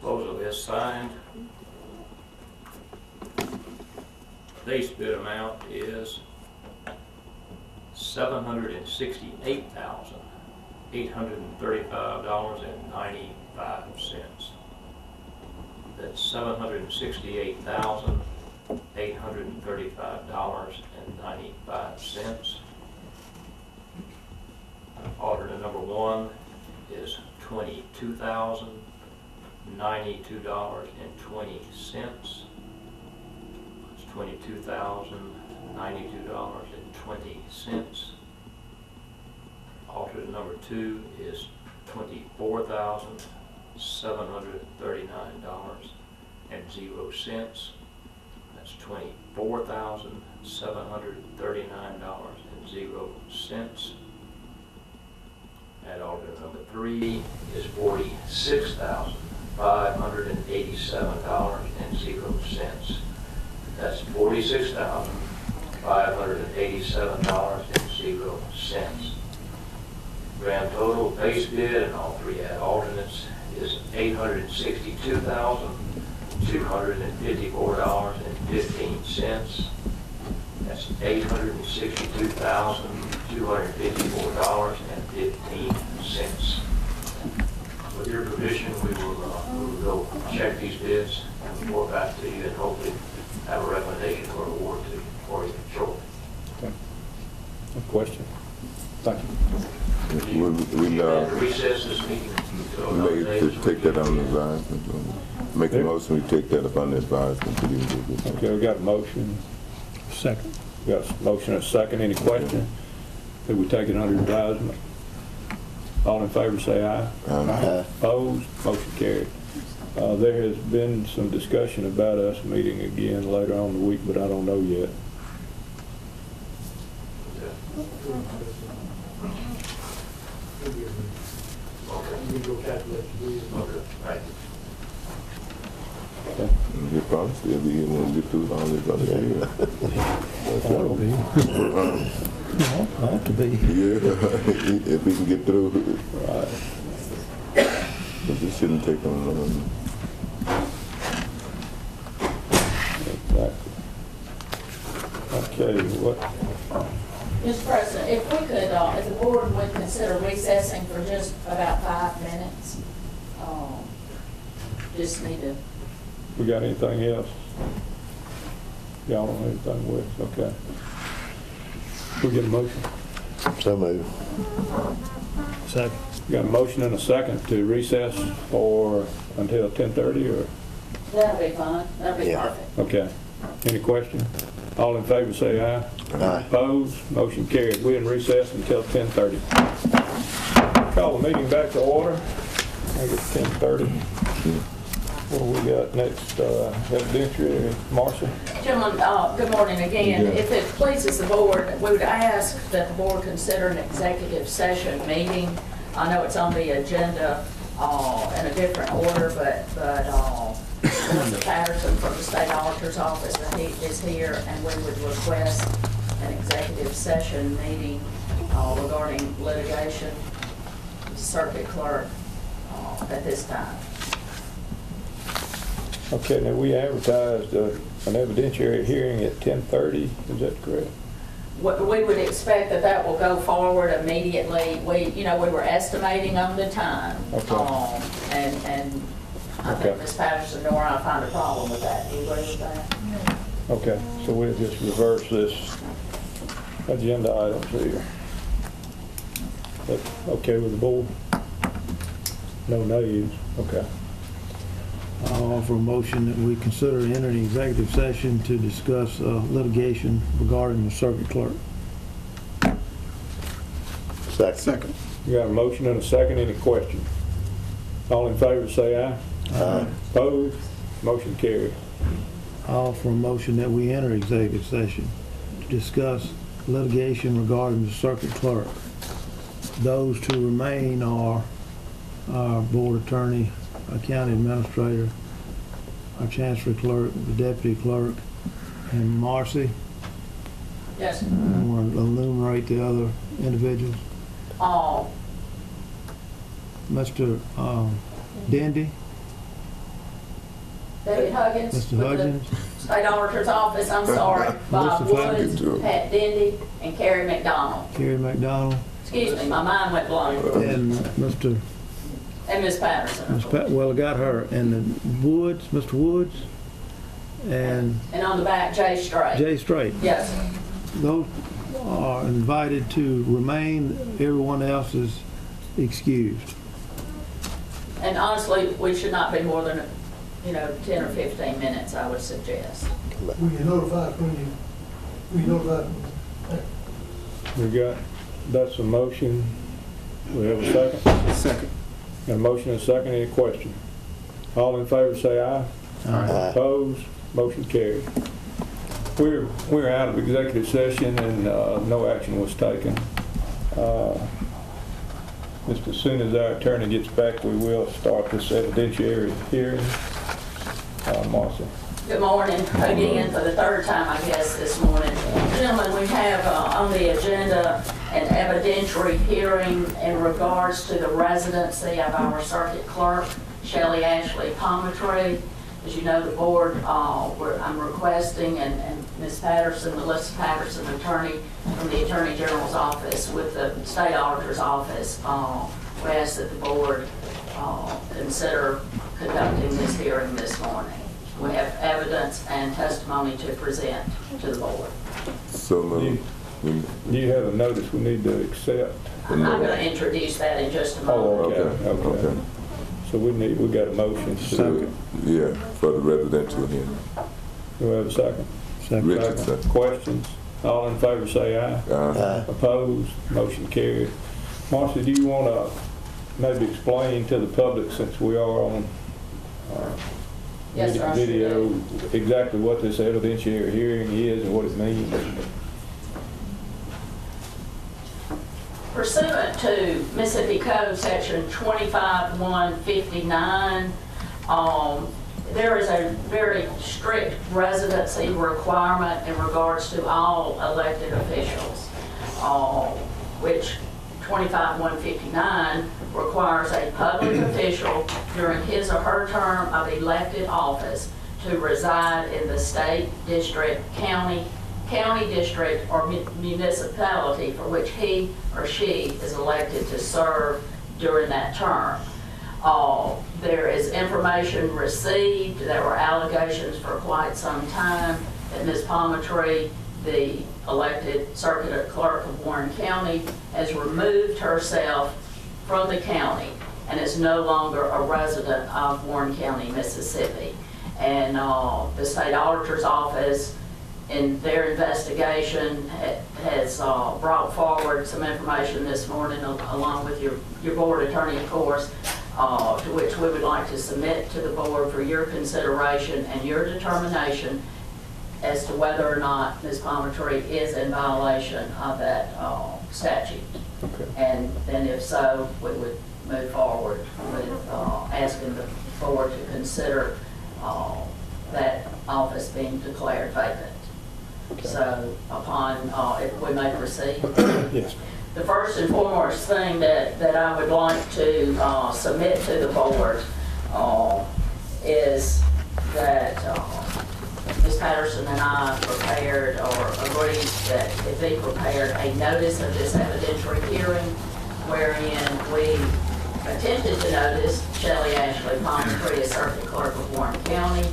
[SPEAKER 9] Proposal is signed. Base bid amount is $768,835.95. That's $768,835.95. Alternate number 1 is $22,092.20. It's $22,092.20. Alternate number 2 is $24,739.00. That's $24,739.00. And alternate number 3 is $46,587.00. That's $46,587.00. Grand total base bid and all three ad alternates is $862,254.15. That's $862,254.15. With your permission, we will go check these bids and report back to you and hopefully have a recommendation for award for you shortly.
[SPEAKER 1] Okay. No question. Thank you.
[SPEAKER 2] We
[SPEAKER 9] Recess this meeting.
[SPEAKER 2] take that under advisement. Make a motion, we take that up under advisement.
[SPEAKER 1] Okay, we got a motion.
[SPEAKER 3] Second.
[SPEAKER 1] We got a motion and a second. Any question? That we take it under advisement? All in favor say aye.
[SPEAKER 8] Aye.
[SPEAKER 1] Opposed? Motion carried. There has been some discussion about us meeting again later on in the week, but I don't know yet.
[SPEAKER 2] You'll probably still be here when we get through all this other year.
[SPEAKER 3] Ought to be.
[SPEAKER 2] Yeah, if we can get through.
[SPEAKER 1] Right.
[SPEAKER 2] But this shouldn't take them long.
[SPEAKER 1] Exactly. Okay, what?
[SPEAKER 12] Mr. President, if we could, if the board would consider recessing for just about 5 minutes, just need to.
[SPEAKER 1] We got anything else? Y'all don't have anything with us? Okay. We get a motion?
[SPEAKER 8] So moved.
[SPEAKER 3] Second.
[SPEAKER 1] We got a motion and a second to recess for until 10:30 or?
[SPEAKER 12] That'll be fine. That'll be
[SPEAKER 8] Yeah.
[SPEAKER 12] perfect.
[SPEAKER 1] Okay. Any question? All in favor say aye.
[SPEAKER 8] Aye.
[SPEAKER 1] Opposed? Motion carried. We're in recess until 10:30. Call the meeting back to order. I think it's 10:30. What do we got next? Evidentiary, Marcia?
[SPEAKER 12] Gentlemen, good morning again. If it pleases the board, we would ask that the board consider an executive session meeting. I know it's on the agenda in a different order, but Mr. Patterson from the State Auditor's Office is here, and we would request an executive session meeting regarding litigation, circuit clerk at this time.
[SPEAKER 1] Okay, now we advertised an evidentiary hearing at 10:30. Is that correct?
[SPEAKER 12] We would expect that will go forward immediately. We were estimating on the time.
[SPEAKER 1] Okay.
[SPEAKER 12] And I
[SPEAKER 1] Okay.
[SPEAKER 12] think Ms. Patterson nor I find a problem with that. Do you agree with that?
[SPEAKER 1] Okay, so we'll just reverse this agenda items here. That okay with the board? No nays? Okay.
[SPEAKER 3] I'll offer a motion that we consider entering executive session to discuss litigation regarding the circuit clerk.
[SPEAKER 8] Second.
[SPEAKER 1] You got a motion and a second. Any question? All in favor say aye.
[SPEAKER 8] Aye.
[SPEAKER 1] Opposed? Motion carried.
[SPEAKER 3] I'll offer a motion that we enter executive session to discuss litigation regarding the circuit clerk. Those to remain are our board attorney, our county administrator, our chancery clerk, the deputy clerk, and Marcy.
[SPEAKER 12] Yes.
[SPEAKER 3] I want to enumerate the other individuals. Mr. Dendy,
[SPEAKER 12] David Huggins.
[SPEAKER 3] Mr.
[SPEAKER 12] with
[SPEAKER 3] Huggins.
[SPEAKER 12] the State Auditor's Office, I'm sorry. Bob
[SPEAKER 3] Mr. Huggins.
[SPEAKER 12] Woods, Pat Dendy, and Carrie McDonald.
[SPEAKER 3] Kerry McDonald,
[SPEAKER 12] Excuse me, my mind went blank.
[SPEAKER 3] and Mr.
[SPEAKER 12] And Ms. Patterson.
[SPEAKER 3] Well, I got her, and the Woods, Mr. Woods, and
[SPEAKER 12] And on the back, Jay Strait.
[SPEAKER 3] Jay Strait.
[SPEAKER 12] Yes.
[SPEAKER 3] Those are invited to remain. Everyone else is excused.
[SPEAKER 12] And honestly, we should not be more than, 10 or 15 minutes, I would suggest.
[SPEAKER 17] We get notified when we notified.
[SPEAKER 1] That's a motion. We have a second?
[SPEAKER 6] Second.
[SPEAKER 1] Got a motion and a second. Any question? All in favor say aye.
[SPEAKER 8] Aye.
[SPEAKER 1] Opposed? Motion carried. We're out of executive session and no action was taken. Just as soon as our attorney gets back, we will start this evidentiary hearing. Marcia.
[SPEAKER 12] Good morning, again for the third time, I guess, this morning. Gentlemen, we have on the agenda an evidentiary hearing in regards to the residency of our circuit clerk, Shelley Ashley Palmatree. As you know, the board, I'm requesting, and Ms. Patterson, Melissa Patterson, attorney from the Attorney General's office with the State Auditor's office, we ask that the board consider conducting this hearing this morning. We have evidence and testimony to present to the board.
[SPEAKER 2] So moved.
[SPEAKER 1] Do you have a notice we need to accept?
[SPEAKER 12] I'm going to introduce that in just a moment.
[SPEAKER 1] Oh, okay. So we got a motion to,
[SPEAKER 2] Yeah, for the residential hearing.
[SPEAKER 1] do we have a second?
[SPEAKER 2] Richardson.
[SPEAKER 1] Questions? All in favor say aye.
[SPEAKER 2] Aye.
[SPEAKER 1] Opposed? Motion carried. Marcia, do you want to maybe explain to the public, since we are on
[SPEAKER 12] Yes, sir, I
[SPEAKER 1] video, exactly what this evidentiary hearing is and what it means?
[SPEAKER 12] Pursuant to Mississippi Code Section 25159, there is a very strict residency requirement in regards to all elected officials, which 25159 requires a public official during his or her term of elected office to reside in the state, district, county district, or municipality for which he or she is elected to serve during that term. There is information received. There were allegations for quite some time that Ms. Palmatree, the elected circuit clerk of Warren County, has removed herself from the county and is no longer a resident of Warren County, Mississippi. And the state auditor's office, in their investigation, has brought forward some information this morning, along with your board attorney, of course, to which we would like to submit to the board for your consideration and your determination as to whether or not Ms. Palmatree is in violation of that statute.
[SPEAKER 1] Okay.
[SPEAKER 12] And then if so, we would move forward with asking the board to consider that office being declared vacant. Okay. So upon, if we may proceed.
[SPEAKER 1] Yes.
[SPEAKER 12] The first and foremost thing that I would like to submit to the board is that Ms. Patterson and I prepared, or agreed that if they prepared a notice of this evidentiary hearing, wherein we attempted to notice Shelley Ashley Palmatree as circuit clerk of Warren County,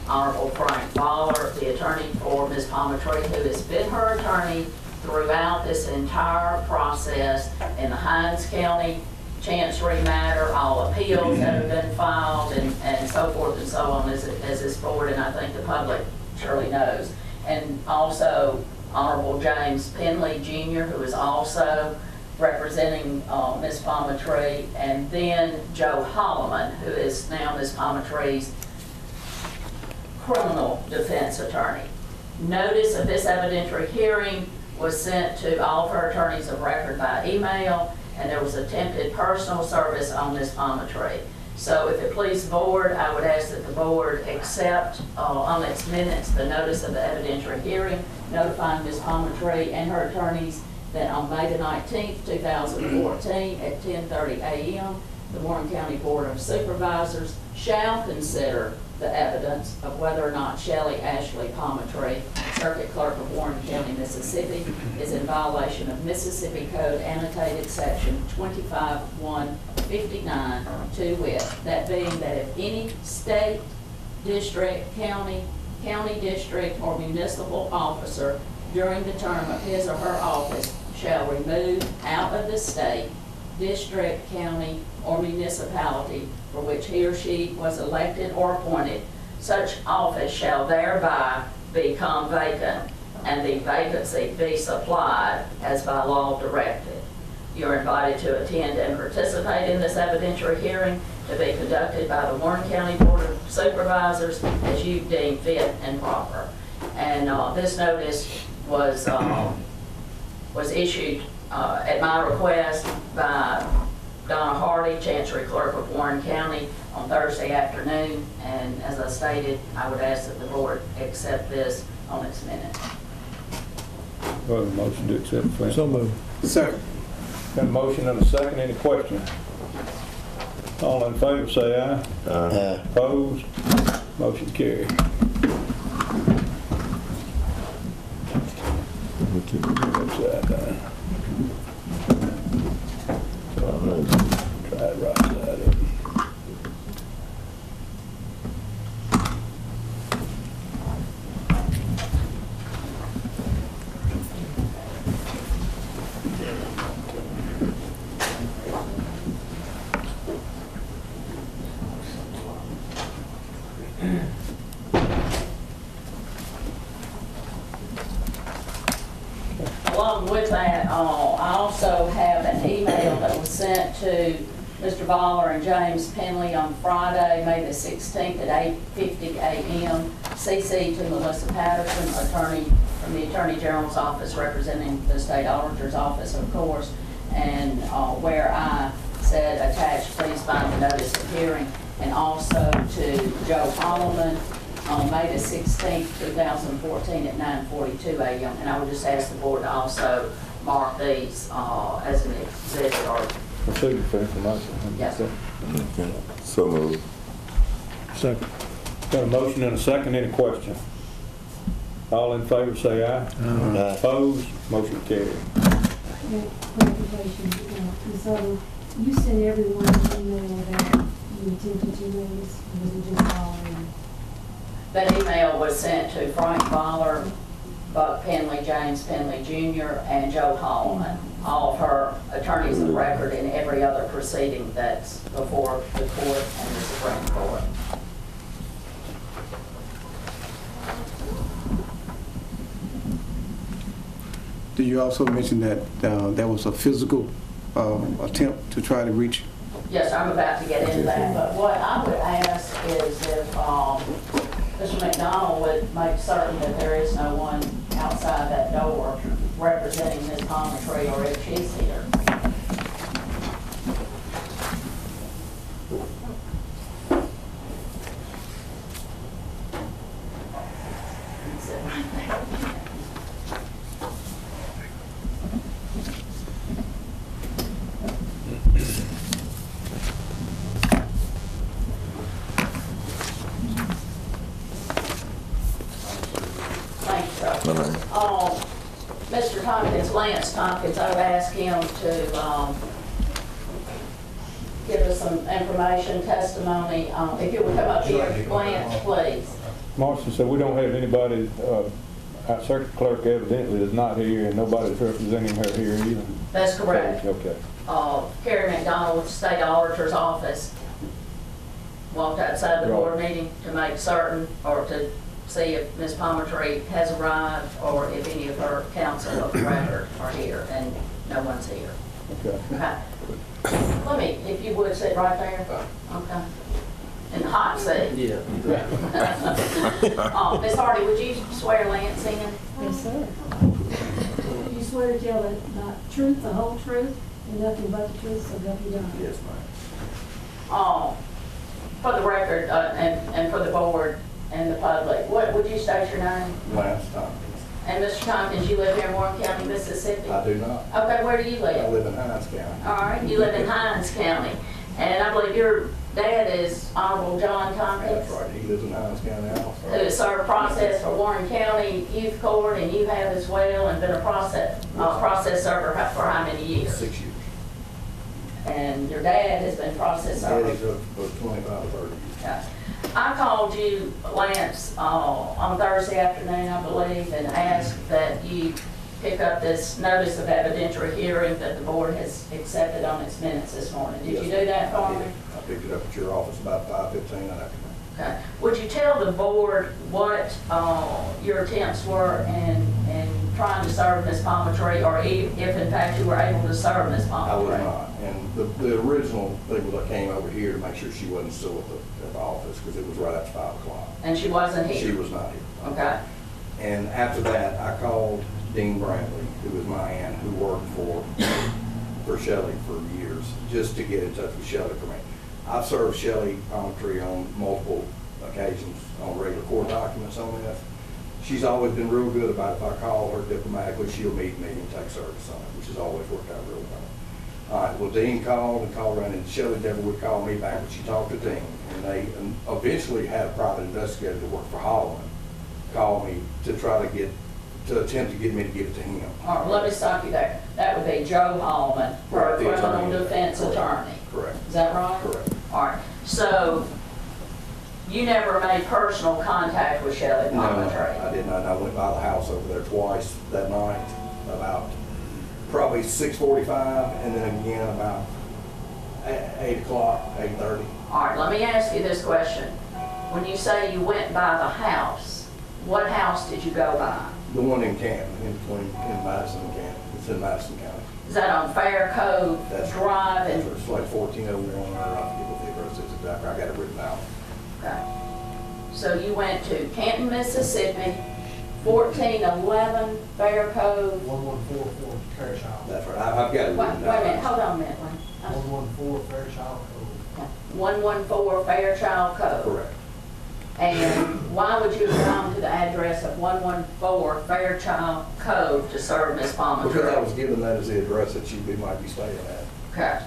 [SPEAKER 12] Honorable Frank Waller, the attorney for Ms. Palmatree, who has been her attorney throughout this entire process in the Hinds County Chancery matter, all appeals that have been filed, and so forth and so on, as this board, and I think the public surely knows. And also Honorable James Penley Jr., who is also representing Ms. Palmatree, and then Joe Holloman, who is now Ms. Palmatree's criminal defense attorney. Notice of this evidentiary hearing was sent to all of her attorneys of record by email, and there was attempted personal service on Ms. Palmatree. So if it please the board, I would ask that the board accept on its minutes the notice of the evidentiary hearing, notifying Ms. Palmatree and her attorneys that on May the 19th, 2014 at 10:30 a.m., the Warren County Board of Supervisors shall consider the evidence of whether or not Shelley Ashley Palmatree, circuit clerk of Warren County, Mississippi, is in violation of Mississippi Code annotated section 25159, to wit, that being that if any state, district, county district, or municipal officer during the term of his or her office shall remove out of the state, district, county, or municipality for which he or she was elected or appointed, such office shall thereby become vacant, and the vacancy be supplied as by law directed. You're invited to attend and participate in this evidentiary hearing to be conducted by the Warren County Board of Supervisors as you deem fit and proper. And this notice was issued at my request by Donna Hardy, Chancery Clerk of Warren County, on Thursday afternoon, and as I stated, I would ask that the board accept this on its minute.
[SPEAKER 1] Do I have a motion to accept Flint?
[SPEAKER 3] So moved.
[SPEAKER 6] Second.
[SPEAKER 1] Got a motion and a second. Any question? All in favor, say aye.
[SPEAKER 8] Aye.
[SPEAKER 1] Opposed? Motion carried. Upside down. Try it right side up.
[SPEAKER 12] Along with that, I also have an email that was sent to Mr. Baller and James Penley on Friday, May the 16th at 8:50 a.m. CC to Melissa Patterson, attorney from the Attorney General's office representing the State Auditor's office, of course, and where I said attached, please find the notice of hearing, and also to Joe Holloman on May the 16th, 2014 at 9:42 a.m. And I would just ask the board to also mark these as an exhibit or...
[SPEAKER 1] Proceed for information.
[SPEAKER 12] Yes, sir.
[SPEAKER 2] Okay. So moved.
[SPEAKER 3] Second.
[SPEAKER 1] Got a motion and a second. Any question? All in favor, say aye.
[SPEAKER 8] Aye.
[SPEAKER 1] Opposed? Motion carried.
[SPEAKER 7] Clarification, and so you sent everyone an email that you attempted to notice, or was it just all in?
[SPEAKER 12] That email was sent to Frank Baller, Buck Penley, James Penley Jr., and Joe Holloman, all of her attorneys of record in every other proceeding that's before the court and the Supreme Court.
[SPEAKER 6] Did you also mention that there was a physical attempt to try to reach?
[SPEAKER 12] Yes, I'm about to get into that, but what I would ask is if Mr. McDonald would make certain that there is no one outside that door representing Ms. Palmertree, or if she's here. Mr. Tompkins, Lance Tompkins, I've asked him to give us some information, testimony. If you would come up here, Lance, please.
[SPEAKER 1] Marcia said we don't have anybody, our circuit clerk evidently is not here, and nobody's representing her here either.
[SPEAKER 12] That's correct.
[SPEAKER 1] Okay.
[SPEAKER 12] Carrie McDonald with the State Auditor's office walked outside the board meeting to make certain, or to see if Ms. Palmertree has arrived, or if any of her counsel of the record are here, and no one's here.
[SPEAKER 1] Okay.
[SPEAKER 12] Okay. Let me, if you would, sit right there. Okay. In the hot seat.
[SPEAKER 16] Yeah.
[SPEAKER 12] Ms. Hardy, would you swear Lance in?
[SPEAKER 7] Yes, sir. You swear to tell the truth, the whole truth, and nothing but the truth, so help you God?
[SPEAKER 16] Yes, ma'am.
[SPEAKER 12] For the record, and for the board and the public, what would you state your name?
[SPEAKER 16] Lance Tompkins.
[SPEAKER 12] And Mr. Tompkins, you live here in Warren County, Mississippi?
[SPEAKER 16] I do not.
[SPEAKER 12] Okay, where do you live?
[SPEAKER 16] I live in Hines County.
[SPEAKER 12] All right, you live in Hines County. And I believe your dad is Honorable John Tompkins?
[SPEAKER 16] That's right, he lives in Hines County also.
[SPEAKER 12] Who has served process for Warren County Youth Court, and you have as well, and been a process server for how many years?
[SPEAKER 16] 6 years.
[SPEAKER 12] And your dad has been process server?
[SPEAKER 16] Daddy's of 25 or 30 years.
[SPEAKER 12] Okay. I called you, Lance, on Thursday afternoon, I believe, and asked that you pick up this notice of evidentiary hearing that the board has accepted on its minutes this morning. Did you do that for me?
[SPEAKER 16] I picked it up at your office about 5:15 that afternoon.
[SPEAKER 12] Okay. Would you tell the board what your attempts were in trying to serve Ms. Palmertree, or if in fact you were able to serve Ms. Palmertree?
[SPEAKER 16] I was not. And the original thing was I came over here to make sure she wasn't still at the office, because it was right after 5 o'clock.
[SPEAKER 12] And she wasn't here?
[SPEAKER 16] She was not here.
[SPEAKER 12] Okay.
[SPEAKER 16] And after that, I called Dean Bradley, who was my aunt, who worked for Shelley for years, just to get in touch with Shelley for me. I've served Shelley Palmertree on multiple occasions on regular court documents on this.
[SPEAKER 18] she's always been real good about it. If I call her diplomatically, she'll meet me and take service on it, which has always worked out real well. All right, well, Dean called around, and Shelley never would call me back, but she talked to Dean, and they eventually had a private investigator that worked for Holloman call me to attempt to get me to give it to him.
[SPEAKER 12] All right, let me stop you there. That would be Joe Hallman,
[SPEAKER 18] Right, the
[SPEAKER 12] criminal
[SPEAKER 18] attorney.
[SPEAKER 12] defense attorney.
[SPEAKER 18] Correct.
[SPEAKER 12] Is that right?
[SPEAKER 18] Correct.
[SPEAKER 12] All right, so you never made personal contact with Shelley
[SPEAKER 18] No,
[SPEAKER 12] Palminteri?
[SPEAKER 18] I did not. I went by the house over there twice that night, about probably 6:45, and then again about 8 o'clock, 8:30.
[SPEAKER 12] All right, let me ask you this question. When you say you went by the house, what house did you go by?
[SPEAKER 18] The one in Canton, in Madison and Canton. It's in Madison County.
[SPEAKER 12] Is that on Fair Cove Drive? And
[SPEAKER 18] It's like 1401, or I forget what the address is exactly. I got it written out.
[SPEAKER 12] okay. So you went to Canton, Mississippi, 1411 Fair Cove.
[SPEAKER 17] 1144 Fairchild.
[SPEAKER 18] That's right. I've got it
[SPEAKER 12] Wait
[SPEAKER 18] written
[SPEAKER 12] a minute,
[SPEAKER 18] out.
[SPEAKER 12] hold on a minute. Wait.
[SPEAKER 17] 114 Fairchild Code.
[SPEAKER 12] 114 Fairchild Cove.
[SPEAKER 18] Correct.
[SPEAKER 12] And why would you have gone to the address of 114 Fairchild Cove to serve Ms. Palmer?
[SPEAKER 18] Because I was given that as the address that she might be staying at.
[SPEAKER 12] Okay.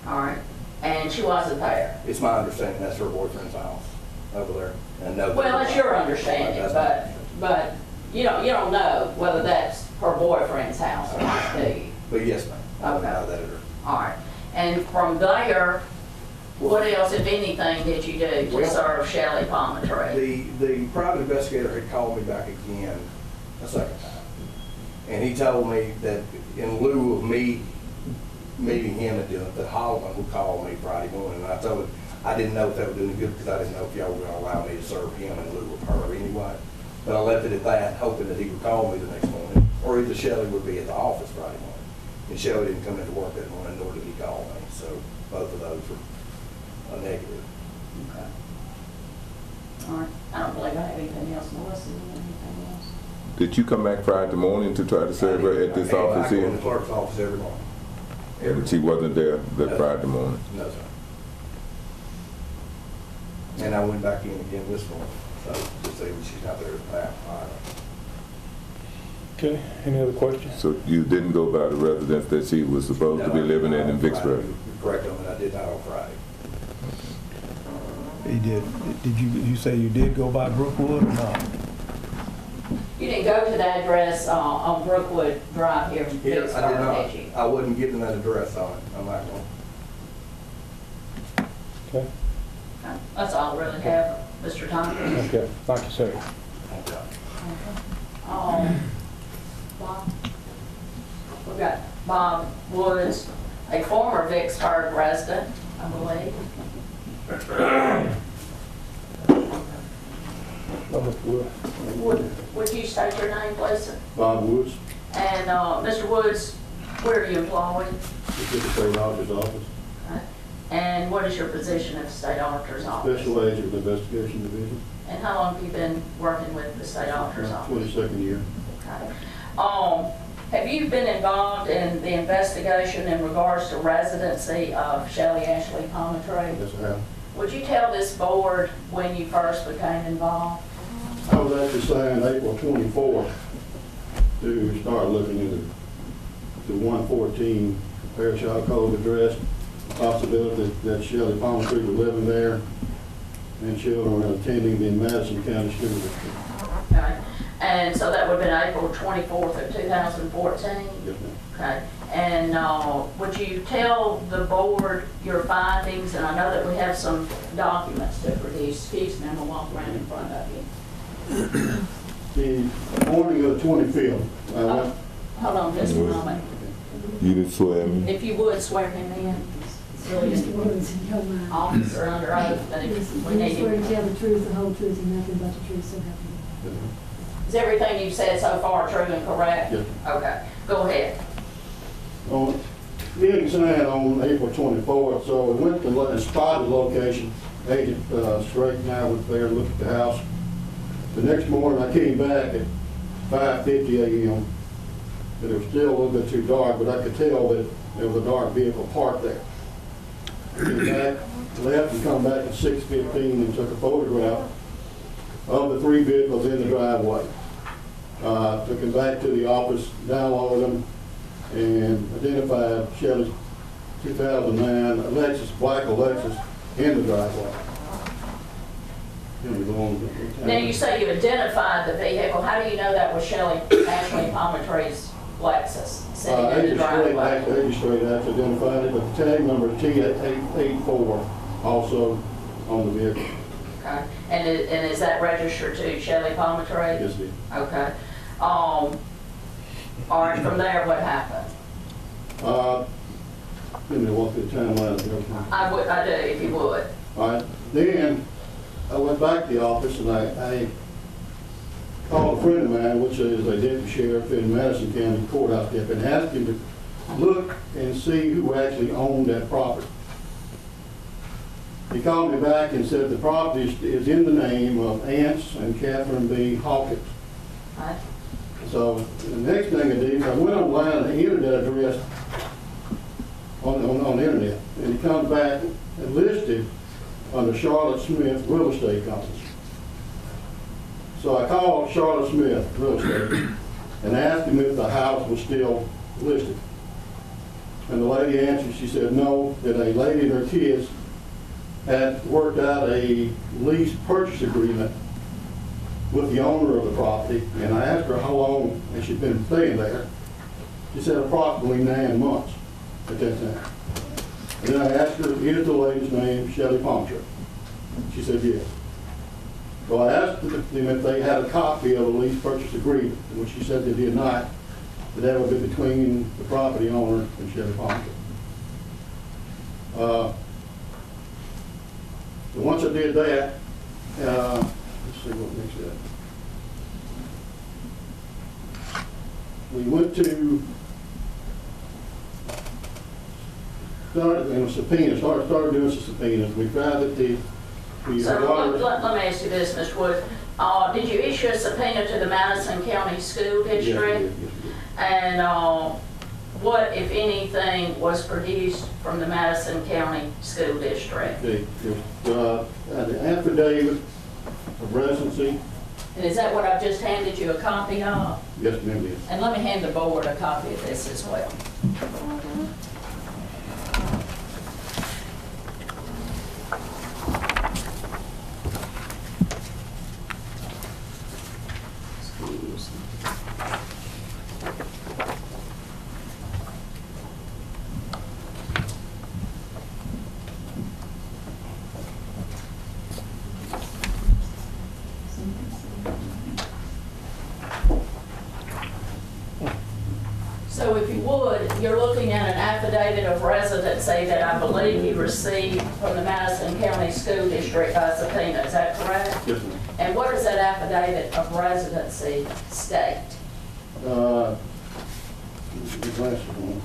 [SPEAKER 12] All right. And she wasn't there?
[SPEAKER 18] It's my understanding that's her boyfriend's house over there. And no,
[SPEAKER 12] Well, that's your understanding, but you don't know whether that's her boyfriend's house or not, do you?
[SPEAKER 18] But yes, ma'am. I would
[SPEAKER 12] Okay.
[SPEAKER 18] know that at her.
[SPEAKER 12] All right. And from there, what else, if anything, did you do to
[SPEAKER 18] Well,
[SPEAKER 12] serve Shelley Palminteri?
[SPEAKER 18] The private investigator had called me back again a second time. And he told me that in lieu of me meeting him at dinner, that Holloman would call me Friday morning. And I told him I didn't know if that would do any good because I didn't know if y'all were going to allow me to serve him in lieu of her anyway. But I left it at that, hoping that he would call me the next morning, or either Shelley would be at the office Friday morning. And Shelley didn't come into work that morning, nor did he call me. So both of those were a negative.
[SPEAKER 12] Okay. All right. I don't believe I have anything else. Melissa, you have anything else?
[SPEAKER 2] Did you come back Friday morning to try to serve her at this office
[SPEAKER 18] I go
[SPEAKER 2] here?
[SPEAKER 18] in the clerk's office every morning.
[SPEAKER 2] And she wasn't there that
[SPEAKER 18] No.
[SPEAKER 2] Friday morning?
[SPEAKER 18] No, sir. And I went back in again this morning, so to see when she's not there now.
[SPEAKER 1] Okay, any other questions?
[SPEAKER 2] So you didn't go by the residence that she was supposed to be living in Vicksburg?
[SPEAKER 18] Correct on that, I did not on Friday.
[SPEAKER 3] He did. Did you say you did go by Brookwood or not?
[SPEAKER 12] You didn't go to the address on Brookwood Drive here in
[SPEAKER 18] Yes,
[SPEAKER 12] Vicksburg,
[SPEAKER 18] I did
[SPEAKER 12] did you?
[SPEAKER 18] not. I wasn't given that address on it. I'm not going.
[SPEAKER 1] Okay,
[SPEAKER 12] That's all I really have, Mr. Thompson.
[SPEAKER 1] okay, thank you, sir.
[SPEAKER 12] Bob? We've got Bob Woods, a former Vicksburg resident, I believe. Would you state your name, please, sir?
[SPEAKER 19] Bob Woods,
[SPEAKER 12] And Mr. Woods, where are you employed?
[SPEAKER 19] the State Auditor's Office,
[SPEAKER 12] And what is your position at the State Auditor's Office?
[SPEAKER 19] Special Agent Investigation Division,
[SPEAKER 12] And how long have you been working with the State Auditor's Office?
[SPEAKER 19] 22nd year.
[SPEAKER 12] Okay. Have you been involved in the investigation in regards to residency of Shelley Ashley Palminteri?
[SPEAKER 19] Yes, I have.
[SPEAKER 12] Would you tell this board when you first became involved?
[SPEAKER 19] I was actually signed April 24th to start looking into the 114 Fairchild Cove address, possibility that Shelley Palminteri was living there and children were attending the Madison County School District.
[SPEAKER 12] Okay. And so that would have been April 24th of 2014?
[SPEAKER 19] Yes, ma'am.
[SPEAKER 12] Okay. And would you tell the board your findings? And I know that we have some documents to produce. Excuse me, I'm going to walk around in front of you.
[SPEAKER 19] The morning of the 25th, I went.
[SPEAKER 12] Hold on just a moment.
[SPEAKER 2] You didn't swear me?
[SPEAKER 12] If you would swear him in.
[SPEAKER 7] Mr. Woods, if you don't mind.
[SPEAKER 12] Officer under oath, but if we need
[SPEAKER 7] You swear to
[SPEAKER 12] him.
[SPEAKER 7] tell the truth, the whole truth, and nothing but the truth, so help you.
[SPEAKER 12] Is everything you've said so far true and correct?
[SPEAKER 19] Yes.
[SPEAKER 12] Okay, go ahead.
[SPEAKER 19] Being signed on April 24th, so we went to and spotted the location. Agent Straight and I was there, looked at the house. The next morning, I came back at 5:50 a.m. and it was still a little bit too dark, but I could tell that there was a dark vehicle parked there. Came back, left, and come back at 6:15 and took a photograph. of the 3 vehicles in the driveway. Took them back to the office, downloaded them, and identified Shelley's 2009 black Lexus in the driveway.
[SPEAKER 12] Now, you say you identified the vehicle. How do you know that was Ashley Palmetry's Lexus sitting in the driveway?
[SPEAKER 19] Agent Straight actually identified it, but the tag number is T884 also on the vehicle.
[SPEAKER 12] Okay. And is that registered to Shelley Palmetry?
[SPEAKER 19] Yes, it is.
[SPEAKER 12] Okay. All right, from there, what happened?
[SPEAKER 19] Let me walk through the timeline of everything.
[SPEAKER 12] I do, if you would.
[SPEAKER 19] All right, then I went back to the office and I called a friend of mine, which is a deputy sheriff in Madison County Courthouse deputy, and asked him to look and see who actually owned that property. He called me back and said the property is in the name of Ance and Catherine B. Hawkins.
[SPEAKER 12] Right.
[SPEAKER 19] So the next thing I did, I went online and entered that address on the internet, and he comes back and listed under Charlotte Smith Real Estate Company. So I called Charlotte Smith Real Estate and asked him if the house was still listed. And the lady answered, she said no, that a lady and her kids had worked out a lease purchase agreement with the owner of the property, and I asked her how long and she'd been staying there. She said approximately 9 months at that time. And then I asked her, is the lady's name Shelley Palmetry? She said yes. So I asked them if they had a copy of a lease purchase agreement, which she said they did not, but that would be between the property owner and Shelley Palmetry. So once I did that, let's see what next is. We went to started doing some subpoenas. We found that the
[SPEAKER 12] So let me ask you this, Mr. Wood. Did you issue a subpoena to the Madison County School District?
[SPEAKER 19] Yes.
[SPEAKER 12] And what, if anything, was produced from the Madison County School District?
[SPEAKER 19] The affidavit of residency.
[SPEAKER 12] And is that what I've just handed you a copy of?
[SPEAKER 19] Yes, ma'am, yes.
[SPEAKER 12] And let me hand the board a copy of this as well. So if you would, you're looking at an affidavit of residency that I believe you received from the Madison County School District by subpoena, is that correct?
[SPEAKER 19] Yes, ma'am.
[SPEAKER 12] And what does that affidavit of residency state?
[SPEAKER 19] The glasses on.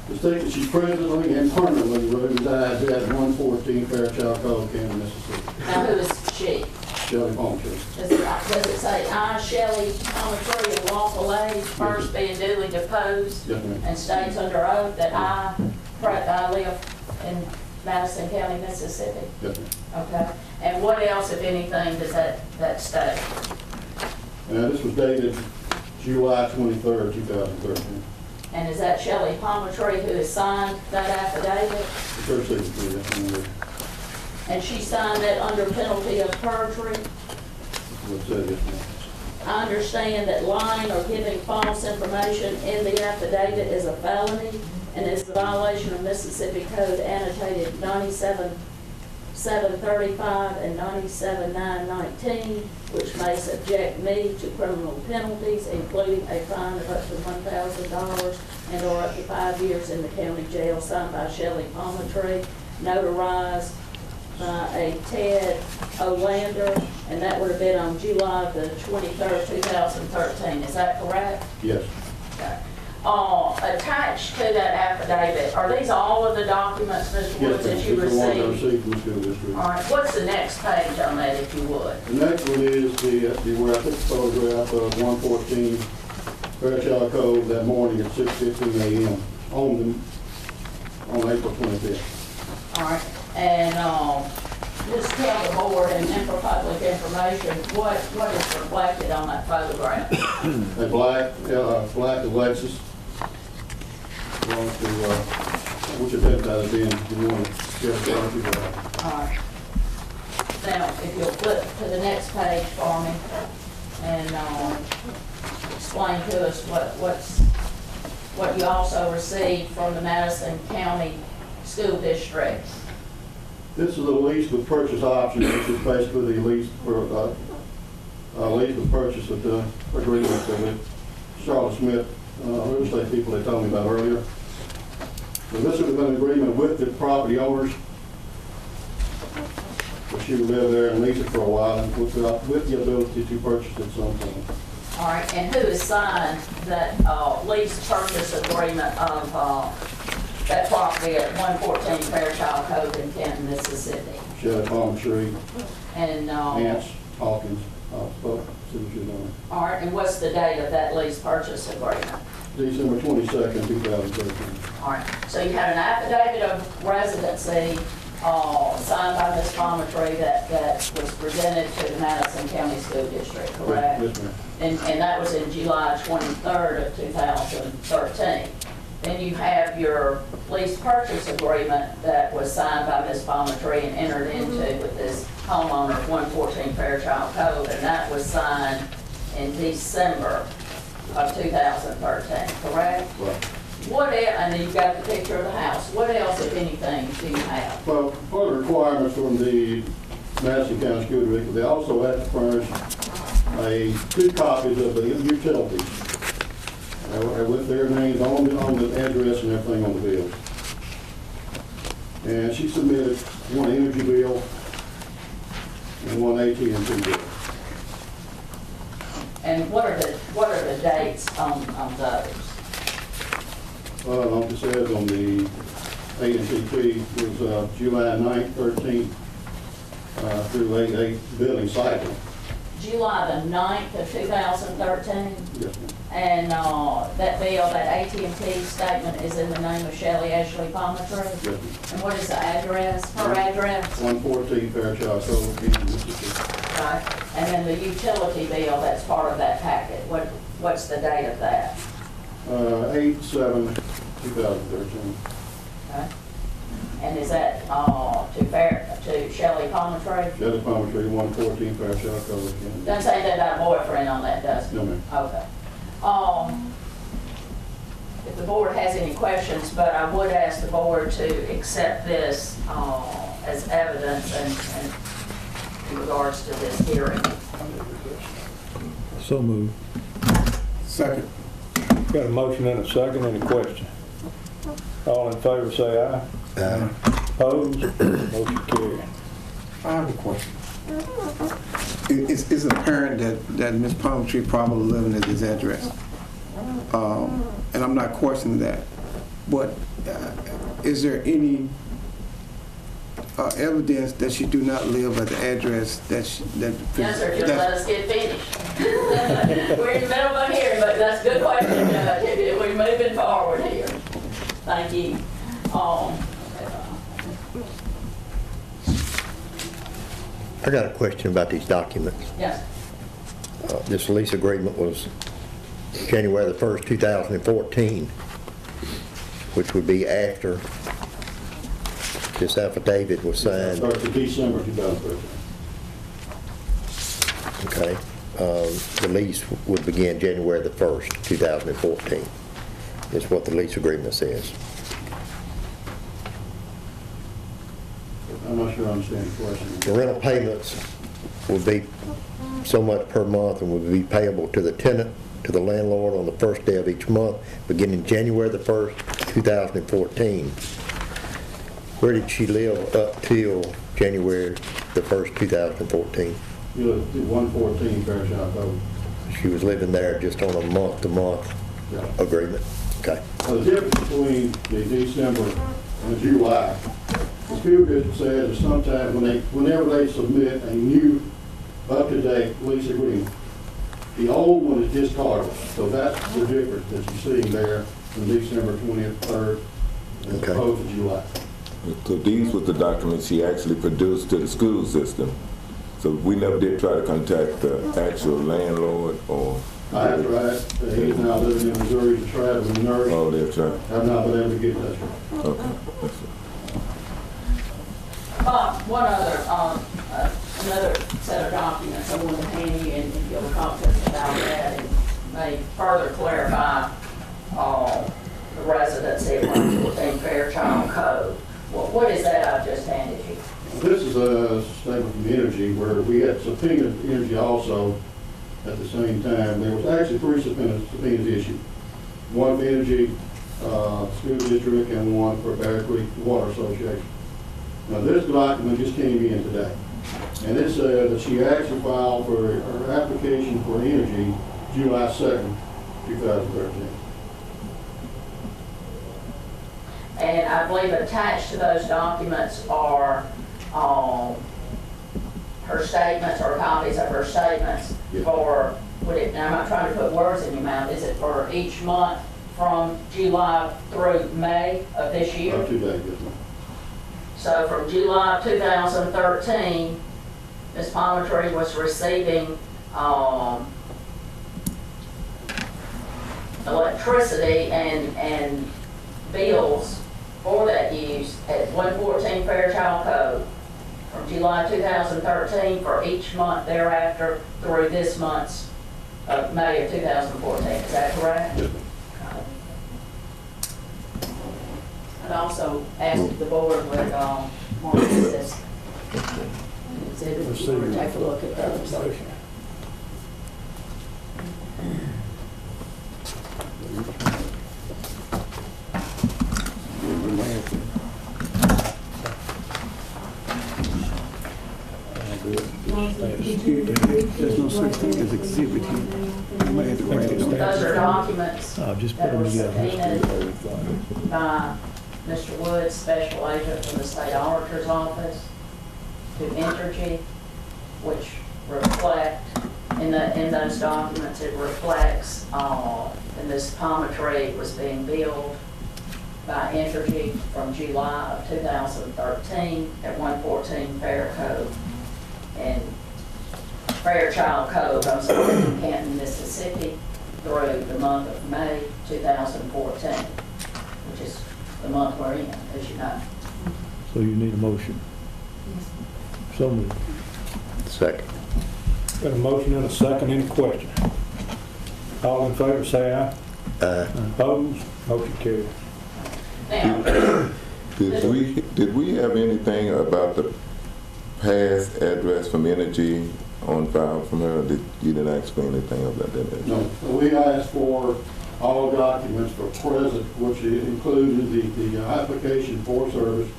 [SPEAKER 19] The state that she presently and permanently resides at 114 Fairchild Cove, Canton, Mississippi.
[SPEAKER 12] Now, who is she?
[SPEAKER 19] Shelley Palmetry.
[SPEAKER 12] Does it say, I, Shelley Palmetry, of lawful age, first being duly deposed,
[SPEAKER 19] Yes, ma'am.
[SPEAKER 12] and states under oath that I live in Madison County, Mississippi?
[SPEAKER 19] Yes, ma'am.
[SPEAKER 12] Okay. And what else, if anything, does that state?
[SPEAKER 19] This was dated July 23rd, 2013.
[SPEAKER 12] And is that Shelley Palmetry who has signed that affidavit?
[SPEAKER 19] The first signature, yes, ma'am.
[SPEAKER 12] And she signed that under penalty of perjury?
[SPEAKER 19] What's that, yes, ma'am?
[SPEAKER 12] I understand that lying or giving false information in the affidavit is a felony and is a violation of Mississippi Code annotated 97-735 and 97-919, which may subject me to criminal penalties, including a fine of up to $1,000 and or up to 5 years in the county jail, signed by Shelley Palmetry, notarized by a Ted Olander, and that would have been on July the 23rd, 2013. Is that correct?
[SPEAKER 19] Yes.
[SPEAKER 12] Okay. Attached to that affidavit, are these all of the documents, Mr. Woods, that you
[SPEAKER 19] Yes, ma'am.
[SPEAKER 12] received?
[SPEAKER 19] These are the ones I received from the school district.
[SPEAKER 12] All right, what's the next page on that, if you would?
[SPEAKER 19] The next one is where I took the photograph of 114 Fairchild Cove that morning at 6:15 a.m. on April 25th.
[SPEAKER 12] All right, and, just tell the board and then for public information, what is reflected on that photograph?
[SPEAKER 19] A black Lexus. Belongs to, which event that is in, you want to get it.
[SPEAKER 12] All right. Now, if you'll flip to the next page for me and, explain to us what you also received from the Madison County School District.
[SPEAKER 19] This is a lease with purchase option, which is basically the lease for, lease with purchase of the agreement with Charlotte Smith, real estate people they told me about earlier. So this would have been an agreement with the property owners. So she would live there and lease it for a while and with the ability to purchase at some point.
[SPEAKER 12] All right, and who has signed that lease purchase agreement of that property at 114 Fairchild Cove in Canton, Mississippi?
[SPEAKER 19] Shelley Palmer,
[SPEAKER 12] And
[SPEAKER 19] Nance, Hawkins, Signature on
[SPEAKER 12] all right, and what's the date of that lease purchase agreement?
[SPEAKER 19] December 22nd, 2013.
[SPEAKER 12] All right, so you had an affidavit of residency signed by Ms. Palmertree that was presented to the Madison County School District, correct?
[SPEAKER 19] Yes, ma'am.
[SPEAKER 12] And that was in July 23rd of 2013. Then you have your lease purchase agreement that was signed by Ms. Palmertree and entered into with this homeowner of 114 Fairchild Cove, and that was signed in December of 2013, correct?
[SPEAKER 19] Right.
[SPEAKER 12] What else, and you've got the picture of the house, what else, if anything, do you have?
[SPEAKER 19] Well, part of the requirements from the Madison County School District, they also had to furnish two copies of the utilities with their names on the address and everything on the bill. And she submitted one energy bill and one AT&T bill.
[SPEAKER 12] And what are the dates on those?
[SPEAKER 19] Like it says on the AT&T was July 9th, 13th through 8/8 billing cycle.
[SPEAKER 12] July the 9th of 2013?
[SPEAKER 19] Yes, ma'am.
[SPEAKER 12] And that bill, that AT&T statement is in the name of Shelley Ashley Palmertree?
[SPEAKER 19] Yes, ma'am.
[SPEAKER 12] And what is the address, her address?
[SPEAKER 19] 114 Fairchild Cove, Canton, Mississippi.
[SPEAKER 12] Right. And then the utility bill, that's part of that packet. What's the date of that?
[SPEAKER 19] 8/7/2013.
[SPEAKER 12] Okay. And is that to Shelley Palmertree?
[SPEAKER 19] Shelley Palmertree, 114 Fairchild Cove, Canton.
[SPEAKER 12] Doesn't say that got a boyfriend on that, does it?
[SPEAKER 19] No, ma'am.
[SPEAKER 12] Okay. If the board has any questions, but I would ask the board to accept this as evidence and in regards to this hearing.
[SPEAKER 3] So moved.
[SPEAKER 6] Second.
[SPEAKER 1] Got a motion and a second, any question? All in favor say aye.
[SPEAKER 8] Aye.
[SPEAKER 1] Opposed? Motion carried.
[SPEAKER 6] I have a question. It's apparent that Ms. Palmertree probably living at this address. And I'm not questioning that. But is there any evidence that she do not live at the address
[SPEAKER 12] Yes, sir, just let us get finished. We're in the middle of a hearing, but that's a good question, Judge. We're moving forward here. Thank you.
[SPEAKER 8] I got a question about these documents.
[SPEAKER 12] Yes.
[SPEAKER 8] This lease agreement was January the 1st, 2014, which would be after this affidavit was signed.
[SPEAKER 19] Starts in December 2013.
[SPEAKER 8] Okay. The lease would begin January the 1st, 2014. Is what the lease agreement says.
[SPEAKER 19] I'm not sure I understand the question.
[SPEAKER 8] The rental payments would be so much per month and would be payable to the tenant, to the landlord on the first day of each month, beginning January the 1st, 2014. Where did she live up till January the 1st, 2014?
[SPEAKER 19] You live at 114 Fairchild Cove.
[SPEAKER 8] She was living there just on a month-to-month agreement. Okay.
[SPEAKER 19] Well, the difference between the December and the July, the school district says that sometimes whenever they submit a new up-to-date lease agreement, the old one is discarded. So that's the difference that you're seeing there from December 23rd as opposed to July.
[SPEAKER 2] So these were the documents she actually produced to the school system. So we never did try to contact the actual landlord or...
[SPEAKER 19] I have tried. He's now living in Missouri to traveling nurse.
[SPEAKER 2] Oh, they've tried.
[SPEAKER 19] I've not been able to get that.
[SPEAKER 2] Okay. That's it.
[SPEAKER 12] Bob, one other, another set of documents I want to hand you, and if you'll talk to us about that, and may further clarify the residency at 114 Fairchild Code. What is that I just handed you?
[SPEAKER 19] This is a statement from Energy where we had subpoenaed Energy also at the same time. There was actually 3 subpoenas issued. One for Energy School District and one for Bear Creek Water Association. Now this document just came in today. And it said that she actually filed for her application for Energy July 2nd, 2013.
[SPEAKER 12] And I believe attached to those documents are her statements or copies of her statements for, now I'm not trying to put words in your mouth, is it for each month from July through May of this year?
[SPEAKER 19] 2 days, yes, ma'am.
[SPEAKER 12] So from July of 2013, Ms. Palmertree was receiving electricity and bills for that use at 114 Fairchild Code from July 2013 for each month thereafter through this month's May of 2014. Is that correct?
[SPEAKER 19] Yes,
[SPEAKER 12] I'd also ask if the board would mark this exhibit or take a look at those.
[SPEAKER 6] There's no such thing as exhibit here. You might have to write it on.
[SPEAKER 12] Those are documents
[SPEAKER 3] Just put
[SPEAKER 12] that
[SPEAKER 3] them
[SPEAKER 12] were
[SPEAKER 3] together.
[SPEAKER 12] subpoenaed by Mr. Woods, special agent from the state auditor's office, to Entergy, which reflect, in those documents, it reflects that Ms. Palmertree was being billed by Entergy from July of 2013 at 114 Fairchild Code, I'm sorry, in Canton, Mississippi, through the month of May 2014, which is the month we're in, as you know.
[SPEAKER 3] So you need a motion. So moved.
[SPEAKER 8] Second.
[SPEAKER 1] Got a motion and a second, any question? All in favor, say aye.
[SPEAKER 8] Aye.
[SPEAKER 1] Opposed? Motion carried.
[SPEAKER 12] Now,
[SPEAKER 2] Did we have anything about the past address from Energy on file from her? You didn't ask for anything about that?
[SPEAKER 19] No. We asked for all documents for present, which included the application for service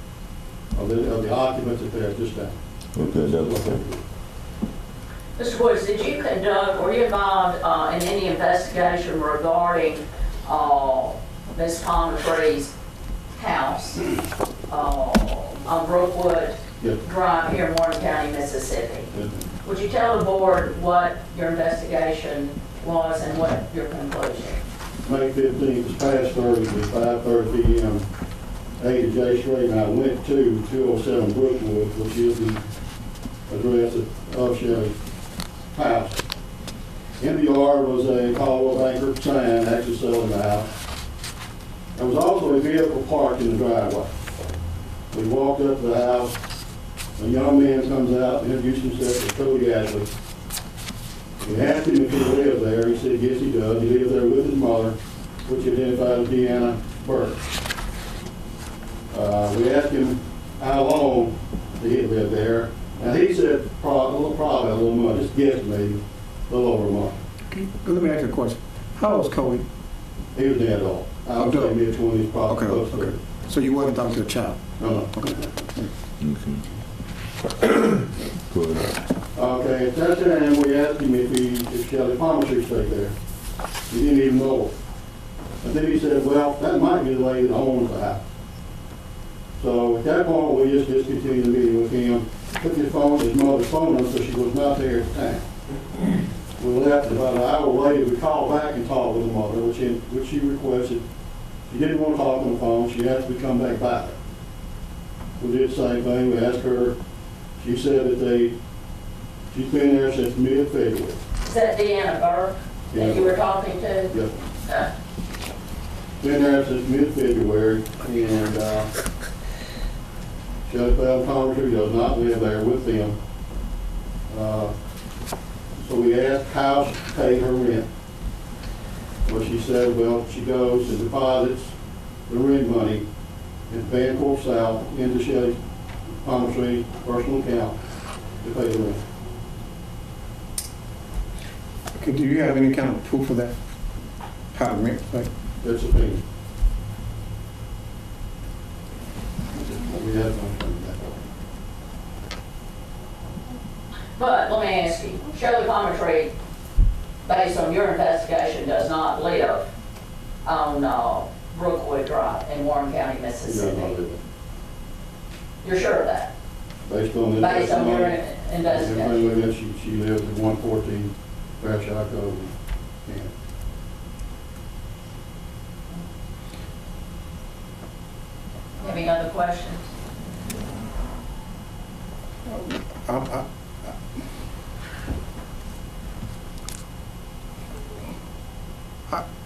[SPEAKER 19] of the occupants that they're at this time.
[SPEAKER 2] Okay, that was okay.
[SPEAKER 12] Mr. Woods, did you conduct, were you involved in any investigation regarding Ms. Palmertree's house on Brookwood Drive here in Warren County, Mississippi? Would you tell the board what your investigation was and what your conclusion?
[SPEAKER 19] May 15th, this past Thursday, 5:30 p.m., 8 J Street, and I went to 207 Brookwood, which is the address of Shelley's house. In the yard was a Caldwell Banker sign actually selling the house. There was also a vehicle parked in the driveway. We walked up to the house. A young man comes out and introduced himself as Cody Ashley. We asked him if he lived there. He said, yes, he does. He lives there with his mother, which he identified as Deanna Burke. We asked him how long he had lived there. Now, he said probably a little month, just guessed maybe, a little over a month.
[SPEAKER 6] Okay. Let me ask you a question. How old was Cody?
[SPEAKER 19] He was an adult. I would say mid-20s, probably close to it.
[SPEAKER 6] So you wasn't talking to a child?
[SPEAKER 19] No.
[SPEAKER 6] Okay.
[SPEAKER 19] Okay, at that time, we asked him if Shelley Palmertree stayed there. He didn't even know it. And then he said, well, that might be the lady that owns the house. So at that point, we just discontinued the meeting with him, took his mother's phone number, so she was not there at the time. We left about an hour later. We called back and talked with the mother, which she requested. She didn't want to talk on the phone. She asked me to come back by. we did the same thing. We asked her, she said that she's been there since mid-February.
[SPEAKER 12] Is that Deanna Burke that you were talking to?
[SPEAKER 19] Yep. Been there since mid-February, and Shelley Bell Palmer does not live there with them. So we asked how she paid her rent. Well, she said, well, she goes and deposits the rent money in Bancorp South into Shelley Palmer personal account to pay the rent.
[SPEAKER 6] Okay, do you have any kind of proof of that? How the rent paid?
[SPEAKER 19] That's the thing. We have no proof of that.
[SPEAKER 12] But let me ask you, Shirley Palmer, based on your investigation, does not live on Brookwood Drive in Warren County, Mississippi. You're sure of that?
[SPEAKER 19] Based on
[SPEAKER 12] your investigation?
[SPEAKER 19] Everything like that, she lives at 114 Fairchild Cove. Yeah.
[SPEAKER 12] Any other questions?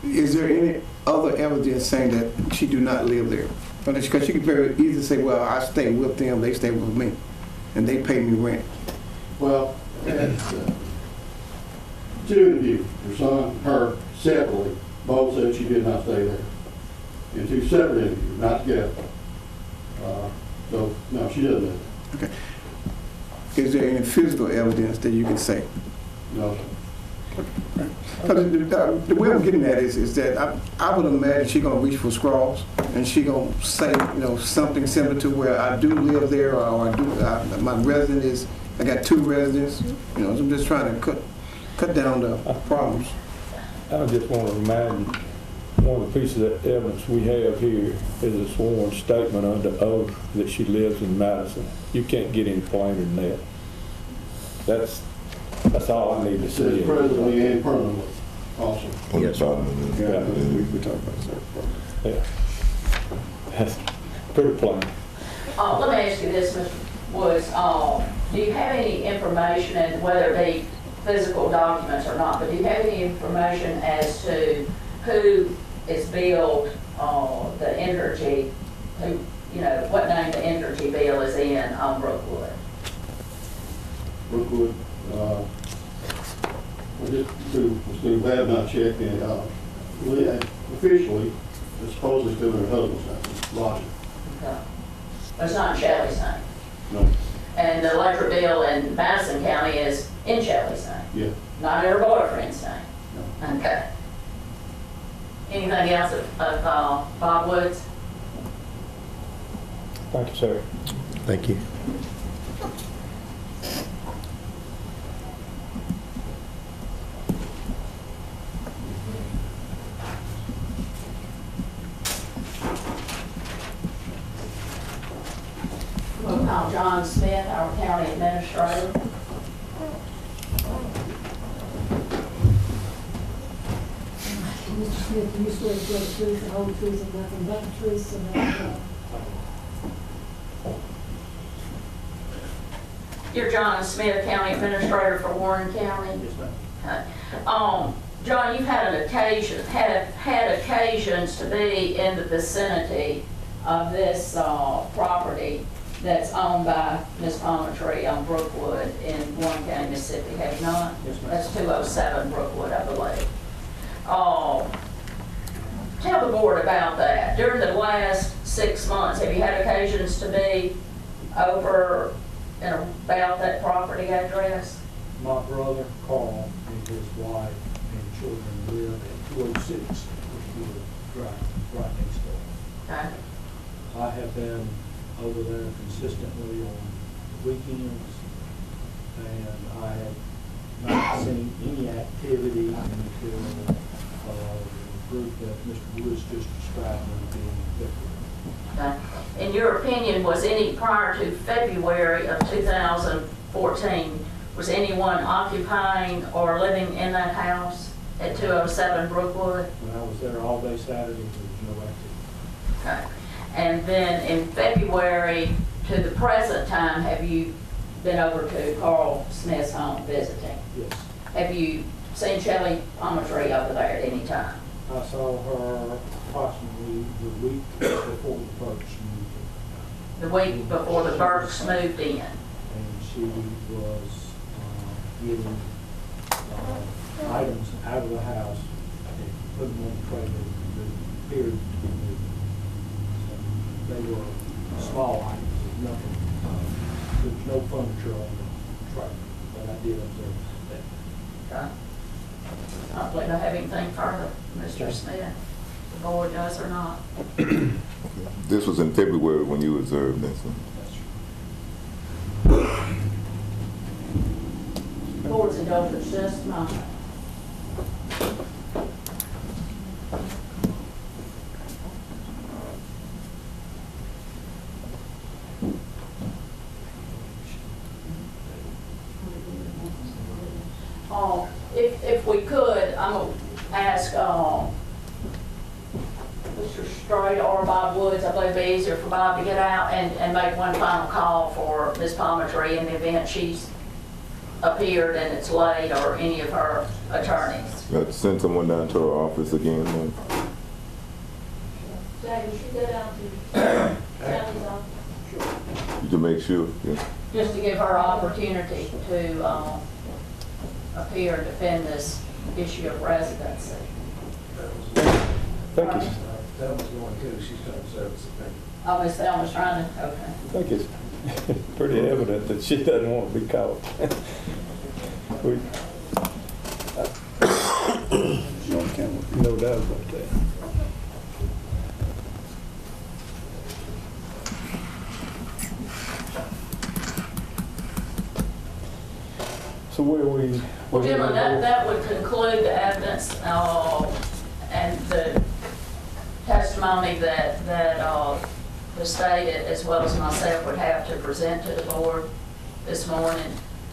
[SPEAKER 6] Is there any other evidence saying that she do not live there? Because she could very easily say, well, I stay with them, they stay with me, and they pay me rent.
[SPEAKER 19] Well, two interviews, her son, her, separately, both said she did not stay there. In two separate interviews, not together. So, no, she doesn't live there.
[SPEAKER 6] Okay. Is there any physical evidence that you can say?
[SPEAKER 19] No, sir.
[SPEAKER 6] The way I'm getting at is that I would imagine she's gonna reach for straws and she gonna say, something similar to where I do live there, or my resident is, I got two residents. So I'm just trying to cut down the problems.
[SPEAKER 1] I just want to remind you, one of the pieces of evidence we have here is a sworn statement under oath that she lives in Madison. You can't get any plainer than that. That's all I need to
[SPEAKER 19] It
[SPEAKER 1] see.
[SPEAKER 19] says presently and permanently, also.
[SPEAKER 8] Yes.
[SPEAKER 6] Yeah, we talk about that.
[SPEAKER 1] Yeah. That's pretty plain.
[SPEAKER 12] Let me ask you this, Mr. Woods. Do you have any information, and whether it be physical documents or not, but do you have any information as to who is billed the energy, what name the energy bill is in on Brookwood?
[SPEAKER 19] Brookwood, just through have not checked, and officially, it's supposedly still in her husband's name, Roger.
[SPEAKER 12] Okay. But it's not in Shelley's name?
[SPEAKER 19] No.
[SPEAKER 12] And the electric bill in Madison County is in Shelley's name?
[SPEAKER 19] Yeah.
[SPEAKER 12] Not in her boyfriend's name?
[SPEAKER 19] No.
[SPEAKER 12] Okay. Anything else of Bob Woods?
[SPEAKER 1] Thank you, sir.
[SPEAKER 8] Thank you.
[SPEAKER 12] We'll call John Smith, our county administrator.
[SPEAKER 7] Mr. Smith, you swear to tell the truth, the whole truth, and nothing but the truth, so help you God.
[SPEAKER 12] You're John Smith, County Administrator for Warren County?
[SPEAKER 16] Yes, ma'am.
[SPEAKER 12] Okay. John, you've had had occasions to be in the vicinity of this property that's owned by Ms. Palmertree on Brookwood in Warren County, Mississippi, have you not?
[SPEAKER 16] Yes, ma'am.
[SPEAKER 12] That's 207 Brookwood, I believe. Tell the board about that. During the last 6 months, have you had occasions to be over and about that property address?
[SPEAKER 16] My brother Carl and his wife and children live at 206 Brookwood Drive, right next door.
[SPEAKER 12] Okay.
[SPEAKER 16] I have been over there consistently on weekends, and I have not seen any activity until the group that Mr. Woods just described as being Vicksburg.
[SPEAKER 12] Okay. In your opinion, was any, prior to February of 2014, was anyone occupying or living in that house at 207 Brookwood?
[SPEAKER 16] When I was there all day Saturday, there was no activity.
[SPEAKER 12] Okay. And then in February to the present time, have you been over to Carl Smith's home visiting?
[SPEAKER 16] Yes.
[SPEAKER 12] Have you seen Shelley Palmertree over there at any time?
[SPEAKER 16] I saw her approximately the week before the Burks moved
[SPEAKER 12] The week before the Burks moved in?
[SPEAKER 16] in. And she was getting items out of the house and putting them on the trailer that appeared to be moving. So they were small items, nothing, there was no furniture on the trailer, but I did observe that.
[SPEAKER 12] Okay. I don't believe I have anything further, Mr. Smith. The board does or not?
[SPEAKER 2] This was in February when you observed this one.
[SPEAKER 12] Board's indulgence, just a moment. If we could, I'm going to ask Mr. Strait or Bob Woods, I believe it'd be easier for Bob to get out and make one final call for Ms. Palmertree in the event she's appeared and it's late, or any of her attorneys.
[SPEAKER 2] Send someone down to her office again. Then.
[SPEAKER 12] Jay, you should go down to County's office.
[SPEAKER 2] You can make sure. Yeah.
[SPEAKER 12] Just to give her opportunity to appear and defend this issue of residency.
[SPEAKER 1] Thank you.
[SPEAKER 18] Thelma's going too, she's trying to service the paper.
[SPEAKER 12] Oh, Miss Thelma's trying to, okay.
[SPEAKER 1] I think it's pretty evident that she doesn't want to be caught. No doubt about that. So where we?
[SPEAKER 12] Well, gentlemen, that would conclude the evidence and the testimony that the state, as well as myself, would have to present to the board this morning.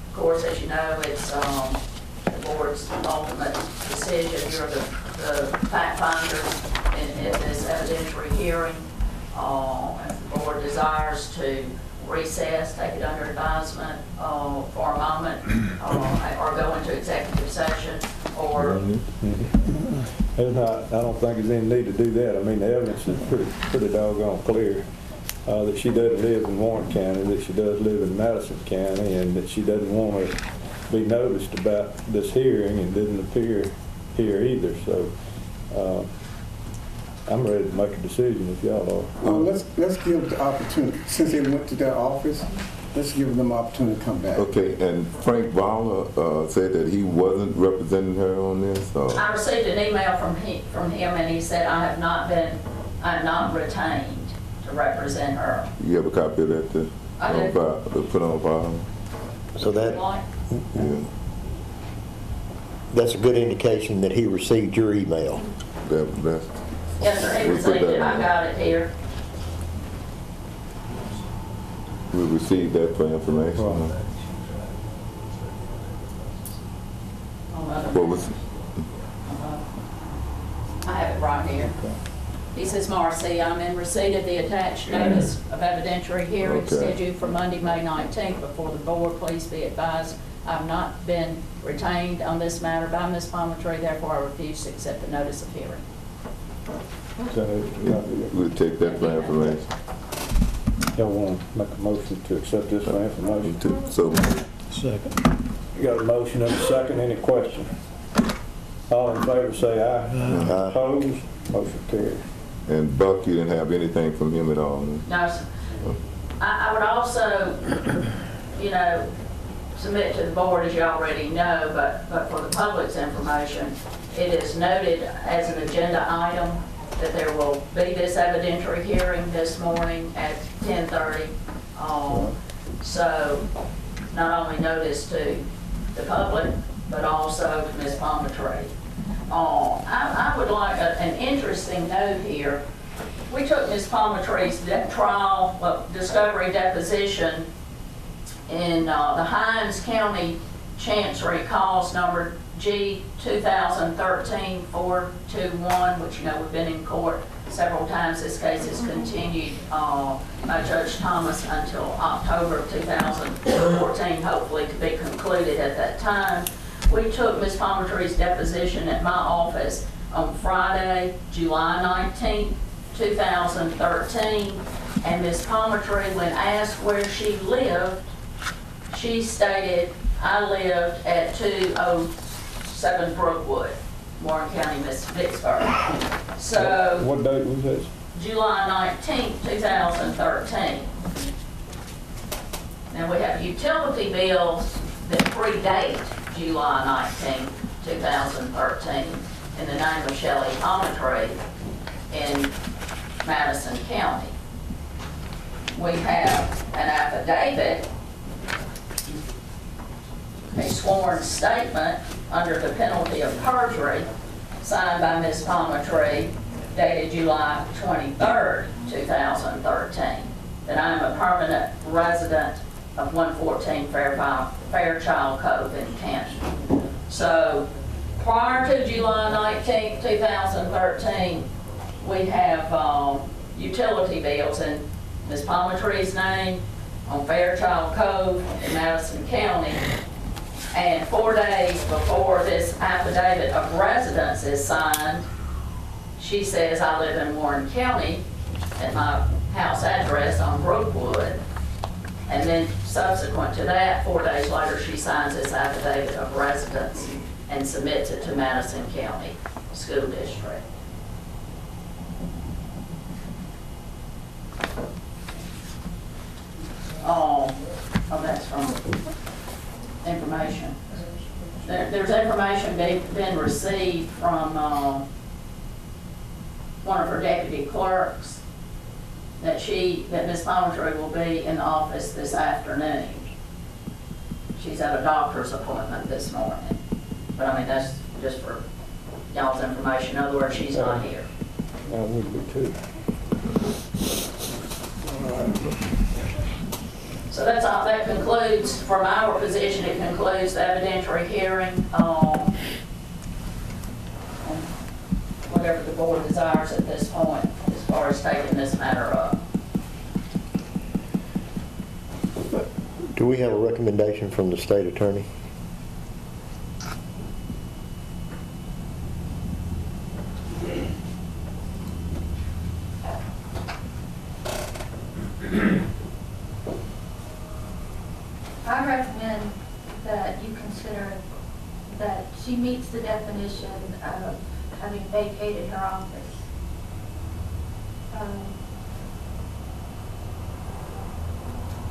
[SPEAKER 12] Of course, as you know, it's the board's ultimate decision. You're the fact finders in this evidentiary hearing. If the board desires to recess, take it under advisement for a moment, or go into executive session, or...
[SPEAKER 1] I don't think there's any need to do that. I mean, the evidence is pretty doggone clear that she doesn't live in Warren County, that she does live in Madison County, and that she doesn't want to be noticed about this hearing and didn't appear here either. So I'm ready to make a decision if y'all are.
[SPEAKER 6] Let's give the opportunity, since they went to their office, let's give them an opportunity to come back.
[SPEAKER 2] Okay, and Frank Valla said that he wasn't representing her on this?
[SPEAKER 12] I received an email from him, and he said I'm not retained to represent her.
[SPEAKER 2] You have a copy of that to put on file?
[SPEAKER 8] So that's a good indication that he received your email.
[SPEAKER 12] Yes, sir, he received it. I got it here.
[SPEAKER 2] We received that for information. What was it?
[SPEAKER 12] I have it right here. He says, Marcy, I'm in receipt of the attached notice of evidentiary hearing scheduled for Monday, May 19th before the board. Please be advised, I've not been retained on this matter by Ms. Palmertree, therefore I refuse to accept the notice of hearing.
[SPEAKER 2] We'll take that for information.
[SPEAKER 1] Y'all want to make a motion to accept this for information?
[SPEAKER 2] So.
[SPEAKER 3] Second.
[SPEAKER 1] You got a motion and a second. Any question? All in favor say aye.
[SPEAKER 2] Aye.
[SPEAKER 1] Opposed? Motion carried.
[SPEAKER 2] And Buck, you didn't have anything from him at all?
[SPEAKER 12] No, sir. I would also, submit to the board, as you already know, but for the public's information, it is noted as an agenda item that there will be this evidentiary hearing this morning at 10:30. So not only notice to the public, but also to Ms. Palmertree. I would like an interesting note here. We took Ms. Palmertree's discovery deposition in the Hinds County Chancery, calls number G 2013-421, which you know we've been in court several times. This case is continued by Judge Thomas until October of 2014, hopefully to be concluded at that time. We took Ms. Palmertree's deposition at my office on Friday, July 19, 2013, and Ms. Palmertree, when asked where she lived, she stated, I lived at 207 Brookwood, Warren County, Vicksburg. So,
[SPEAKER 1] What date was this?
[SPEAKER 12] July 19, 2013. Now, we have utility bills that predate July 19, 2013, in the name of Shelley Palmertree in Madison County. We have an affidavit, a sworn statement under the penalty of perjury, signed by Ms. Palmertree, dated July 23rd, 2013, that I am a permanent resident of 114 Fairchild Cove in Canton. So prior to July 19, 2013, we have utility bills in Ms. Palmertree's name on Fairchild Cove in Madison County. And 4 days before this affidavit of residence is signed, she says, I live in Warren County at my house address on Brookwood. And then subsequent to that, 4 days later, she signs this affidavit of residence and submits it to Madison County School District. Oh, that's from information. There's information been received from one of her deputy clerks that Ms. Palmertree will be in the office this afternoon. She's at a doctor's appointment this morning. But I mean, that's just for y'all's information. In other words, she's not here.
[SPEAKER 1] I would be too.
[SPEAKER 12] So that's all. That concludes, from our position, it concludes the evidentiary hearing. Whatever the board desires at this point, as far as taking this matter up.
[SPEAKER 8] Do we have a recommendation from the state attorney?
[SPEAKER 20] I recommend that you consider that she meets the definition of having vacated her office.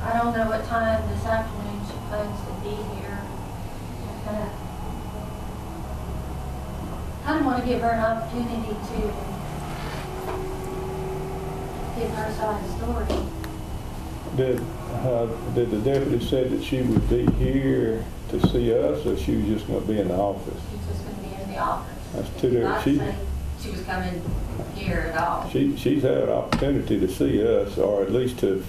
[SPEAKER 20] I don't know what time this afternoon she plans to be here. I kind of want to give her an opportunity to give her side of the story.
[SPEAKER 1] Did the deputy say that she would be here to see us, or she was just going to be in the office?
[SPEAKER 20] She's just going to be in the office.
[SPEAKER 1] That's two different.
[SPEAKER 20] Not to say she was coming here at all.
[SPEAKER 1] She's had an opportunity to see us, or at least to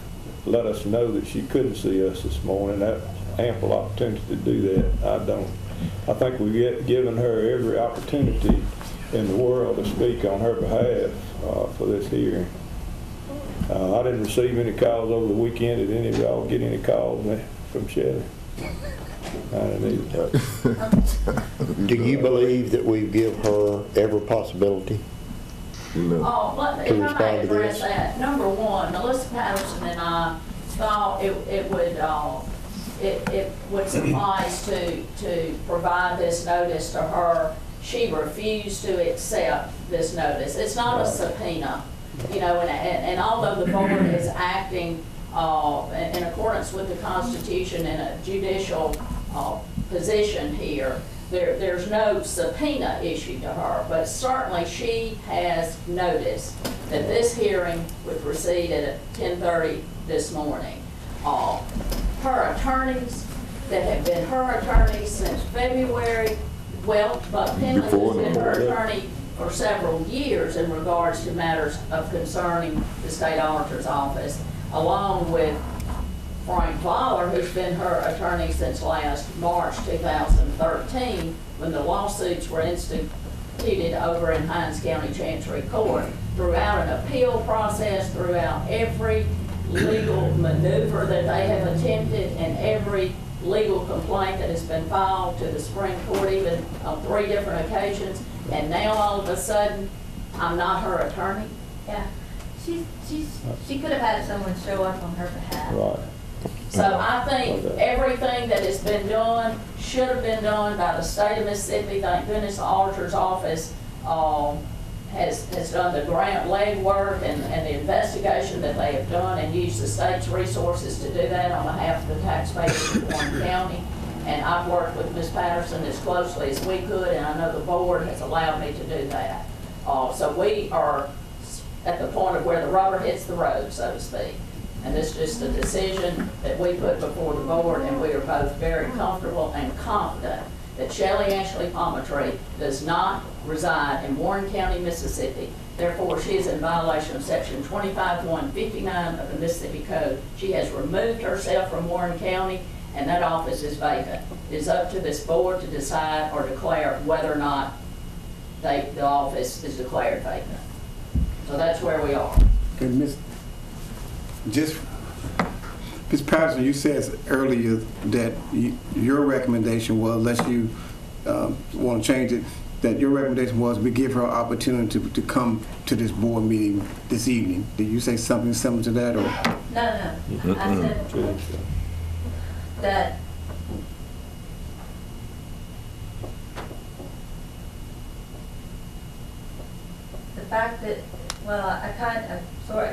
[SPEAKER 1] let us know that she couldn't see us this morning. That's ample opportunity to do that. I think we've given her every opportunity in the world to speak on her behalf for this hearing. I didn't receive any calls over the weekend. Did any of y'all get any calls from Shelley? I didn't either.
[SPEAKER 8] Do you believe that we give her every possibility?
[SPEAKER 12] Oh, if I
[SPEAKER 8] respond
[SPEAKER 12] may
[SPEAKER 8] to
[SPEAKER 12] address
[SPEAKER 8] this?
[SPEAKER 12] that, number one, Melissa Patterson and I thought it would suffice to provide this notice to her. She refused to accept this notice. It's not a subpoena, you know, and although the board is acting in accordance with the Constitution in a judicial position here, there's no subpoena issued to her, but certainly she has noticed that this hearing would proceed at 10:30 this morning. Her attorneys that have been her attorneys since February, well, Buck Penley has been her attorney for several years in regards to matters of concerning the state auditor's office, along with Frank Fowler, who's been her attorney since last March 2013, when the lawsuits were instituted over in Hinds County Chancery Court, throughout an appeal process, throughout every legal maneuver that they have attempted, and every legal complaint that has been filed to the Supreme Court, even on 3 different occasions, and now all of a sudden, I'm not her attorney.
[SPEAKER 20] Yeah, she could have had someone show up on her behalf.
[SPEAKER 1] Right.
[SPEAKER 12] So I think everything that has been done should have been done by the state of Mississippi. Thank goodness the auditor's office has done the grant legwork and the investigation that they have done, and used the state's resources to do that on behalf of the taxpayers of Warren County. And I've worked with Ms. Patterson as closely as we could, and I know the board has allowed me to do that. So we are at the point of where the rubber hits the road, so to speak. And this is just a decision that we put before the board, and we are both very comfortable and confident that Shelley Ashley Palmertree does not reside in Warren County, Mississippi. Therefore, she is in violation of Section 25-159 of the Mississippi Code. She has removed herself from Warren County, and that office is vacant. It is up to this board to decide or declare whether or not the office is declared vacant. So that's where we are.
[SPEAKER 6] And Ms. Patterson, you said earlier that your recommendation was, unless you want to change it, that your recommendation was we give her an opportunity to come to this board meeting this evening. Did you say something similar to that, or?
[SPEAKER 20] No. I said that the fact that, well, I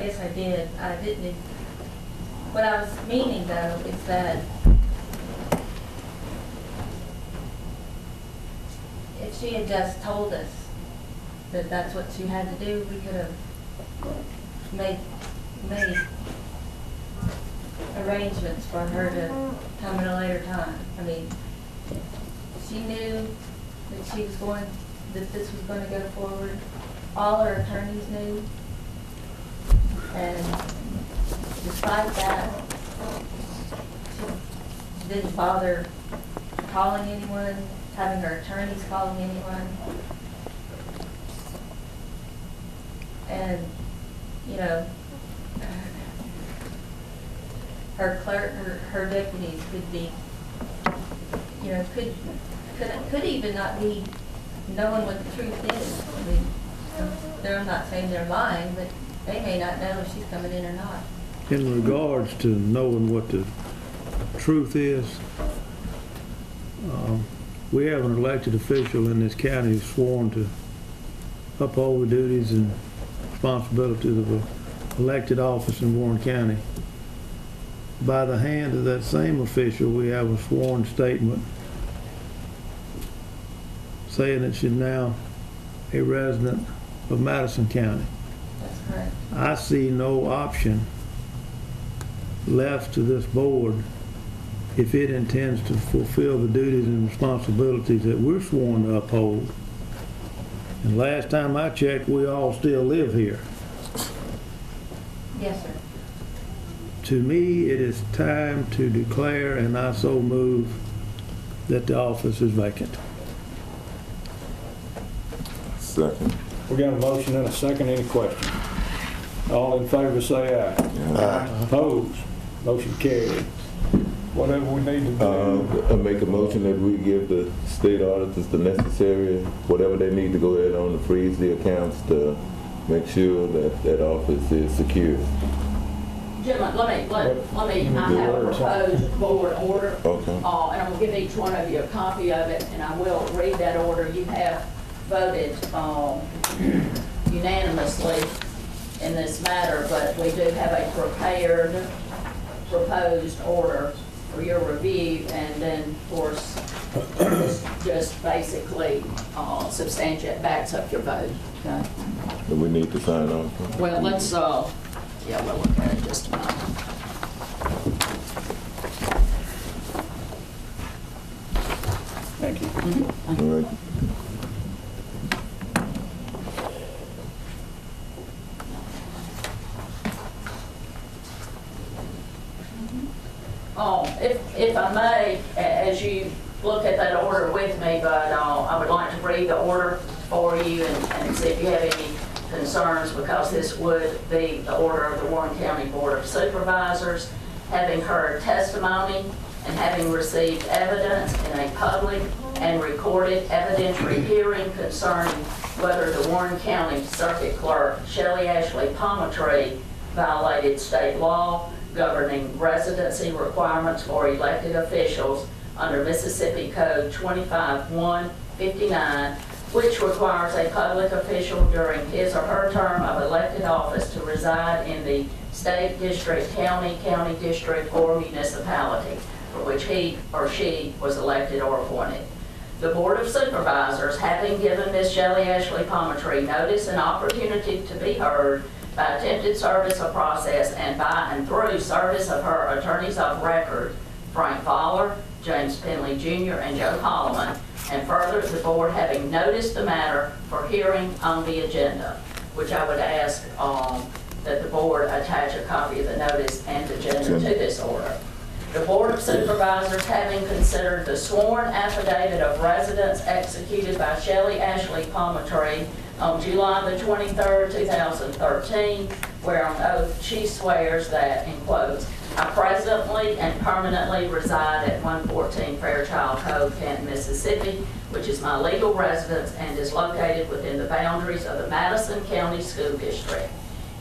[SPEAKER 20] guess I did. I didn't. What I was meaning, though, is that if she had just told us that that's what she had to do, we could have made arrangements for her to come at a later time. I mean, she knew that that this was going to go forward. All her attorneys knew, and despite that, she didn't bother calling anyone, having her attorneys calling anyone. And, you know, her clerk, her deputies could be, you know, could even not be knowing what the truth is. I mean, I'm not saying they're lying, but they may not know if she's coming in or not.
[SPEAKER 3] In regards to knowing what the truth is, we have an elected official in this county who's sworn to uphold the duties and responsibilities of an elected office in Warren County. By the hand of that same official, we have a sworn statement saying that she's now a resident of Madison County.
[SPEAKER 20] That's correct.
[SPEAKER 3] I see no option left to this board if it intends to fulfill the duties and responsibilities that we're sworn to uphold. And last time I checked, we all still live here.
[SPEAKER 20] Yes, sir.
[SPEAKER 3] To me, it is time to declare, and I so move, that the office is vacant.
[SPEAKER 2] Second.
[SPEAKER 1] We got a motion and a second. Any questions? All in favor say aye.
[SPEAKER 2] Aye.
[SPEAKER 1] Opposed? Motion carried. Whatever we need to do.
[SPEAKER 2] I make a motion that we give the state auditors the necessary, whatever they need to go ahead on to freeze the accounts to make sure that that office is secure.
[SPEAKER 12] Gentlemen, let me, I have a proposed board order.
[SPEAKER 2] Okay.
[SPEAKER 12] And I'm going to give each one of you a copy of it, and I will read that order. You have voted unanimously in this matter, but we do have a prepared proposed order for your review, and then, of course, this just basically substantiate backs up your vote. Okay.
[SPEAKER 2] Do we need to sign off?
[SPEAKER 12] Well, let's, yeah, we'll look at it in just a moment.
[SPEAKER 6] Thank you.
[SPEAKER 12] Mm-hmm.
[SPEAKER 2] All right.
[SPEAKER 12] If I may, as you look at that order with me, but I would like to read the order for you and see if you have any concerns, because this would be the order of the Warren County Board of Supervisors, having heard testimony and having received evidence in a public and recorded evidentiary hearing concerning whether the Warren County Circuit Clerk Shelley Ashley Palmatree violated state law governing residency requirements for elected officials under Mississippi Code 25-159, which requires a public official during his or her term of elected office to reside in the state, district, county, county district, or municipality for which he or she was elected or appointed. The Board of Supervisors, having given Ms. Shelley Ashley Palmatree notice and opportunity to be heard by attempted service of process and by and through service of her attorneys of record, Frank Fowler, James Penley Jr., and Joe Holloman, and further, the board having noticed the matter for hearing on the agenda, which I would ask that the board attach a copy of the notice and agenda to this order. The Board of Supervisors, having considered the sworn affidavit of residence executed by Shelley Ashley Palmatree on July the 23rd, 2013, where on oath she swears that, in quotes, I presently and permanently reside at 114 Fairchild Cove, Canton, Mississippi, which is my legal residence and is located within the boundaries of the Madison County School District.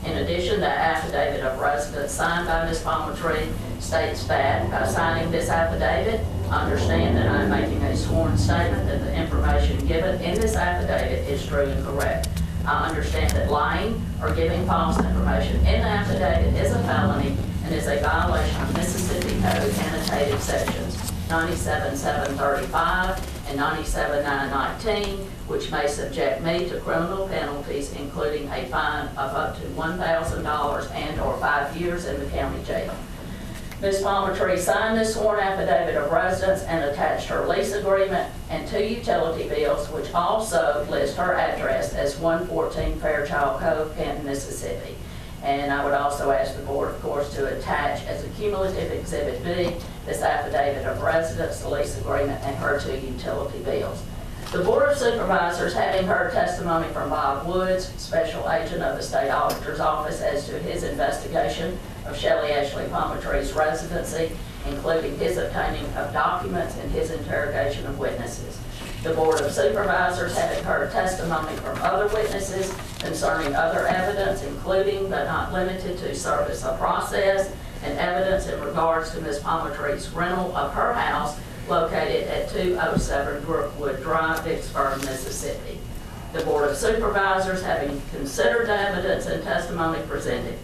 [SPEAKER 12] In addition, the affidavit of residence signed by Ms. Palmatree states that, by signing this affidavit, I understand that I am making a sworn statement that the information given in this affidavit is true and correct. I understand that lying or giving false information in the affidavit is a felony and is a violation of Mississippi Code annotated sections 97-735 and 97-919, which may subject me to criminal penalties, including a fine of up to $1,000 and or 5 years in the county jail. Ms. Palmatree signed this sworn affidavit of residence and attached her lease agreement and 2 utility bills, which also list her address as 114 Fairchild Cove, Canton, Mississippi. And I would also ask the board, of course, to attach as a cumulative Exhibit B this affidavit of residence, the lease agreement, and her 2 utility bills. The Board of Supervisors, having heard testimony from Bob Woods, Special Agent of the State Auditor's Office, as to his investigation of Shelley Ashley Palmatree's residency, including his obtaining of documents and his interrogation of witnesses. The Board of Supervisors, having heard testimony from other witnesses concerning other evidence, including but not limited to service of process and evidence in regards to Ms. Palmatree's rental of her house located at 207 Brookwood Drive, Vicksburg, Mississippi. The Board of Supervisors, having considered the evidence and testimony presented,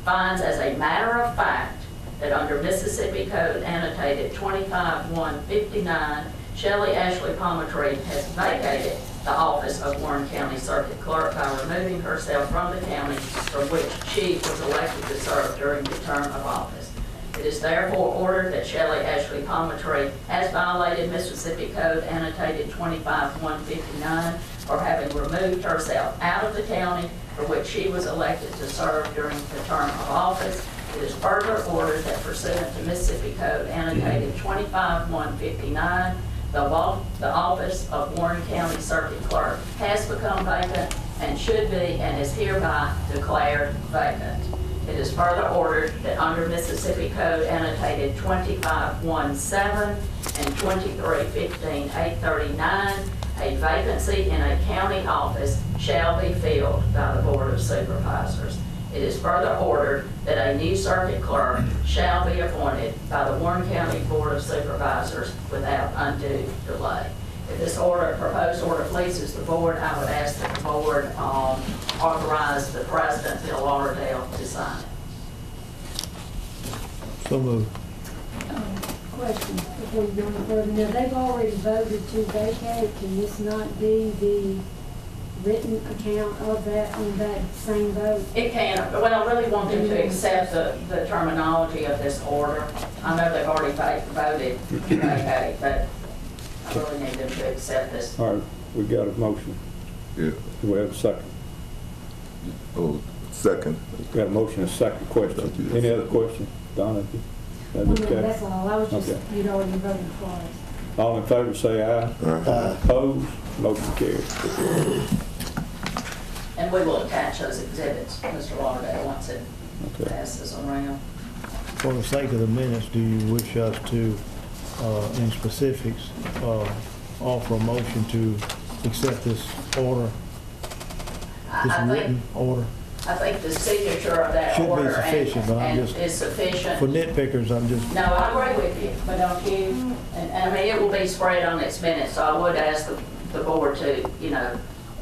[SPEAKER 12] finds as a matter of fact that under Mississippi Code annotated 25-159, Shelley Ashley Palmatree has vacated the office of Warren County Circuit Clerk by removing herself from the county from which she was elected to serve during the term of office. It is therefore ordered that Shelley Ashley Palmatree has violated Mississippi Code annotated 25-159 for having removed herself out of the county for which she was elected to serve during the term of office. It is further ordered that pursuant to Mississippi Code annotated 25-159, the office of Warren County Circuit Clerk has become vacant and should be and is hereby declared vacant. It is further ordered that under Mississippi Code annotated 25-17 and 23-15-839, a vacancy in a county office shall be filled by the Board of Supervisors. It is further ordered that a new circuit clerk shall be appointed by the Warren County Board of Supervisors without undue delay. If this proposed order pleases the board, I would ask that the board authorize the President, Bill Lauderdale, to sign it.
[SPEAKER 3] So moved.
[SPEAKER 7] Question before you go any further. Now, they've already voted to vacate. Can this not be the written account of that on that same vote?
[SPEAKER 12] It can. Well, I really want them to accept the terminology of this order. I know they've already voted to vacate, but I really need them to accept this.
[SPEAKER 1] All right, we got a motion.
[SPEAKER 2] Yeah.
[SPEAKER 1] Do we have a second?
[SPEAKER 2] Oh, second.
[SPEAKER 1] We got a motion and a second question. Any other questions? Donna? That
[SPEAKER 7] Well,
[SPEAKER 1] okay?
[SPEAKER 7] that's all, I was just,
[SPEAKER 1] Okay.
[SPEAKER 7] you'd already voted for us.
[SPEAKER 1] All in favor, say aye.
[SPEAKER 8] Aye.
[SPEAKER 1] Opposed? Motion carries.
[SPEAKER 12] And we will attach those exhibits, Mr. Lauderdale, once it
[SPEAKER 1] Okay.
[SPEAKER 12] passes around.
[SPEAKER 3] For the sake of the minutes, do you wish us to, in specifics, offer a motion to accept this order, this
[SPEAKER 12] I think,
[SPEAKER 3] written order?
[SPEAKER 12] I think the signature of that
[SPEAKER 3] Should be
[SPEAKER 12] order
[SPEAKER 3] sufficient, but I'm
[SPEAKER 12] and
[SPEAKER 3] just-
[SPEAKER 12] is sufficient.
[SPEAKER 3] For nitpickers, I'm just,
[SPEAKER 12] No, I agree with you, but don't you? And I mean, it will be spread on its minutes, so I would ask the board to,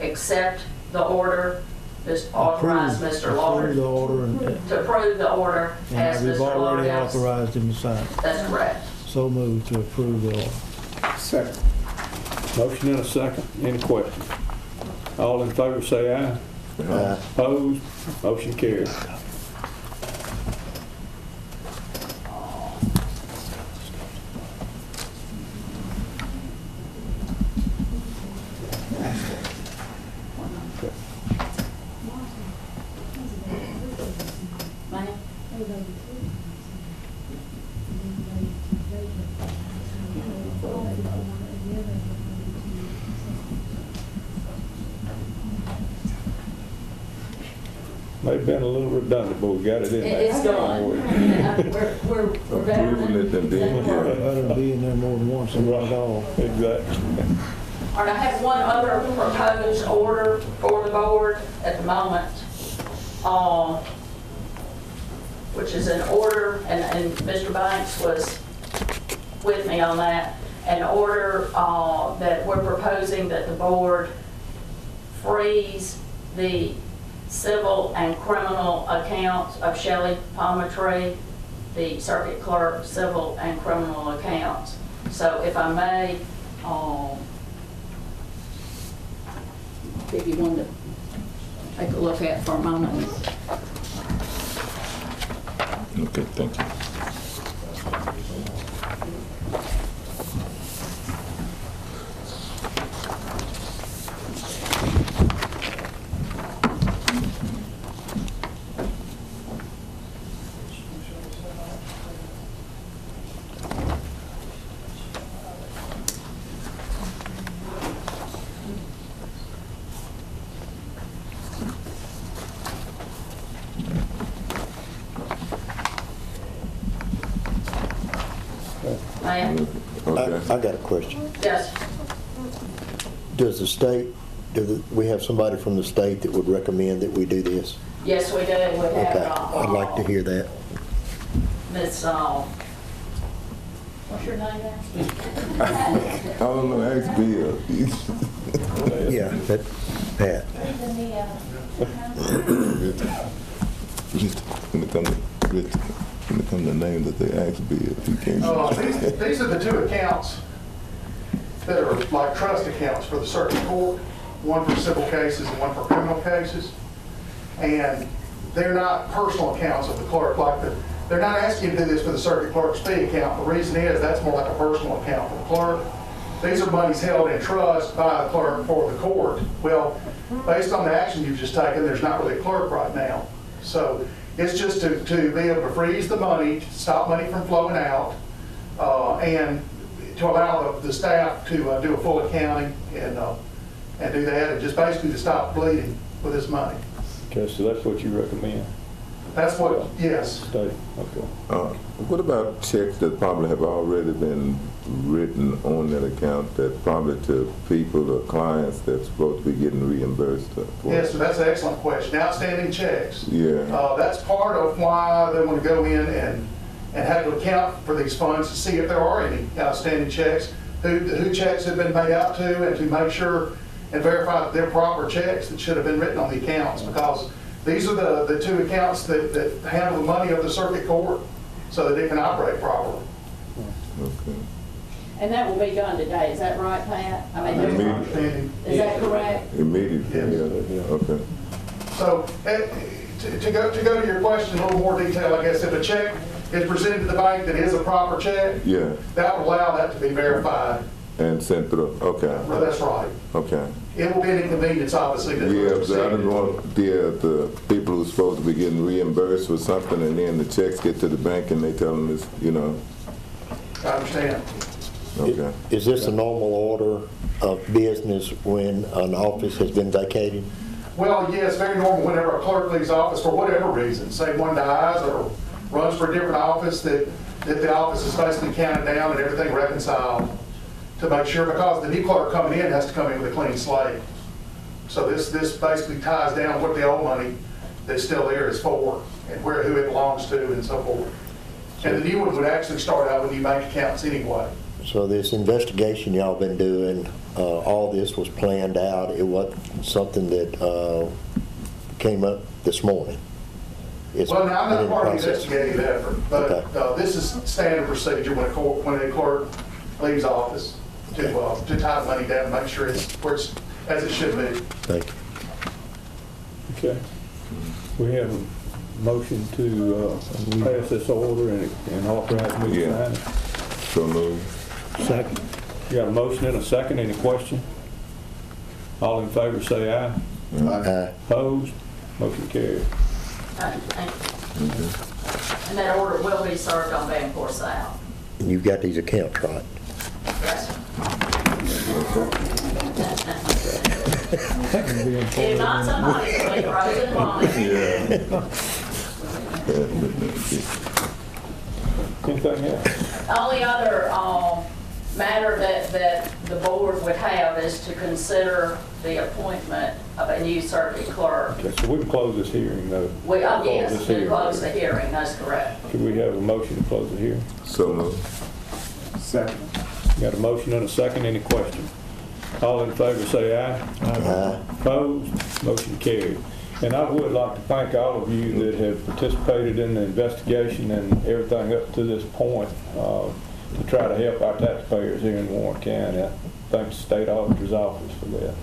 [SPEAKER 12] accept the order, just authorize Mr.
[SPEAKER 3] approve
[SPEAKER 12] Lauderdale
[SPEAKER 3] the order, and
[SPEAKER 12] to approve the order as
[SPEAKER 3] we've
[SPEAKER 12] Mr.
[SPEAKER 3] already
[SPEAKER 12] Lauderdale.
[SPEAKER 3] authorized him to sign.
[SPEAKER 12] That's correct.
[SPEAKER 3] So moved to approve the order.
[SPEAKER 6] Second.
[SPEAKER 1] Motion and a second. Any questions? All in favor, say aye.
[SPEAKER 8] Aye.
[SPEAKER 1] Opposed? Motion carries.
[SPEAKER 12] Ma'am?
[SPEAKER 1] May have been a little redundant, but we got it in there.
[SPEAKER 12] It's gone. We're
[SPEAKER 2] Approving
[SPEAKER 12] better
[SPEAKER 2] it and then, yeah.
[SPEAKER 3] Better to be in there more than once than not at all.
[SPEAKER 1] Exactly.
[SPEAKER 12] All right, I have one other proposed order for the board at the moment, which is an order, and Mr. Banks was with me on that, an order that we're proposing that the board freeze the civil and criminal accounts of Shelley Palmertree, the circuit clerk, civil and criminal accounts. So if I may, give you one to take a look at for a moment.
[SPEAKER 2] Okay, thank you.
[SPEAKER 12] Ma'am?
[SPEAKER 2] Okay.
[SPEAKER 8] I got a question.
[SPEAKER 12] Yes.
[SPEAKER 8] Does the state, we have somebody from the state that would recommend that we do this?
[SPEAKER 12] Yes, we do. We
[SPEAKER 8] Okay,
[SPEAKER 12] have,
[SPEAKER 8] I'd like to hear that.
[SPEAKER 12] Miss, what's your name now?
[SPEAKER 2] I don't know, ask Bill.
[SPEAKER 8] Yeah, that, Pat.
[SPEAKER 2] When it comes to names that they ask Bill, he can't.
[SPEAKER 15] These are the two accounts that are like trust accounts for the circuit court, one for civil cases and one for criminal cases. And they're not personal accounts of the clerk. They're not asking you to do this for the circuit clerk's fee account. The reason is that's more like a personal account for the clerk. These are monies held in trust by the clerk for the court. Well, based on the action you've just taken, there's not really a clerk right now. So it's just to be able to freeze the money, to stop money from flowing out, and to allow the staff to do a full accounting and do that, and just basically to stop bleeding with this money.
[SPEAKER 1] Okay, so that's what you recommend?
[SPEAKER 15] That's what, yes.
[SPEAKER 1] State, okay.
[SPEAKER 2] What about checks that probably have already been written on that account that probably to people or clients that's supposed to be getting reimbursed for?
[SPEAKER 15] Yes, so that's an excellent question. Outstanding checks.
[SPEAKER 2] Yeah.
[SPEAKER 15] That's part of why they want to go in and have to account for these funds to see if there are any outstanding checks, who checks have been paid out to, and to make sure and verify that they're proper checks that should have been written on the accounts, because these are the two accounts that handle the money of the circuit court so that it can operate properly.
[SPEAKER 2] Okay.
[SPEAKER 12] And that will be done today, is that right, Pat? I mean,
[SPEAKER 15] That's my understanding.
[SPEAKER 12] is that correct?
[SPEAKER 2] Immediately, yeah. Okay.
[SPEAKER 15] So to go to your question in a little more detail, I guess, if a check is presented to the bank that is a proper check,
[SPEAKER 2] Yeah,
[SPEAKER 15] that will allow that to be verified.
[SPEAKER 2] and sent through, okay.
[SPEAKER 15] Well, that's right.
[SPEAKER 2] Okay.
[SPEAKER 15] It will be an inconvenience, obviously.
[SPEAKER 2] Yeah, but I didn't want the people who's supposed to be getting reimbursed for something, and then the checks get to the bank and they tell them it's, you know.
[SPEAKER 15] I understand.
[SPEAKER 2] Okay.
[SPEAKER 8] Is this a normal order of business when an office has been vacated?
[SPEAKER 15] Well, yeah, it's very normal whenever a clerk leaves office for whatever reason, say one dies or runs for a different office, that the office is basically counted down and everything reconciled to make sure, because the new clerk coming in has to come in with a clean slate. So this basically ties down what the old money that's still there is for and who it belongs to and so forth. And the new one would actually start out with new bank accounts anyway.
[SPEAKER 8] So this investigation y'all been doing, all this was planned out. It wasn't something that came up this morning.
[SPEAKER 15] Well, now, I'm not part of the investigative effort, but this is standard procedure when a clerk leaves office to tie the money down and make sure it's where it's as it should be.
[SPEAKER 8] Thank you.
[SPEAKER 1] Okay. We have a motion to pass this order and authorize me to sign it.
[SPEAKER 2] So moved.
[SPEAKER 1] Second. You got a motion and a second. Any question? All in favor say aye.
[SPEAKER 8] Aye.
[SPEAKER 1] Opposed? Motion carried.
[SPEAKER 12] And that order will be served on Vanport South.
[SPEAKER 8] And you've got these accounts right.
[SPEAKER 12] Yes. If not, somebody will be right in line.
[SPEAKER 1] Anything else?
[SPEAKER 12] The only other matter that the board would have is to consider the appointment of a new circuit clerk.
[SPEAKER 1] Okay, so we can close this hearing, though.
[SPEAKER 12] Yes, we close the hearing, that's correct.
[SPEAKER 1] Could we have a motion to close the hearing?
[SPEAKER 2] So moved.
[SPEAKER 6] Second.
[SPEAKER 1] Got a motion and a second. Any question? All in favor say aye.
[SPEAKER 8] Aye.
[SPEAKER 1] Opposed? Motion carried. And I would like to thank all of you that have participated in the investigation and everything up to this point to try to help our taxpayers here in Warren County. I thank the state auditor's office for that.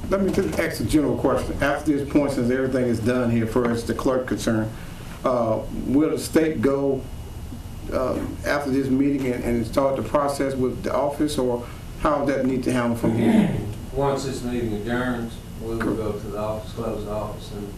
[SPEAKER 6] Let me just ask a general question. After this point, since everything is done here, for as the clerk concerned, will the state go after this meeting and start the process with the office, or how does that need to handle from here?
[SPEAKER 21] Once this meeting adjourns, we will go to the office, close the office, and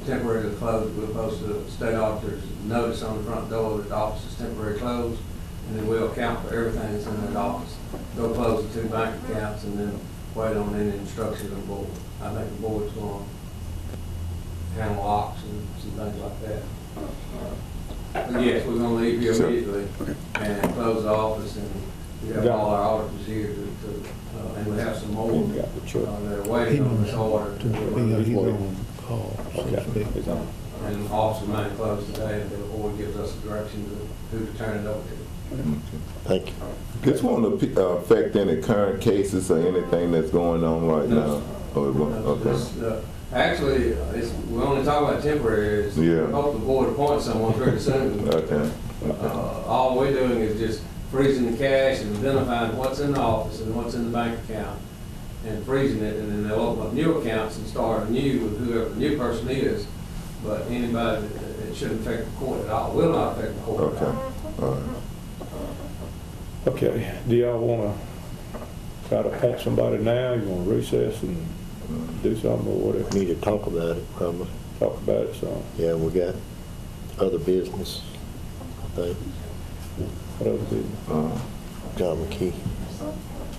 [SPEAKER 21] temporarily close. We'll post the state auditor's notice on the front door that the office is temporarily closed, and then we'll account for everything that's in that office. Go close the 2 bank accounts and then wait on any instructions on the board. I think the board's going to handle locks and some things like that. But yes, we're going to leave here immediately and close the office, and we have all our auditors here and we have some more that are waiting on this order.
[SPEAKER 3] He's on call, so to speak.
[SPEAKER 21] And the office may close today until the board gives us a direction to who to turn it over to.
[SPEAKER 8] Thank you.
[SPEAKER 2] This won't affect any current cases or anything that's going on right now? Oh, it won't? Okay.
[SPEAKER 21] Actually, we only talk about temporaries.
[SPEAKER 2] Yeah.
[SPEAKER 21] We hope the board appoints someone pretty soon.
[SPEAKER 2] Okay.
[SPEAKER 21] All we're doing is just freezing the cash and identifying what's in the office and what's in the bank account and freezing it, and then they'll open up new accounts and start anew with whoever the new person is. But anybody, it shouldn't affect the court at all. Will not affect the court at all.
[SPEAKER 2] All right.
[SPEAKER 1] Okay, do y'all want to try to appoint somebody now? You want to recess and do something or whatever?
[SPEAKER 8] We need to talk about it, probably.
[SPEAKER 1] Talk about it some.
[SPEAKER 8] Yeah, we got other business, I think.
[SPEAKER 1] What other business?
[SPEAKER 8] John McKee.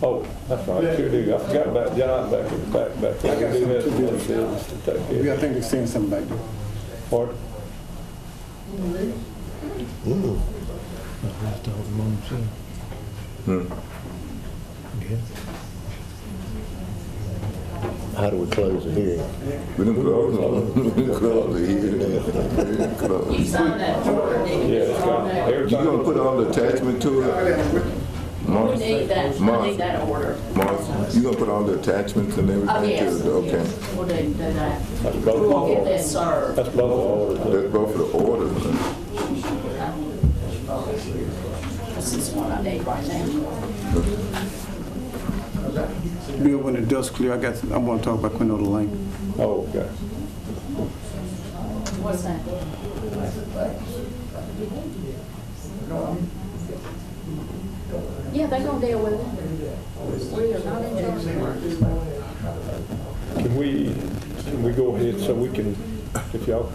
[SPEAKER 1] Oh, that's right, sure do. I forgot about John back in the back there.
[SPEAKER 6] I got
[SPEAKER 1] We do have
[SPEAKER 6] some
[SPEAKER 1] some
[SPEAKER 6] to
[SPEAKER 1] other
[SPEAKER 6] do.
[SPEAKER 1] business to take care
[SPEAKER 6] I
[SPEAKER 1] of.
[SPEAKER 6] think they're saying something back there.
[SPEAKER 1] Pardon?
[SPEAKER 3] Let's talk among themselves.
[SPEAKER 8] How do we close the hearing?
[SPEAKER 2] We didn't close the hearing.
[SPEAKER 12] You signed that order, didn't you?
[SPEAKER 1] Yeah, it's got
[SPEAKER 2] You gonna put all the attachment to it?
[SPEAKER 12] We need that, I need that order.
[SPEAKER 2] Martha, you gonna put all the attachments and everything?
[SPEAKER 12] Oh, yes,
[SPEAKER 2] to it? Okay.
[SPEAKER 12] yes, we'll do that.
[SPEAKER 1] That's
[SPEAKER 12] We
[SPEAKER 1] both
[SPEAKER 12] won't get
[SPEAKER 1] of
[SPEAKER 12] that served.
[SPEAKER 1] That's both the orders.
[SPEAKER 2] That's both of the orders.
[SPEAKER 12] This is what I need right now.
[SPEAKER 6] Bill, when the dust clear, I want to talk about Quinola Lane.
[SPEAKER 1] Oh, okay.
[SPEAKER 12] What's that? Yeah, they're gonna deal with it. We are not in charge of it.
[SPEAKER 1] Can we go ahead so we can if y'all,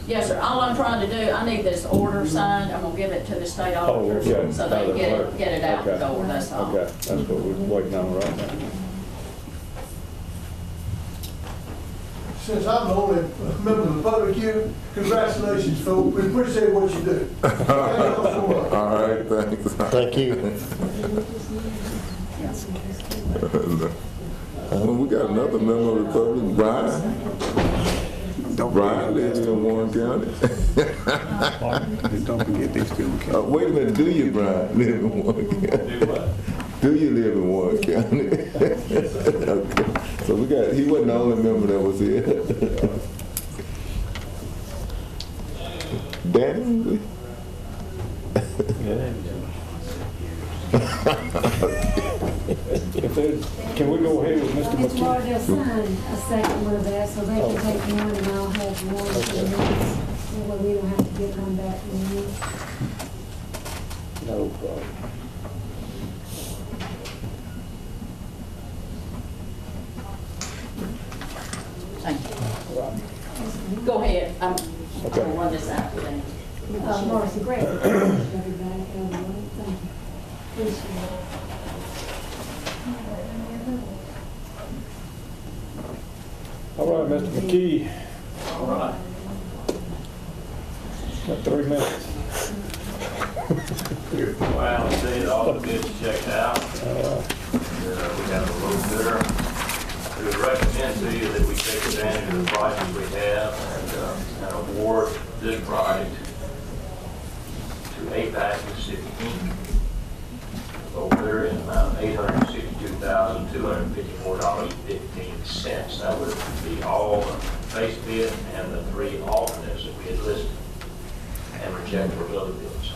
[SPEAKER 12] Yes, sir. All I'm trying to do, I need this order signed. I'm gonna give it to the state auditors
[SPEAKER 1] okay.
[SPEAKER 12] so they can get it out the
[SPEAKER 1] Okay.
[SPEAKER 12] door, that's all.
[SPEAKER 1] okay, that's what we're waiting on right now.
[SPEAKER 17] Since I'm the only member of the public here, congratulations, folks. We appreciate what you do. Thank you all so much.
[SPEAKER 2] All right, thanks.
[SPEAKER 8] Thank you.
[SPEAKER 2] Well, we got another member of the public, Brian. Brian lives in Warren County.
[SPEAKER 6] Don't forget they still count.
[SPEAKER 2] Wait a minute, do you, Brian, live in Warren County? Do you live in Warren County? Okay. So he wasn't the only member that was here. Danny?
[SPEAKER 1] Can we go ahead with Mr.
[SPEAKER 7] Mr.
[SPEAKER 1] McKee?
[SPEAKER 7] Lauderdale, sign a second one of that so they can take one and I'll have one for the minutes. That way we don't have to get one back from you.
[SPEAKER 1] No problem.
[SPEAKER 12] Thank you. Go ahead. I'm gonna run this out today.
[SPEAKER 7] Marcy, great. Everybody, everyone, thank you. Appreciate it.
[SPEAKER 1] All right, Mr. McKee,
[SPEAKER 9] All right.
[SPEAKER 1] got 3 minutes.
[SPEAKER 9] Well, I see all the bids checked out. We got a little bidder. We would recommend to you that we take advantage of the prices we have and award this project to APAC Mississippi Inc. Low bidder in the amount of $862,254.15. That would be all the base bid and the 3 alternates that we had listed and reject those other bids.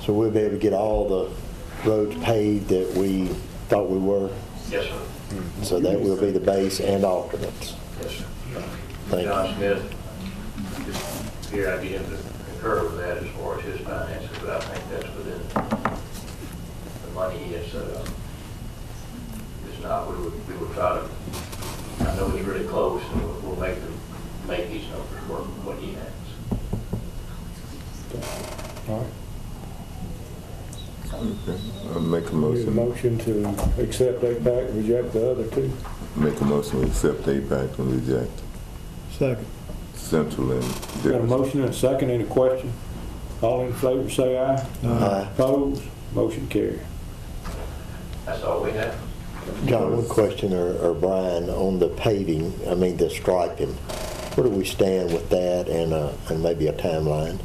[SPEAKER 8] So we'll be able to get all the roads paved that we thought we were?
[SPEAKER 9] Yes, sir.
[SPEAKER 8] So that will be the base and alternates?
[SPEAKER 9] Yes, sir.
[SPEAKER 8] Thank you.
[SPEAKER 9] John Smith, just here, I begin to concur with that as far as his finances, but I think that's within the money he has set up. If not, we would try to, I know it's really close, and we'll make these numbers work with what he has.
[SPEAKER 1] All right.
[SPEAKER 2] Okay. I'll make a
[SPEAKER 1] Need a
[SPEAKER 2] motion.
[SPEAKER 1] motion to accept APAC, reject the other 2.
[SPEAKER 2] Make a motion to accept APAC and reject
[SPEAKER 3] Second.
[SPEAKER 2] Central and
[SPEAKER 1] Got a
[SPEAKER 2] Jefferson.
[SPEAKER 1] motion and a second, any question? All in favor, say aye.
[SPEAKER 8] Aye.
[SPEAKER 1] Opposed? Motion carried.
[SPEAKER 9] That's all we have.
[SPEAKER 8] John, one question, or Brian, on the paving, I mean the striping, where do we stand with that and maybe a timeline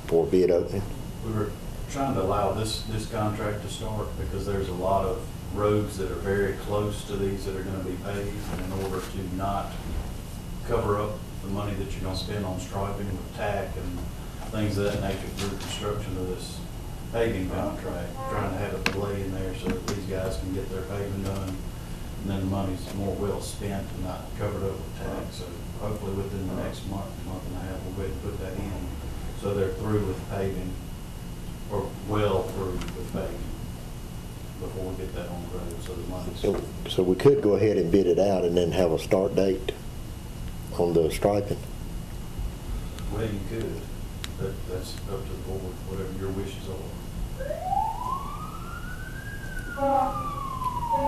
[SPEAKER 8] for bid opening?
[SPEAKER 4] We were trying to allow this contract to start because there's a lot of roads that are very close to these that are going to be paved, and in order to not cover up the money that you're going to spend on striping with tack and things of that nature through construction of this paving contract, trying to have a delay in there so that these guys can get their paving done, and then the money's more well spent and not covered up with tax. So hopefully within the next month and a half, we'll be able to put that in so they're through with paving, or well through with paving, before we get that on the road, so the money's.
[SPEAKER 8] So we could go ahead and bid it out and then have a start date on the striping?
[SPEAKER 4] Well, you could, but that's up to the board, whatever your wishes are.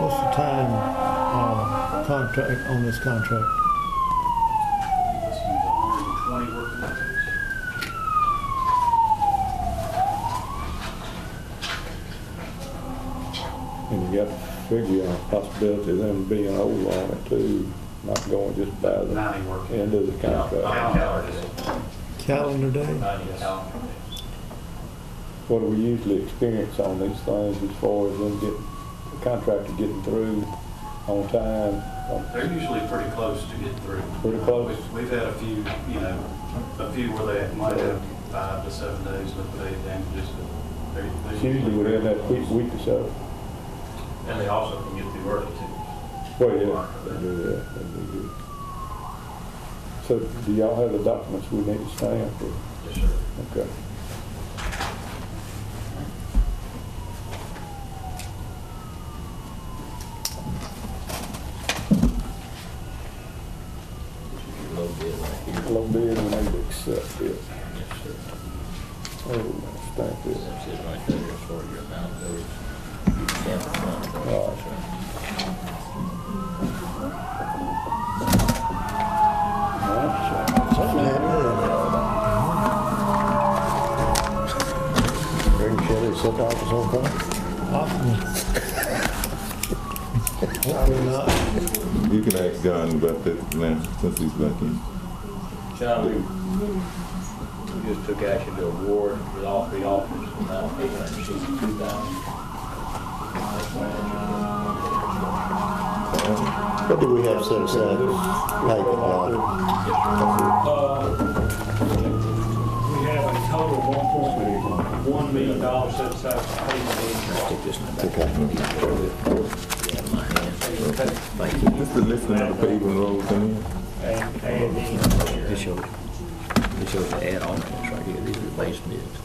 [SPEAKER 3] What's the time contract on this contract?
[SPEAKER 4] This one's 120 working days.
[SPEAKER 1] And you got to figure on the possibility of them being old on it too, not going just by the
[SPEAKER 4] 90 working.
[SPEAKER 1] end of the contract.
[SPEAKER 3] Calendar day?
[SPEAKER 1] What do we usually experience on these things as far as them the contractor getting through on time?
[SPEAKER 4] They're usually pretty close to getting through.
[SPEAKER 1] Pretty close?
[SPEAKER 4] We've had a few where they might have 5 to 7 days liquidated damages, but they're
[SPEAKER 1] Usually within that week or so.
[SPEAKER 9] And they also can get through early too.
[SPEAKER 1] Well, yeah, they do that. That'd be good. So do y'all have the documents we need to stamp? Or?
[SPEAKER 9] Yes, sir.
[SPEAKER 1] Okay. low bid, we need to accept it. Oh, stamp it.
[SPEAKER 9] Right there as far as your amount goes.
[SPEAKER 8] Bring Shelley set office on fire?
[SPEAKER 3] Hopefully not.
[SPEAKER 2] You can ask John about that, man, since he's back in.
[SPEAKER 9] John, we just took action to award with all three officers amount of $862,000.
[SPEAKER 8] What do we have set aside for payment line?
[SPEAKER 16] We have a total of $1.1 million set aside for payment
[SPEAKER 8] Okay.
[SPEAKER 2] This is the listing of the paving roads in here.
[SPEAKER 9] This shows the add-on this right here, these are the base bids.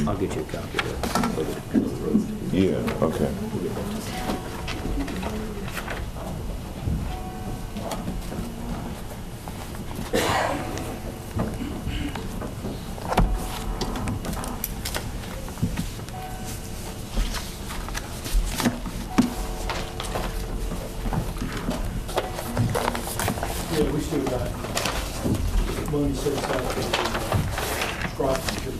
[SPEAKER 9] I'll get you a copy of the road.
[SPEAKER 2] Yeah, okay.
[SPEAKER 16] Yeah, we still got money set aside for striping too.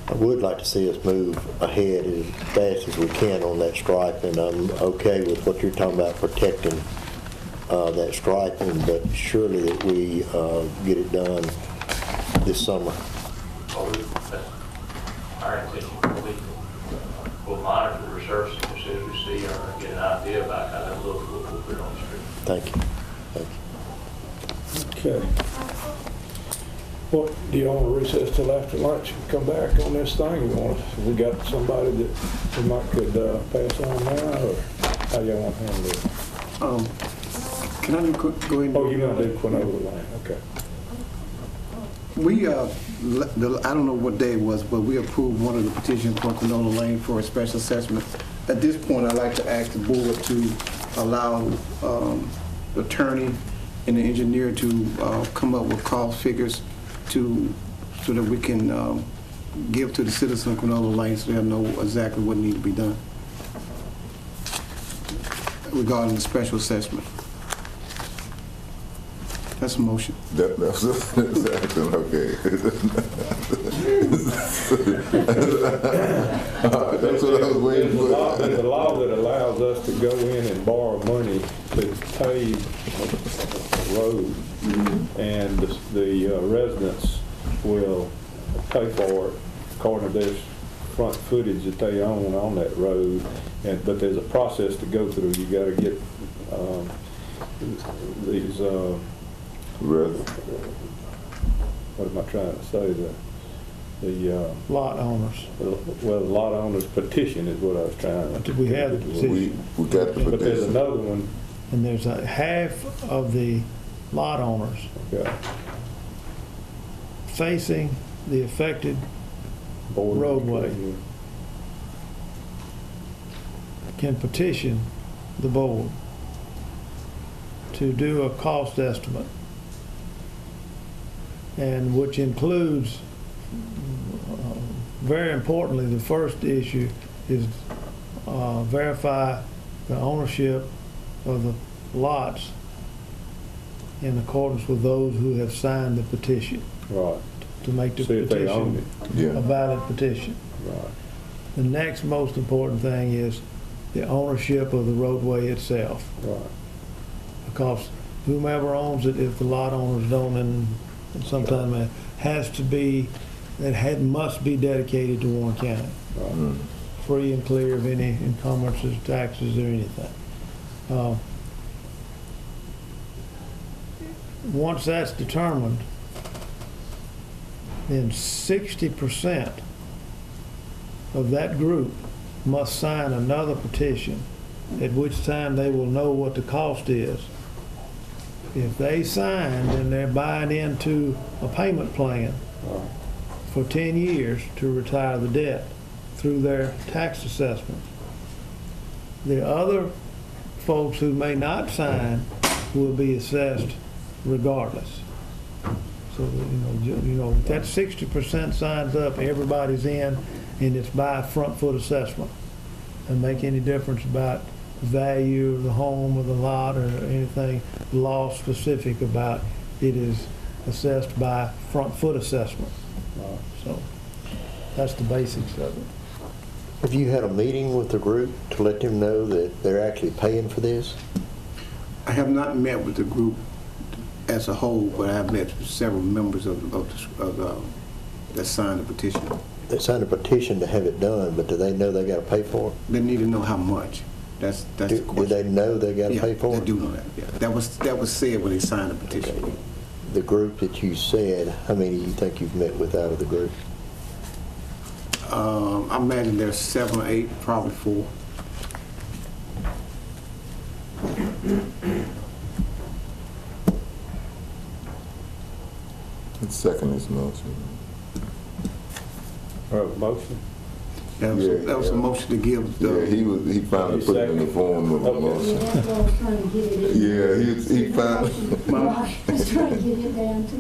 [SPEAKER 8] I would like to see us move ahead as fast as we can on that striping. I'm okay with what you're talking about, protecting that striping, but surely that we get it done this summer.
[SPEAKER 9] Our intention, we'll monitor the research as soon as we see or get an idea about how that looks, we'll put it on the street.
[SPEAKER 8] Thank you.
[SPEAKER 1] Okay. Well, do you want to recess till after lunch and come back on this thing? We got somebody that we might could pass on now, or how y'all want to handle it?
[SPEAKER 6] Can I go ahead?
[SPEAKER 1] Oh, you're going to do Quinola Lane, okay.
[SPEAKER 6] We, I don't know what day it was, but we approved one of the petitions for Quinola Lane for a special assessment. At this point, I'd like to ask the board to allow the attorney and the engineer to come up with cost figures so that we can give to the citizens of Quinola Lane so they'll know exactly what needs to be done regarding the special assessment. That's a motion.
[SPEAKER 2] That's exactly okay. That's what I was waiting for.
[SPEAKER 1] There's a law that allows us to go in and borrow money to pave a road, and the residents will pay for it according to their front footage that they own on that road. But there's a process to go through. You got to get these. What am I trying to say? The
[SPEAKER 3] Lot owners.
[SPEAKER 1] Well, the lot owners petition is what I was trying to.
[SPEAKER 3] We have the petition.
[SPEAKER 2] We got the petition.
[SPEAKER 1] But there's another one.
[SPEAKER 3] And there's a half of the lot owners facing the affected roadway can petition the board to do a cost estimate, and which includes, very importantly, the first issue is verify the ownership of the lots in accordance with those who have signed the petition.
[SPEAKER 1] Right.
[SPEAKER 3] To make the
[SPEAKER 1] See if they own
[SPEAKER 3] petition
[SPEAKER 1] it.
[SPEAKER 3] a valid petition.
[SPEAKER 1] Right.
[SPEAKER 3] The next most important thing is the ownership of the roadway itself.
[SPEAKER 1] Right.
[SPEAKER 3] Because whomever owns it, if the lot owners don't, and sometimes it has to be, must be dedicated to Warren County.
[SPEAKER 1] Right.
[SPEAKER 3] Free and clear of any encumbrances, taxes, or anything. Once that's determined, then 60% of that group must sign another petition, at which time they will know what the cost is. If they sign, then they're buying into a payment plan for 10 years to retire the debt through their tax assessment. The other folks who may not sign will be assessed regardless. So, that 60% signs up, everybody's in, and it's by front foot assessment. And make any difference about value of the home or the lot or anything law specific about it is assessed by front foot assessment. So that's the basics of it.
[SPEAKER 8] Have you had a meeting with the group to let them know that they're actually paying for this?
[SPEAKER 6] I have not met with the group as a whole, but I've met with several members that signed the petition.
[SPEAKER 8] They signed a petition to have it done, but do they know they got to pay for it?
[SPEAKER 6] They need to know how much. That's the question.
[SPEAKER 8] Do they know they got to pay for it?
[SPEAKER 6] They do know that. Yeah, that was said when they signed the petition.
[SPEAKER 8] Okay. The group that you said, how many do you think you've met with out of the group?
[SPEAKER 6] I imagine there's 7 or 8, probably 4.
[SPEAKER 2] Let's second this motion.
[SPEAKER 1] Motion?
[SPEAKER 6] That was a motion to give the...
[SPEAKER 2] Yeah, he finally put it in the form of a motion.
[SPEAKER 7] Yeah, that's what I was trying to get it in.
[SPEAKER 2] Yeah, he finally...
[SPEAKER 7] I was trying to get it down to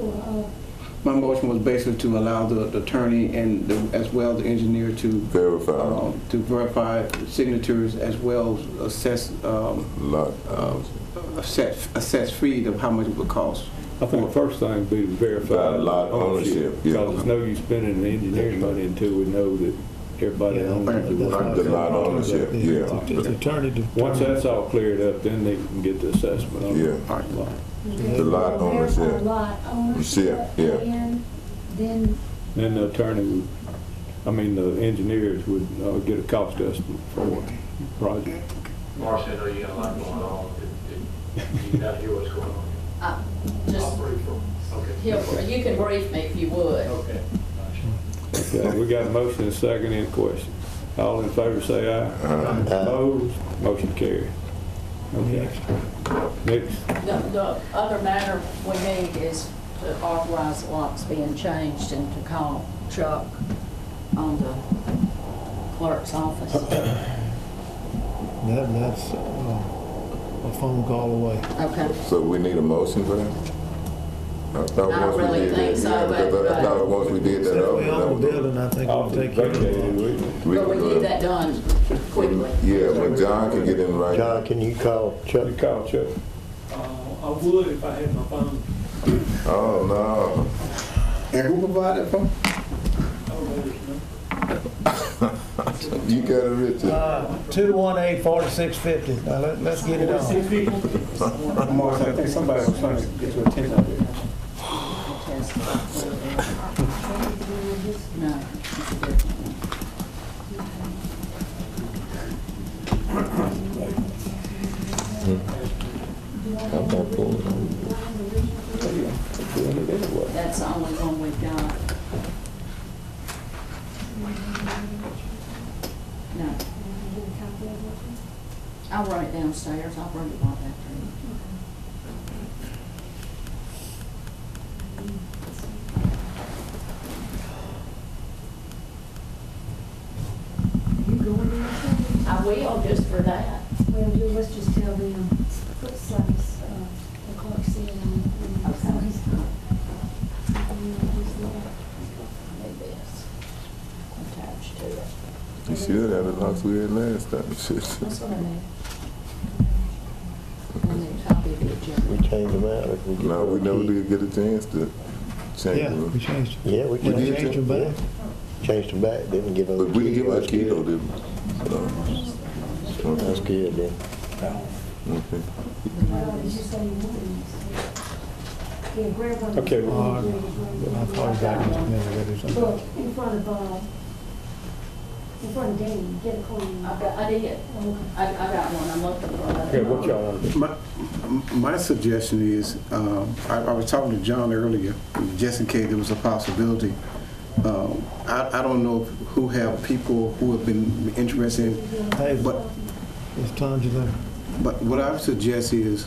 [SPEAKER 6] My motion was basically to allow the attorney and as well the engineer to verify signatures as well as assess fee of how much it would cost.
[SPEAKER 1] I think the first thing would be to verify
[SPEAKER 2] lot ownership.
[SPEAKER 1] Because there's no use spending the engineering money until we know that everybody owns
[SPEAKER 2] the lot ownership. Yeah.
[SPEAKER 3] The attorney
[SPEAKER 1] once that's all cleared up, then they can get the assessment on the parking lot.
[SPEAKER 2] The lot ownership. Yeah.
[SPEAKER 7] And then
[SPEAKER 1] the attorney would, the engineers would get a cost estimate for the project.
[SPEAKER 9] Marcia, I know you got a lot going on. You got to hear what's going on.
[SPEAKER 12] You can brief me if you would.
[SPEAKER 9] Okay.
[SPEAKER 1] Okay, we got a motion and a second. Any questions? All in favor say aye. Opposed? Motion carried. Okay. Next.
[SPEAKER 12] The other matter we need is to authorize the locks being changed and to call Chuck on the clerk's office.
[SPEAKER 3] That's a phone call away.
[SPEAKER 12] Okay.
[SPEAKER 2] So we need a motion for that? I
[SPEAKER 12] don't really think so, but
[SPEAKER 2] I thought once we did that,
[SPEAKER 3] we own the building, I think we'll take care of it.
[SPEAKER 12] But we need that done quickly.
[SPEAKER 2] Yeah, but John can get in right.
[SPEAKER 8] John, can you call Chuck?
[SPEAKER 1] You call Chuck.
[SPEAKER 16] I would if I had my phone.
[SPEAKER 2] Oh, no.
[SPEAKER 6] And who provided the phone?
[SPEAKER 2] You got it, Richard.
[SPEAKER 3] 218-4650. Now let's get it on.
[SPEAKER 6] Mark, I think somebody was trying to get your attention out there.
[SPEAKER 12] No.
[SPEAKER 2] I'm not pulling it.
[SPEAKER 12] That's the only one we've got. No. I'll run it downstairs. I'll bring it right back to you. I will, just for that.
[SPEAKER 7] Well, let's just tell them, put Slay's, the clerk seal on it. So he's
[SPEAKER 12] Need this attached to it.
[SPEAKER 2] You should have it like we had last time.
[SPEAKER 12] That's what I need. I need a copy of the agenda.
[SPEAKER 8] We changed them out. If we get
[SPEAKER 2] No, we never did get a chance to change
[SPEAKER 3] Yeah,
[SPEAKER 2] them.
[SPEAKER 3] we changed them.
[SPEAKER 8] Yeah, we
[SPEAKER 2] did
[SPEAKER 3] changed them back.
[SPEAKER 8] Changed them back. Didn't give them.
[SPEAKER 2] But we didn't give out a key though, did we?
[SPEAKER 8] That's good then.
[SPEAKER 2] Okay.
[SPEAKER 7] Well, did you say you wanted? Yeah, grab one.
[SPEAKER 1] Okay,
[SPEAKER 3] I'll call you back in a minute.
[SPEAKER 7] Look, in front of Danny, get a coin.
[SPEAKER 12] I did. I got one. I'm looking for that.
[SPEAKER 1] Okay, what y'all want to do?
[SPEAKER 6] My suggestion is, I was talking to John earlier, just in case there was a possibility I don't know who have people who have been interested, but
[SPEAKER 3] Is Tanja there?
[SPEAKER 6] But what I would suggest is,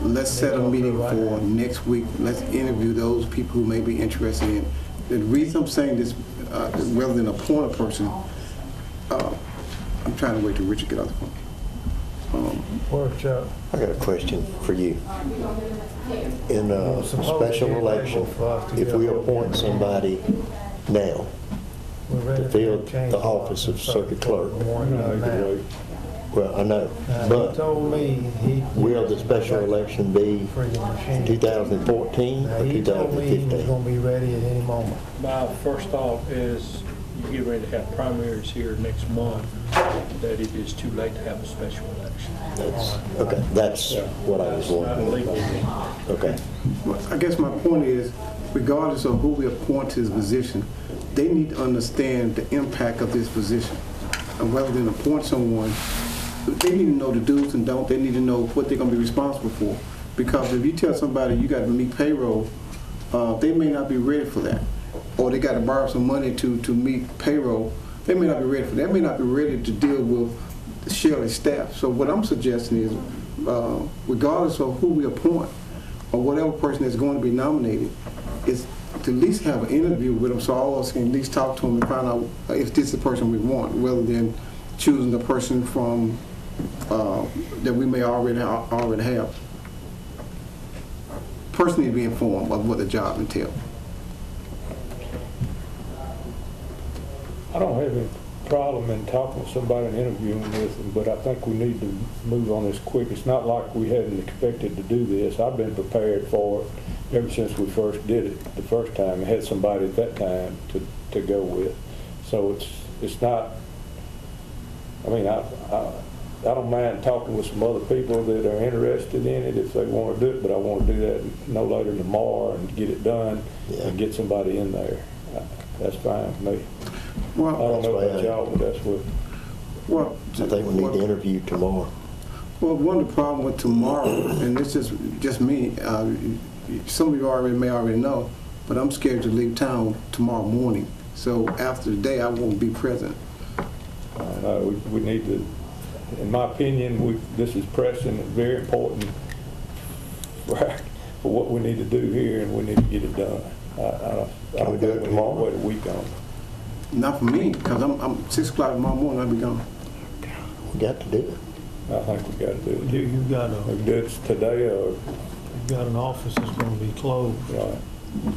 [SPEAKER 6] let's set a meeting for next week. Let's interview those people who may be interested in. The reason I'm saying this, rather than appoint a person, I'm trying to wait till Richard get off the phone.
[SPEAKER 8] I got a question for you. In a special election, if we appoint somebody now to fill the office of circuit clerk, well, I know, but will the special election be 2014 or
[SPEAKER 3] He told me he was
[SPEAKER 8] 2015?
[SPEAKER 3] gonna be ready at any moment.
[SPEAKER 5] My first thought is you get ready to have primaries here next month, that it is too late to have a special election.
[SPEAKER 8] Okay, that's what I was wondering. Okay.
[SPEAKER 6] I guess my point is, regardless of who we appoint to this position, they need to understand the impact of this position. And rather than appoint someone, they need to know the do's and don'ts. They need to know what they're going to be responsible for. Because if you tell somebody you got to meet payroll, they may not be ready for that. Or they got to borrow some money to meet payroll. They may not be ready for that. They may not be ready to deal with the Shelley staff. So what I'm suggesting is, regardless of who we appoint or whatever person is going to be nominated, is to at least have an interview with them so all of us can at least talk to them and find out if this is the person we want, rather than choosing the person from that we may already have. Person need to be informed of what the job entails.
[SPEAKER 1] I don't have any problem in talking with somebody and interviewing with them, but I think we need to move on this quick. It's not like we hadn't expected to do this. I've been prepared for it ever since we first did it the first time. I had somebody at that time to go with. So it's not, I mean, I don't mind talking with some other people that are interested in it if they want to do it, but I want to do that no later than tomorrow and get it done and get somebody in there. That's fine with me.
[SPEAKER 6] Well,
[SPEAKER 1] I don't know about y'all, but that's what.
[SPEAKER 6] Well,
[SPEAKER 8] I think we need to interview tomorrow.
[SPEAKER 6] Well, one of the problems with tomorrow, and this is just me, some of you may already know, but I'm scared to leave town tomorrow morning. So after the day, I won't be present.
[SPEAKER 1] No, we need to, in my opinion, this is pressing and very important for what we need to do here, and we need to get it done. I don't do it tomorrow. Wait a week on it.
[SPEAKER 6] Not for me, because I'm 6 o'clock tomorrow morning, I'll be gone.
[SPEAKER 8] We got to do it.
[SPEAKER 1] I think we got to do it.
[SPEAKER 3] You've got
[SPEAKER 1] we can do it today, or
[SPEAKER 3] you've got an office that's going to be closed.
[SPEAKER 1] Right.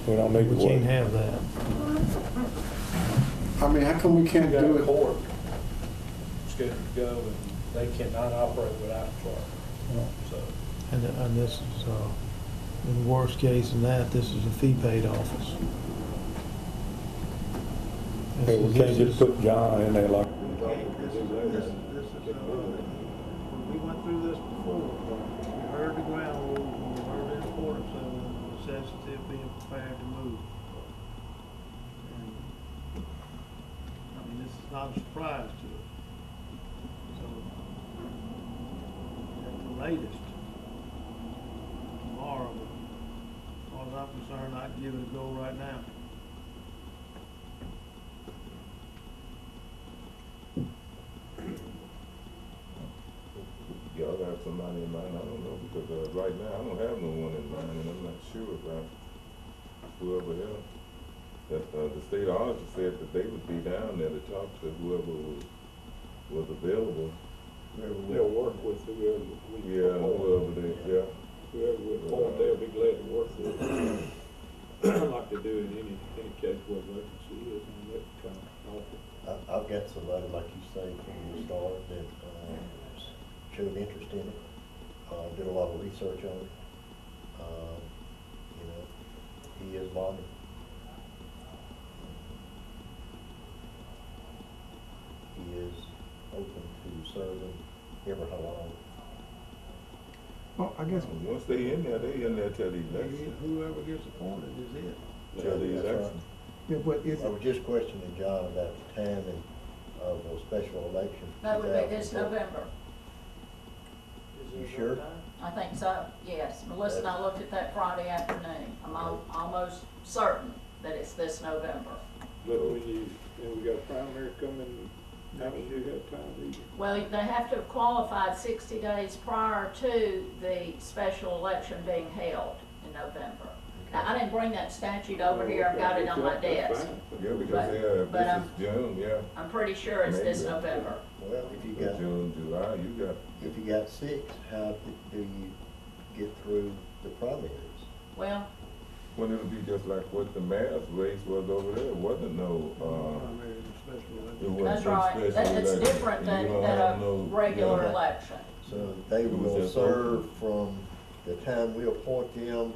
[SPEAKER 1] We don't need to
[SPEAKER 3] We
[SPEAKER 1] wait.
[SPEAKER 3] can't have that.
[SPEAKER 6] I mean, how come we can't do it?
[SPEAKER 5] Court scheduled to go, and they cannot operate without a clerk. So,
[SPEAKER 3] And this is, in the worst case in that, this is a fee-paid office.
[SPEAKER 1] Hey, we can't just put John in there like.
[SPEAKER 3] We went through this before. We heard the ground rules, and we heard the importance of it, and the necessity of being prepared to move. And, I mean, this is not a surprise to us. So, at the latest, tomorrow, but as far as I'm concerned, I'd give it a go right now.
[SPEAKER 2] Y'all have somebody in mind? I don't know, because right now, I don't have no one in mind, and I'm not sure about whoever else. That the state auditor said that they would be down there to talk to whoever was available.
[SPEAKER 1] They'll work with whoever we
[SPEAKER 2] Whoever
[SPEAKER 1] we appoint, they'll be glad to work with. Like they do in any case where vacancy is, and that kind of offer.
[SPEAKER 8] I've got somebody, like you say, from the start that showed interest in it, did a lot of research on it. You know, he is modern. He is open to serving ever how long.
[SPEAKER 6] Well, I guess
[SPEAKER 2] once they in there till the election.
[SPEAKER 3] Whoever gets appointed is it.
[SPEAKER 2] Till the election.
[SPEAKER 6] Yeah, but
[SPEAKER 8] I was just questioning John about the timing of a special election.
[SPEAKER 12] That would be this November.
[SPEAKER 8] You sure?
[SPEAKER 12] I think so, yes. Melissa and I looked at that Friday afternoon. I'm almost certain that it's this November.
[SPEAKER 1] But when we got primary coming, how do you have time to?
[SPEAKER 12] Well, they have to have qualified 60 days prior to the special election being held in November. Now, I didn't bring that statute over here, I've got it on my desk.
[SPEAKER 2] Yeah, because
[SPEAKER 12] But
[SPEAKER 2] this is June, yeah.
[SPEAKER 12] I'm pretty sure it's this
[SPEAKER 2] Maybe.
[SPEAKER 12] November.
[SPEAKER 8] Well, if you got,
[SPEAKER 2] June, July, you got,
[SPEAKER 8] if you got 6, how do you get through the primaries?
[SPEAKER 12] Well,
[SPEAKER 2] well, it'll be just like what the mayor's race was over there. It wasn't no,
[SPEAKER 3] Primary and special election.
[SPEAKER 2] it wasn't
[SPEAKER 12] that's
[SPEAKER 2] no
[SPEAKER 12] right,
[SPEAKER 2] special
[SPEAKER 12] it's
[SPEAKER 2] election.
[SPEAKER 12] different
[SPEAKER 2] You
[SPEAKER 12] than
[SPEAKER 2] don't have
[SPEAKER 12] a
[SPEAKER 2] no-
[SPEAKER 12] regular
[SPEAKER 2] yeah.
[SPEAKER 12] election.
[SPEAKER 8] So they
[SPEAKER 2] It was
[SPEAKER 8] will
[SPEAKER 2] just
[SPEAKER 8] serve from the time we appoint them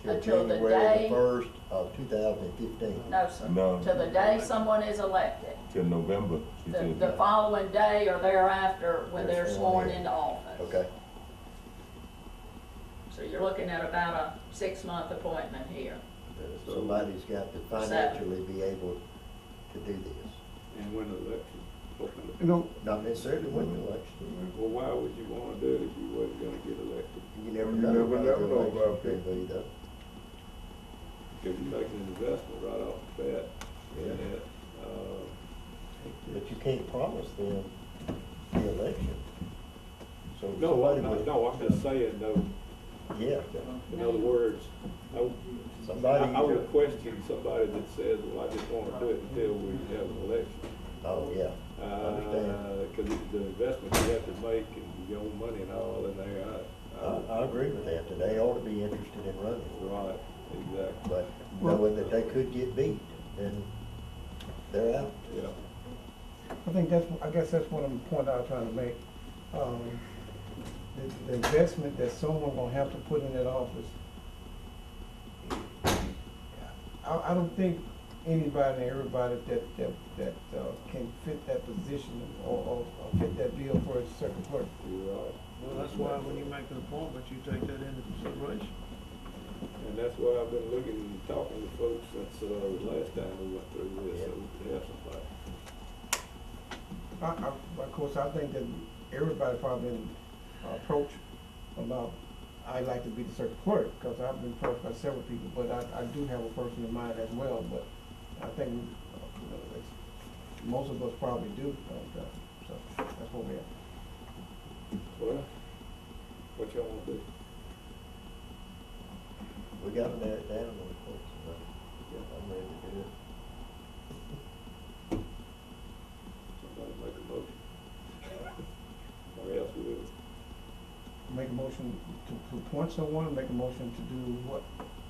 [SPEAKER 8] till
[SPEAKER 12] Until the
[SPEAKER 8] January
[SPEAKER 12] day-
[SPEAKER 8] the 1st of 2015.
[SPEAKER 12] No, sir.
[SPEAKER 2] No.
[SPEAKER 12] To the day someone is elected.
[SPEAKER 2] Till November, she
[SPEAKER 12] The
[SPEAKER 2] said.
[SPEAKER 12] following day or thereafter when
[SPEAKER 8] They're
[SPEAKER 12] they're
[SPEAKER 8] sworn
[SPEAKER 12] sworn
[SPEAKER 8] in.
[SPEAKER 12] into office.
[SPEAKER 8] Okay.
[SPEAKER 12] So you're looking at about a 6-month appointment here.
[SPEAKER 8] Somebody's got to financially be able to do this.
[SPEAKER 1] And when the election opened.
[SPEAKER 6] You know,
[SPEAKER 8] Not necessarily win the election.
[SPEAKER 1] Well, why would you wanna do it if you wasn't gonna get elected?
[SPEAKER 8] You never
[SPEAKER 2] You
[SPEAKER 8] know.
[SPEAKER 2] never
[SPEAKER 8] how
[SPEAKER 2] know
[SPEAKER 8] the
[SPEAKER 2] about
[SPEAKER 8] election's gonna be, though.
[SPEAKER 1] If you make an investment right off the bat,
[SPEAKER 8] Yeah.
[SPEAKER 1] in it,
[SPEAKER 8] But you can't promise them the election. So
[SPEAKER 1] no,
[SPEAKER 8] somebody
[SPEAKER 1] I'm just saying though,
[SPEAKER 8] Yeah,
[SPEAKER 1] in other words, I would question somebody that says, well, I just wanna do it until we have an election.
[SPEAKER 8] oh, yeah, understand.
[SPEAKER 1] Cause the investment you have to make and your own money and all in there,
[SPEAKER 8] I agree with that, that they ought to be interested in running.
[SPEAKER 1] right, exactly,
[SPEAKER 8] But knowing that they could get beat, then they're out.
[SPEAKER 1] yeah.
[SPEAKER 6] I guess that's one of the point I was trying to make. The investment that someone gonna have to put in that office, I don't think anybody and everybody that can fit that position or fit that bill for a circuit clerk.
[SPEAKER 1] You're right.
[SPEAKER 3] Well, that's why when you make an appointment, you take that into consideration.
[SPEAKER 1] And that's why I've been looking and talking to folks since, the last time we went through this, so we have somebody.
[SPEAKER 6] Of course, I think that everybody probably approach about, I'd like to be the circuit clerk, because I've been approached by several people, but I do have a person in mind as well, but I think most of us probably do, so that's what we have.
[SPEAKER 1] Well, what y'all wanna do?
[SPEAKER 8] We got to narrow it down on the course. I'm ready to do it.
[SPEAKER 1] Somebody make a motion. Or else we will.
[SPEAKER 6] Make a motion to appoint someone, make a motion to do what?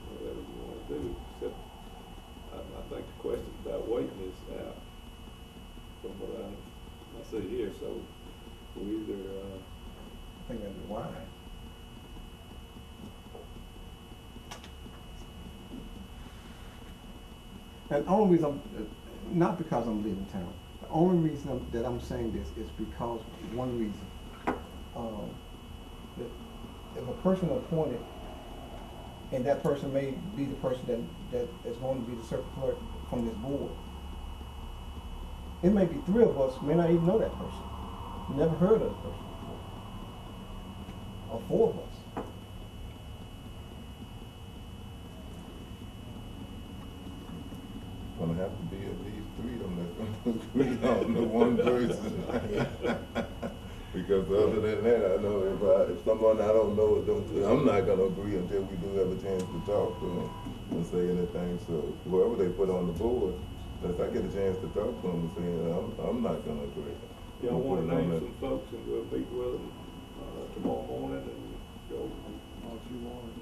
[SPEAKER 1] Whatever you wanna do, except, I think the question about waiting is out from what I see here, so we either,
[SPEAKER 6] I think that'd be wise. And the only reason, not because I'm leaving town, the only reason that I'm saying this is because, one reason, that if a person appointed, and that person may be the person that is going to be the circuit clerk from this board, it may be 3 of us may not even know that person, never heard of the person before, or 4 of us.
[SPEAKER 2] Gonna have to be at least 3 of them that's gonna agree on the one person. Because other than that, I know if someone I don't know, I'm not gonna agree until we do have a chance to talk to them and say anything. So whoever they put on the board, unless I get a chance to talk to them and say, I'm not gonna agree.
[SPEAKER 1] y'all wanna name some folks and we'll meet with them, tomorrow morning and go,
[SPEAKER 3] What you want.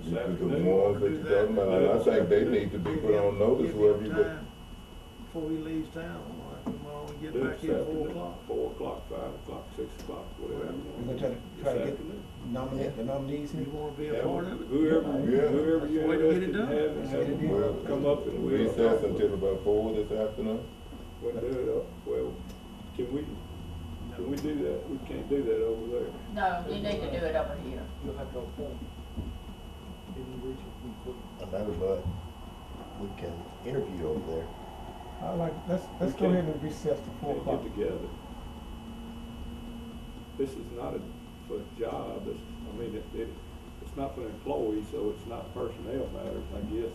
[SPEAKER 1] this
[SPEAKER 2] The
[SPEAKER 1] afternoon.
[SPEAKER 2] ones that you're talking about, I think they need to be put on notice, whoever you put.
[SPEAKER 3] Before he leaves town, like, tomorrow we get
[SPEAKER 1] Do it
[SPEAKER 3] back here at 4
[SPEAKER 1] Saturday,
[SPEAKER 3] o'clock.
[SPEAKER 1] 4 o'clock, 5 o'clock, 6 o'clock, whatever.
[SPEAKER 6] We're gonna try to get nominate the nominees here.
[SPEAKER 3] You wanna be a
[SPEAKER 1] Yeah,
[SPEAKER 3] part of it?
[SPEAKER 1] Whoever you're
[SPEAKER 3] Way to get it
[SPEAKER 1] interested in
[SPEAKER 3] done.
[SPEAKER 1] having, have them
[SPEAKER 2] Well,
[SPEAKER 1] come up and we'll
[SPEAKER 2] recess until about 4 this afternoon.
[SPEAKER 1] We'll do it up, well, can we do that? We can't do that over there.
[SPEAKER 12] No, you need to do it over here.
[SPEAKER 5] You'll have to appoint. Didn't reach it.
[SPEAKER 8] I know, but we can interview over there.
[SPEAKER 6] Let's
[SPEAKER 1] We
[SPEAKER 6] go ahead and recess to 4
[SPEAKER 1] Can't
[SPEAKER 6] o'clock.
[SPEAKER 1] get together. This is not for a job, it's not for an employee, so it's not personnel matters, I guess.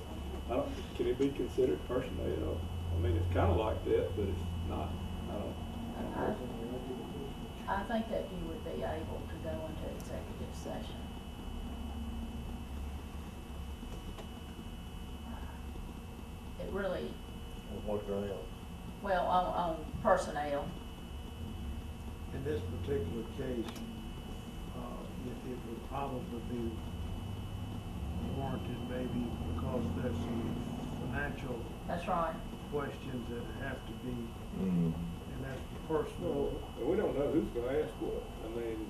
[SPEAKER 1] Can it be considered personnel? I mean, it's kind of like that, but it's not.
[SPEAKER 12] I think that you would be able to go into executive session. It really,
[SPEAKER 8] On what ground?
[SPEAKER 12] well, on personnel.
[SPEAKER 3] In this particular case, it would probably be warranted maybe because there's some financial
[SPEAKER 12] That's right.
[SPEAKER 3] questions that have to be,
[SPEAKER 2] Mm.
[SPEAKER 3] and that's personal.
[SPEAKER 1] Well, we don't know who's gonna ask what. I mean,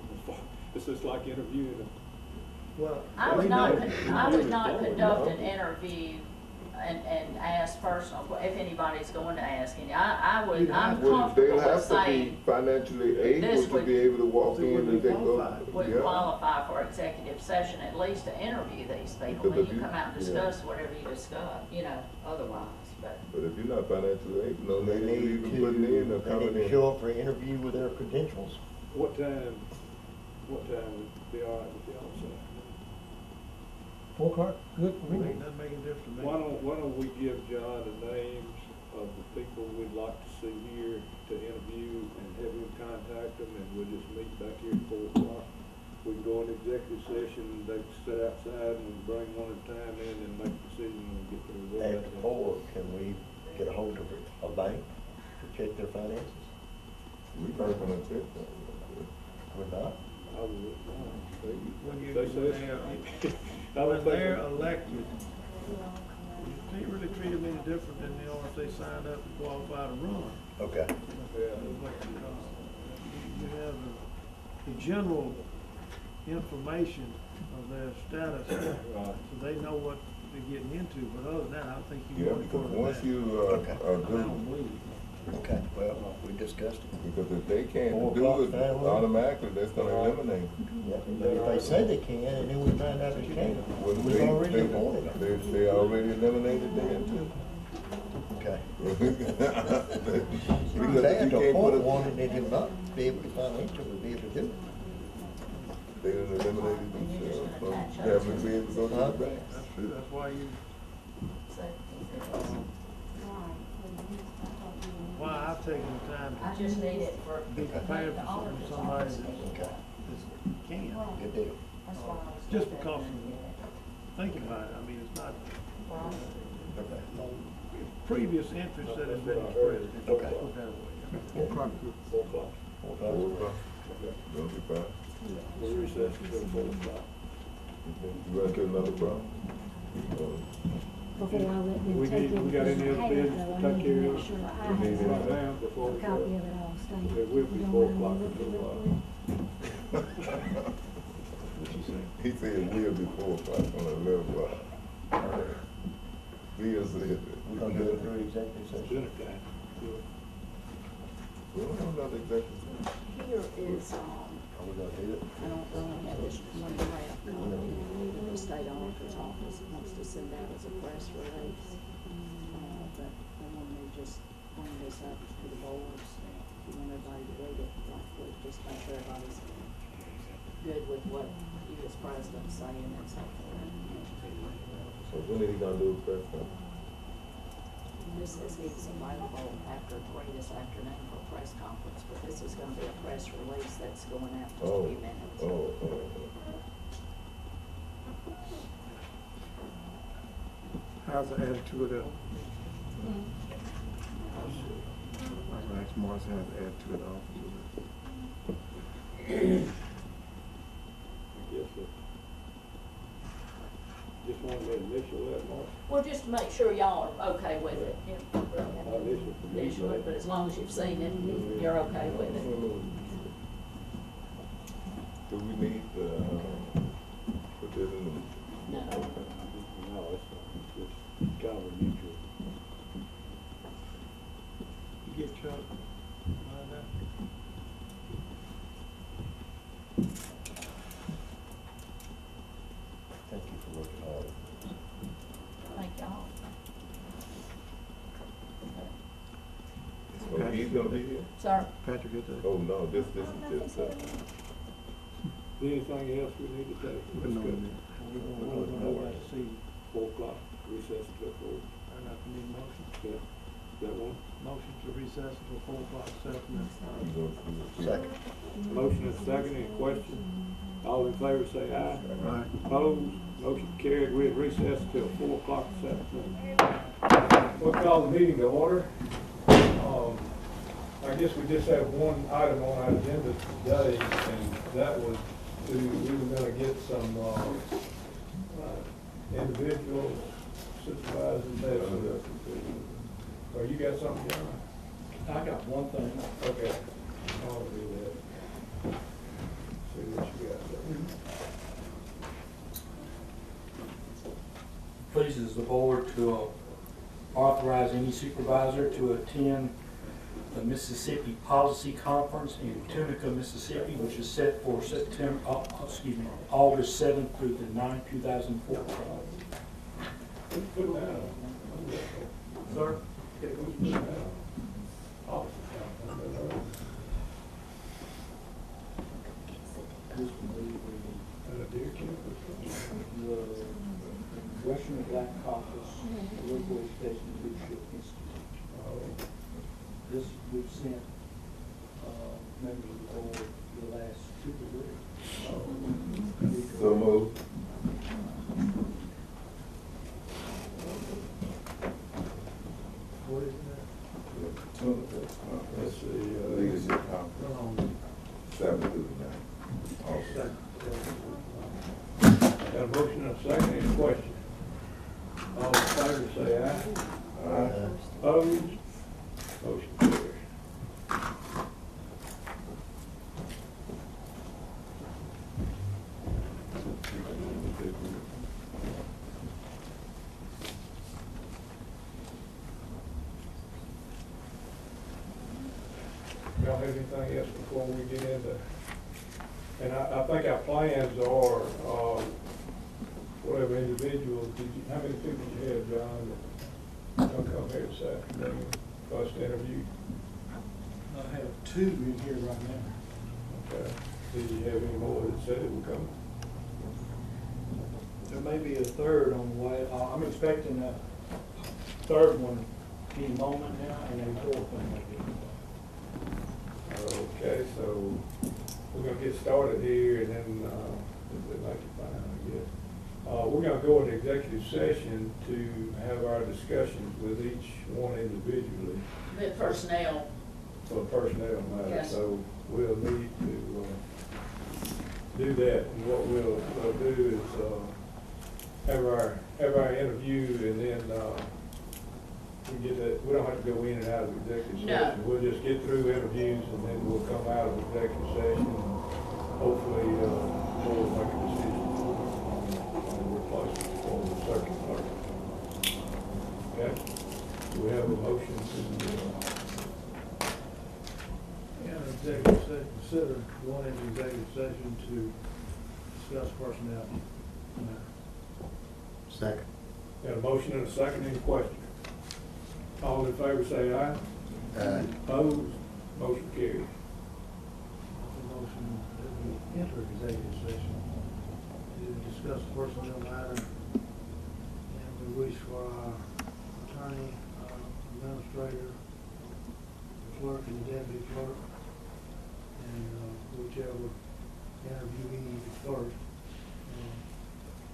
[SPEAKER 1] it's just like interviewing them.
[SPEAKER 3] Well,
[SPEAKER 12] I would not conduct an
[SPEAKER 1] No.
[SPEAKER 12] interview and ask personal, if anybody's going to ask any. I'm
[SPEAKER 2] Well,
[SPEAKER 12] comfortable
[SPEAKER 2] they'll
[SPEAKER 12] with
[SPEAKER 2] have to be
[SPEAKER 12] saying
[SPEAKER 2] financially able
[SPEAKER 12] this
[SPEAKER 2] to
[SPEAKER 12] would-
[SPEAKER 2] be able to walk in and they go.
[SPEAKER 12] would
[SPEAKER 2] Yeah.
[SPEAKER 12] qualify for executive session, at least to interview these people.
[SPEAKER 2] Because
[SPEAKER 12] Then
[SPEAKER 2] if
[SPEAKER 12] you
[SPEAKER 2] you-
[SPEAKER 12] come out and
[SPEAKER 2] yeah.
[SPEAKER 12] discuss whatever you discuss, otherwise, but.
[SPEAKER 2] But if you're not financially able, no
[SPEAKER 8] They
[SPEAKER 2] need
[SPEAKER 8] need
[SPEAKER 2] to even putting in or
[SPEAKER 8] they
[SPEAKER 2] coming
[SPEAKER 8] need to
[SPEAKER 2] in.
[SPEAKER 8] show up for an interview with their credentials.
[SPEAKER 1] What time would be all right with y'all, sir?
[SPEAKER 8] 4 o'clock, good for me.
[SPEAKER 3] Doesn't make a difference to me.
[SPEAKER 1] Why don't we give John the names of the people we'd like to see here to interview and have him contact them, and we'll just meet back here at 4 o'clock. We can go in executive session, they can sit outside and bring one at a time in and make a decision and get the result.
[SPEAKER 8] After 4, can we get a hold of a bank to check their finances?
[SPEAKER 2] We not gonna check that.
[SPEAKER 8] We're not?
[SPEAKER 1] I would,
[SPEAKER 3] When
[SPEAKER 1] they say
[SPEAKER 3] when they're elected, you can't really treat them any different than they are if they signed up and qualified to run.
[SPEAKER 8] Okay.
[SPEAKER 3] You have the general information of their status, so they know what they're getting into, but other than that, I don't think you
[SPEAKER 2] Yeah,
[SPEAKER 3] want to
[SPEAKER 2] because
[SPEAKER 3] go to
[SPEAKER 2] once
[SPEAKER 3] that.
[SPEAKER 2] you,
[SPEAKER 8] Okay.
[SPEAKER 2] do,
[SPEAKER 8] Okay, well, we discussed it.
[SPEAKER 2] because if they can't
[SPEAKER 8] 4
[SPEAKER 2] do
[SPEAKER 8] o'clock
[SPEAKER 2] it
[SPEAKER 8] family.
[SPEAKER 2] automatically, that's gonna eliminate.
[SPEAKER 8] Yeah, but if they say they can, and then we find out they can't,
[SPEAKER 2] Well,
[SPEAKER 8] we've already appointed them.
[SPEAKER 2] They already eliminated them too.
[SPEAKER 8] Okay.
[SPEAKER 2] Because
[SPEAKER 8] We
[SPEAKER 2] if
[SPEAKER 8] had
[SPEAKER 2] you
[SPEAKER 8] to
[SPEAKER 2] can't put
[SPEAKER 8] appoint
[SPEAKER 2] it,
[SPEAKER 8] one, and they did not be able to financially be able to do it.
[SPEAKER 2] they done eliminated themselves from having to be able to go to the bank.
[SPEAKER 3] That's why I've taken the time
[SPEAKER 12] I
[SPEAKER 3] to
[SPEAKER 12] just need it for.
[SPEAKER 3] be prepared for somebody that can.
[SPEAKER 8] Good deal.
[SPEAKER 3] Just because of thinking about it, I mean, it's not previous interest that has been expressed.
[SPEAKER 8] Okay.
[SPEAKER 3] Put that away.
[SPEAKER 1] 4 o'clock. 4 o'clock.
[SPEAKER 8] 4 o'clock.
[SPEAKER 2] 4 o'clock. Don't be fine.
[SPEAKER 1] We'll recess until 4 o'clock.
[SPEAKER 2] You run to another problem?
[SPEAKER 7] Before I let them
[SPEAKER 1] We
[SPEAKER 7] take
[SPEAKER 1] need,
[SPEAKER 7] it.
[SPEAKER 1] we got any other
[SPEAKER 7] Hey,
[SPEAKER 1] business
[SPEAKER 7] though,
[SPEAKER 1] to
[SPEAKER 7] I
[SPEAKER 1] take
[SPEAKER 7] need
[SPEAKER 1] care
[SPEAKER 7] to
[SPEAKER 1] of?
[SPEAKER 7] make sure I
[SPEAKER 1] We need
[SPEAKER 7] have
[SPEAKER 1] right now before
[SPEAKER 7] a
[SPEAKER 1] we
[SPEAKER 7] copy
[SPEAKER 1] go.
[SPEAKER 7] of it all, Steve.
[SPEAKER 1] It will be
[SPEAKER 7] You don't
[SPEAKER 1] 4
[SPEAKER 7] mind
[SPEAKER 1] o'clock
[SPEAKER 7] me
[SPEAKER 1] or 2
[SPEAKER 7] looking
[SPEAKER 1] o'clock.
[SPEAKER 7] at it?
[SPEAKER 3] What'd you say?
[SPEAKER 2] He said it will be 4 o'clock on the 11 o'clock. Bill said that we
[SPEAKER 8] Gonna
[SPEAKER 2] can
[SPEAKER 8] go
[SPEAKER 2] do
[SPEAKER 8] through
[SPEAKER 2] it.
[SPEAKER 8] executive session.
[SPEAKER 1] Dinner time. Good.
[SPEAKER 2] We don't have another executive session.
[SPEAKER 12] Here is,
[SPEAKER 8] Are we gonna do it?
[SPEAKER 12] I don't really have this one draft, the state auditor's office wants to send out as a press release. But I wanted to just bring this up to the boards, if you want everybody to read it, like, just make sure everybody's good with what you as president saying and so forth.
[SPEAKER 2] So when are you gonna do a press conference?
[SPEAKER 12] This is, he's available after 3 this afternoon for a press conference, but this is gonna be a press release that's going out just a few minutes.
[SPEAKER 6] How's the attitude of? Max Morris has the attitude of
[SPEAKER 1] Yes, sir. Just want to initial that, Mark.
[SPEAKER 12] Well, just to make sure y'all are okay with it.
[SPEAKER 1] Initial.
[SPEAKER 12] But as long as you've seen it, you're okay with it.
[SPEAKER 2] Do we need to put this in the?
[SPEAKER 12] No.
[SPEAKER 1] No, it's just kind of a neutral.
[SPEAKER 3] You get Chuck, find out.
[SPEAKER 8] Thank you for working hard.
[SPEAKER 12] Thank y'all.
[SPEAKER 2] Oh, he's gonna be here?
[SPEAKER 12] Sir?
[SPEAKER 6] Patrick, get that.
[SPEAKER 2] Oh, no, this is just,
[SPEAKER 1] Anything else we need to take?
[SPEAKER 6] Put it on there.
[SPEAKER 3] We want to see
[SPEAKER 1] 4 o'clock. recess until 4.
[SPEAKER 3] And I need a motion.
[SPEAKER 1] Yeah. That one?
[SPEAKER 3] Motion to recess until 4 o'clock this afternoon.
[SPEAKER 8] Second.
[SPEAKER 1] Motion and second, any question? All in favor say aye.
[SPEAKER 3] Aye.
[SPEAKER 1] Opposed? Motion carried. We'll recess till 4 o'clock this afternoon. We'll call the meeting to order. I guess we just have one item on our agenda today, and that was we were gonna get some, individuals, supervisors, or you got something, John?
[SPEAKER 5] I got one thing.
[SPEAKER 1] Okay. I'll do that. See what you got there.
[SPEAKER 16] Pleases the board to authorize any supervisor to attend the Mississippi Policy Conference in Tunica, Mississippi, which is set for August 7th through the 9th, 2014.
[SPEAKER 1] Put that on.
[SPEAKER 16] Sir? This will be the Western Black Caucus Local Education Leadership Institute. This we've sent members of the board the last 2 to 3.
[SPEAKER 2] So moved.
[SPEAKER 3] What is that?
[SPEAKER 1] That's the,
[SPEAKER 2] Leadership Conference, 7 through 9.
[SPEAKER 1] got a motion and a second, any question? All in favor say aye.
[SPEAKER 2] Aye.
[SPEAKER 1] Opposed? Motion carried. Y'all have anything else before we get into? And I think our plans are, whatever individuals, how many people you have, John, that don't come here this afternoon, for us to interview?
[SPEAKER 5] I have 2 in here right now.
[SPEAKER 1] Okay. Did you have any more that said it would come?
[SPEAKER 5] There may be a 3rd on the way. I'm expecting a 3rd one any moment now, and a 4th one maybe.
[SPEAKER 1] Okay, so we're gonna get started here and then, if they'd like to find out, I guess. We're gonna go into executive session to have our discussions with each one individually.
[SPEAKER 12] The personnel.
[SPEAKER 1] For personnel matter.
[SPEAKER 12] Yes.
[SPEAKER 1] So we'll need to, do that, and what we'll do is, have our interview, and then, we get that, we don't have to go in and out of executive
[SPEAKER 12] No.
[SPEAKER 1] session. We'll just get through interviews, and then we'll come out of executive session, and hopefully, we'll make a decision on the replacement for the circuit clerk. Okay? Do we have a motion to,
[SPEAKER 3] Executive session, consider going into executive session to discuss personnel.
[SPEAKER 8] Second.
[SPEAKER 1] got a motion and a second, any question? All in favor say aye.
[SPEAKER 8] Aye.
[SPEAKER 1] Opposed? Motion carries.
[SPEAKER 3] Motion that we enter executive session to discuss personnel matter, and we wish for our attorney, administrator, the clerk, and the deputy clerk, and whichever interviewee is first,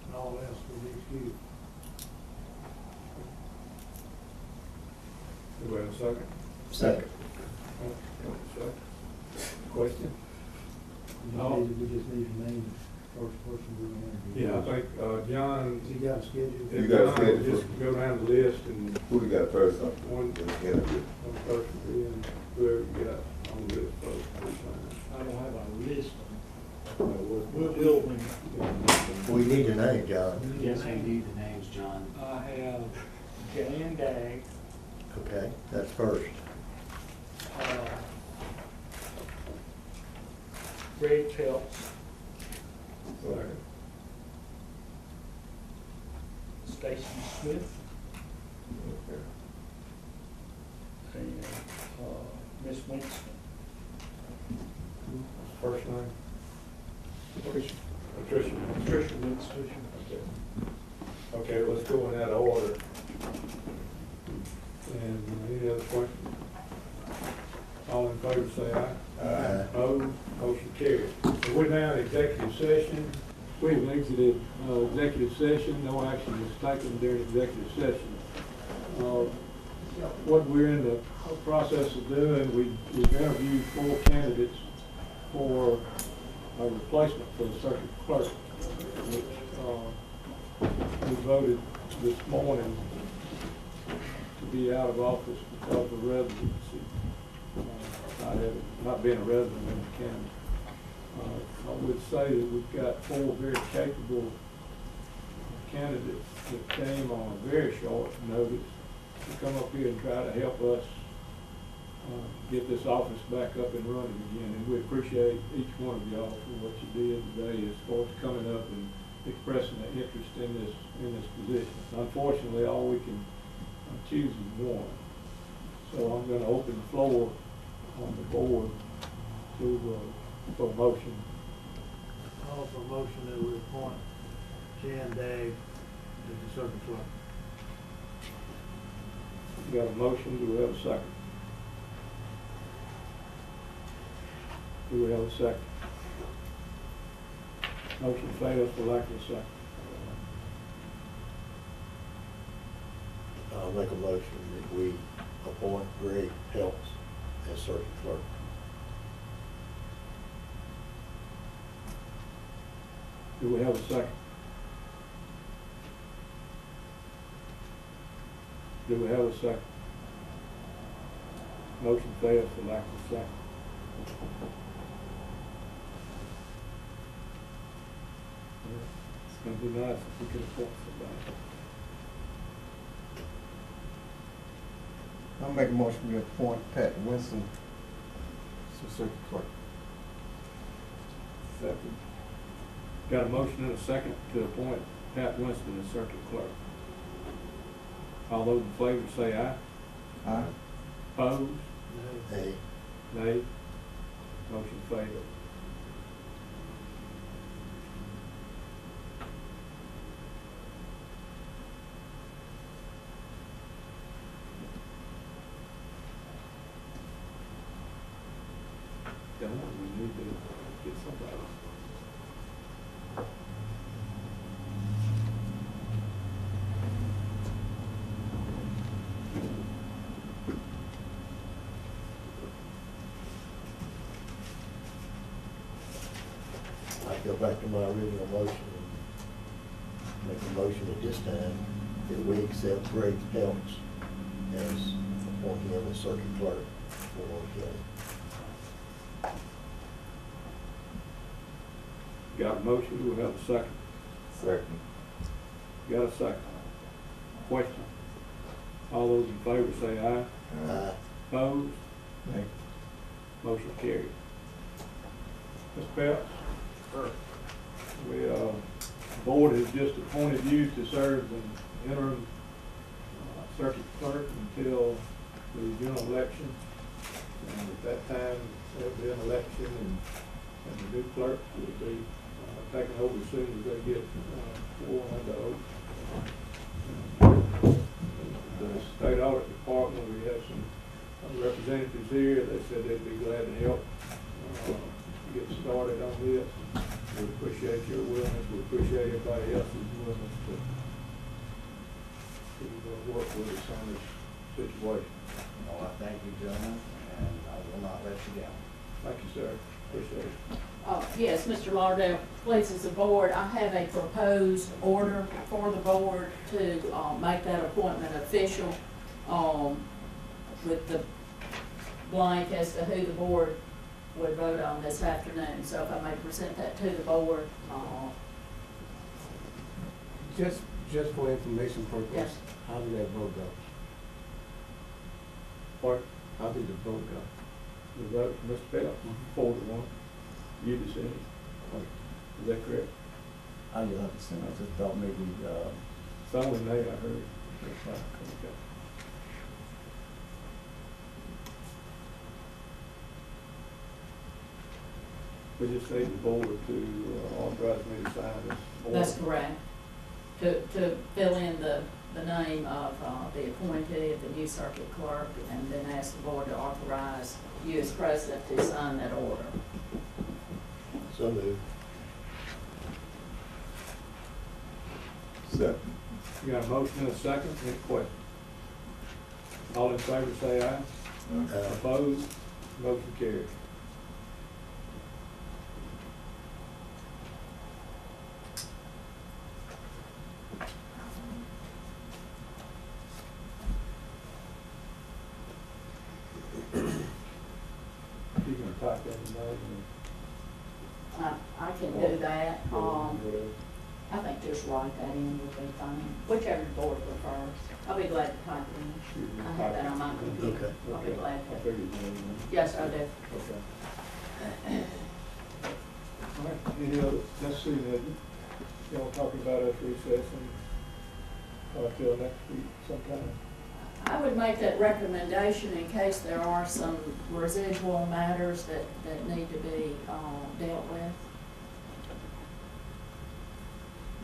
[SPEAKER 3] and all else will be excused.
[SPEAKER 1] Do we have a second?
[SPEAKER 8] Second.
[SPEAKER 1] Question?
[SPEAKER 3] We just need to name the first person we're
[SPEAKER 1] Yeah, I
[SPEAKER 3] interviewing.
[SPEAKER 1] think, John.
[SPEAKER 3] You got a schedule?
[SPEAKER 2] You got a schedule?
[SPEAKER 1] Just go down the list and.
[SPEAKER 2] Who we got first on?
[SPEAKER 1] One
[SPEAKER 2] Interview.
[SPEAKER 1] person, and whoever you got on the list first.
[SPEAKER 5] I don't have a list.
[SPEAKER 1] We'll
[SPEAKER 5] building.
[SPEAKER 8] We need a name, John.
[SPEAKER 4] Yes, we need the names, John.
[SPEAKER 5] I have Jan Dagg,
[SPEAKER 8] Okay, that's first.
[SPEAKER 5] Greg Peltz,
[SPEAKER 1] Second.
[SPEAKER 5] Stacy Smith, and Miss Winston.
[SPEAKER 1] First name? Patricia.
[SPEAKER 5] Patricia Winston.
[SPEAKER 1] Okay. Okay, let's go in that order. And any other questions? All in favor, say aye.
[SPEAKER 8] Aye.
[SPEAKER 1] Opposed? Motion carries. So we're now in executive session. We have exited executive session. No action was taken during executive session. What we're in the process of doing, we've interviewed 4 candidates for a replacement for the circuit clerk, which we voted this morning to be out of office because of residency, not being a resident in the county. I would say that we've got 4 very capable candidates that came on a very short notice to come up here and try to help us get this office back up and running again. And we appreciate each one of y'all for what you did today as far as coming up and expressing an interest in this position. Unfortunately, all we can choose is one. So I'm going to open the floor on the board for a motion.
[SPEAKER 3] Call for a motion that we appoint Jan Dagg as the circuit clerk.
[SPEAKER 1] We got a motion, do we have a second? Do we have a second? Motion fails for lack of a second.
[SPEAKER 8] I'll make a motion that we appoint Greg Helps as circuit clerk.
[SPEAKER 1] Do we have a second? Do we have a second? Motion fails for lack of a second. It's going to be nice if we could appoint somebody.
[SPEAKER 6] I'll make a motion to appoint Pat Winston as circuit clerk.
[SPEAKER 1] Second. Got a motion and a second to appoint Pat Winston as circuit clerk. All those in favor say aye.
[SPEAKER 6] Aye.
[SPEAKER 1] Opposed?
[SPEAKER 8] Nay.
[SPEAKER 1] Nay. Motion failed. Don't we need to get somebody?
[SPEAKER 8] I go back to my original motion and make a motion at this time that we accept Greg Helps as appointing him as circuit clerk for Warren County.
[SPEAKER 1] Got a motion, do we have a second?
[SPEAKER 2] Second.
[SPEAKER 1] Got a second? Question? All those in favor say aye.
[SPEAKER 8] Aye.
[SPEAKER 1] Opposed?
[SPEAKER 6] Nay.
[SPEAKER 1] Motion carried. Ms. Phelps?
[SPEAKER 16] Sir.
[SPEAKER 1] The board has just appointed you to serve as an interim circuit clerk until the general election. And at that time, there'll be an election and the new clerk will be taking over as soon as they get sworn under oath. The state audit department, we have some representatives here. They said they'd be glad to help get started on this. We appreciate your willingness. We appreciate everybody else's willingness to work with us on this situation.
[SPEAKER 16] Well, I thank you, gentlemen, and I will not let you down.
[SPEAKER 1] Thank you, sir. Appreciate it.
[SPEAKER 12] Yes, Mr. Lauderdale, please, as a board, I have a proposed order for the board to make that appointment official with the blank as to who the board would vote on this afternoon. So if I may present that to the board.
[SPEAKER 6] Just for information purpose,
[SPEAKER 12] Yes.
[SPEAKER 6] how did that vote go?
[SPEAKER 1] Pardon?
[SPEAKER 6] How did the vote go?
[SPEAKER 1] The vote, Mr. Phelps, 4-1. You dissented. Is that correct?
[SPEAKER 16] I just understand, I just thought maybe,
[SPEAKER 1] It's only nay, I heard. That's fine. Okay. We just need the board to authorize me to sign this order.
[SPEAKER 12] That's correct. to fill in the name of the appointee of the new circuit clerk, and then ask the board to authorize you as president to sign that order.
[SPEAKER 8] So moved.
[SPEAKER 2] Second.
[SPEAKER 1] You got a motion and a second, any questions? All in favor say aye. Opposed? Motion carries. You gonna type that in there?
[SPEAKER 12] I can do that. I think just write that in would be fine, whichever the board prefers. I'll be glad to type it in. I have that on my computer.
[SPEAKER 8] Okay.
[SPEAKER 12] I'll be glad
[SPEAKER 1] I
[SPEAKER 12] to.
[SPEAKER 1] figured you knew.
[SPEAKER 12] Yes, I do.
[SPEAKER 1] Okay. All right, any other, let's see, y'all talking about us recessing till next week sometime?
[SPEAKER 12] I would make that recommendation in case there are some residual matters that need to be dealt with.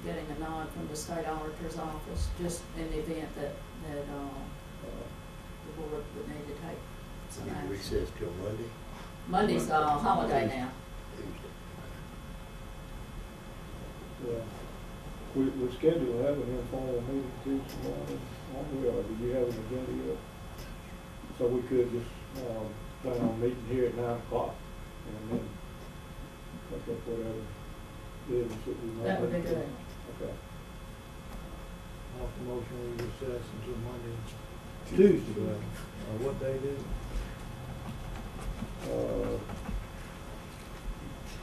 [SPEAKER 12] Getting a nod from the state auditor's office, just in the event that the board would need to take some
[SPEAKER 8] You
[SPEAKER 12] action.
[SPEAKER 8] recess till Monday?
[SPEAKER 12] Monday's a holiday now.
[SPEAKER 8] Tuesday.
[SPEAKER 1] We're scheduled to have an informal meeting Tuesday morning, aren't we, or do you have an agenda yet? So we could just plan on meeting here at 9 o'clock and then pick up whatever business that we might.
[SPEAKER 12] That would be good.
[SPEAKER 1] Okay.
[SPEAKER 3] Off the motion, we recess until Monday, Tuesday, what day is it?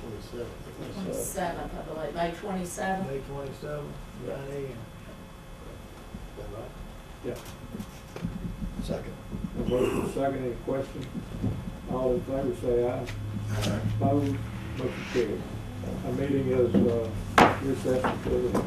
[SPEAKER 8] 27th.
[SPEAKER 12] 27th, I believe, May 27th.
[SPEAKER 3] May 27th, 9 a.m.
[SPEAKER 8] Is that right?
[SPEAKER 1] Yeah.
[SPEAKER 8] Second.
[SPEAKER 1] A motion, second, any question? All in favor say aye. Opposed? Motion carries. Our meeting is recessed until the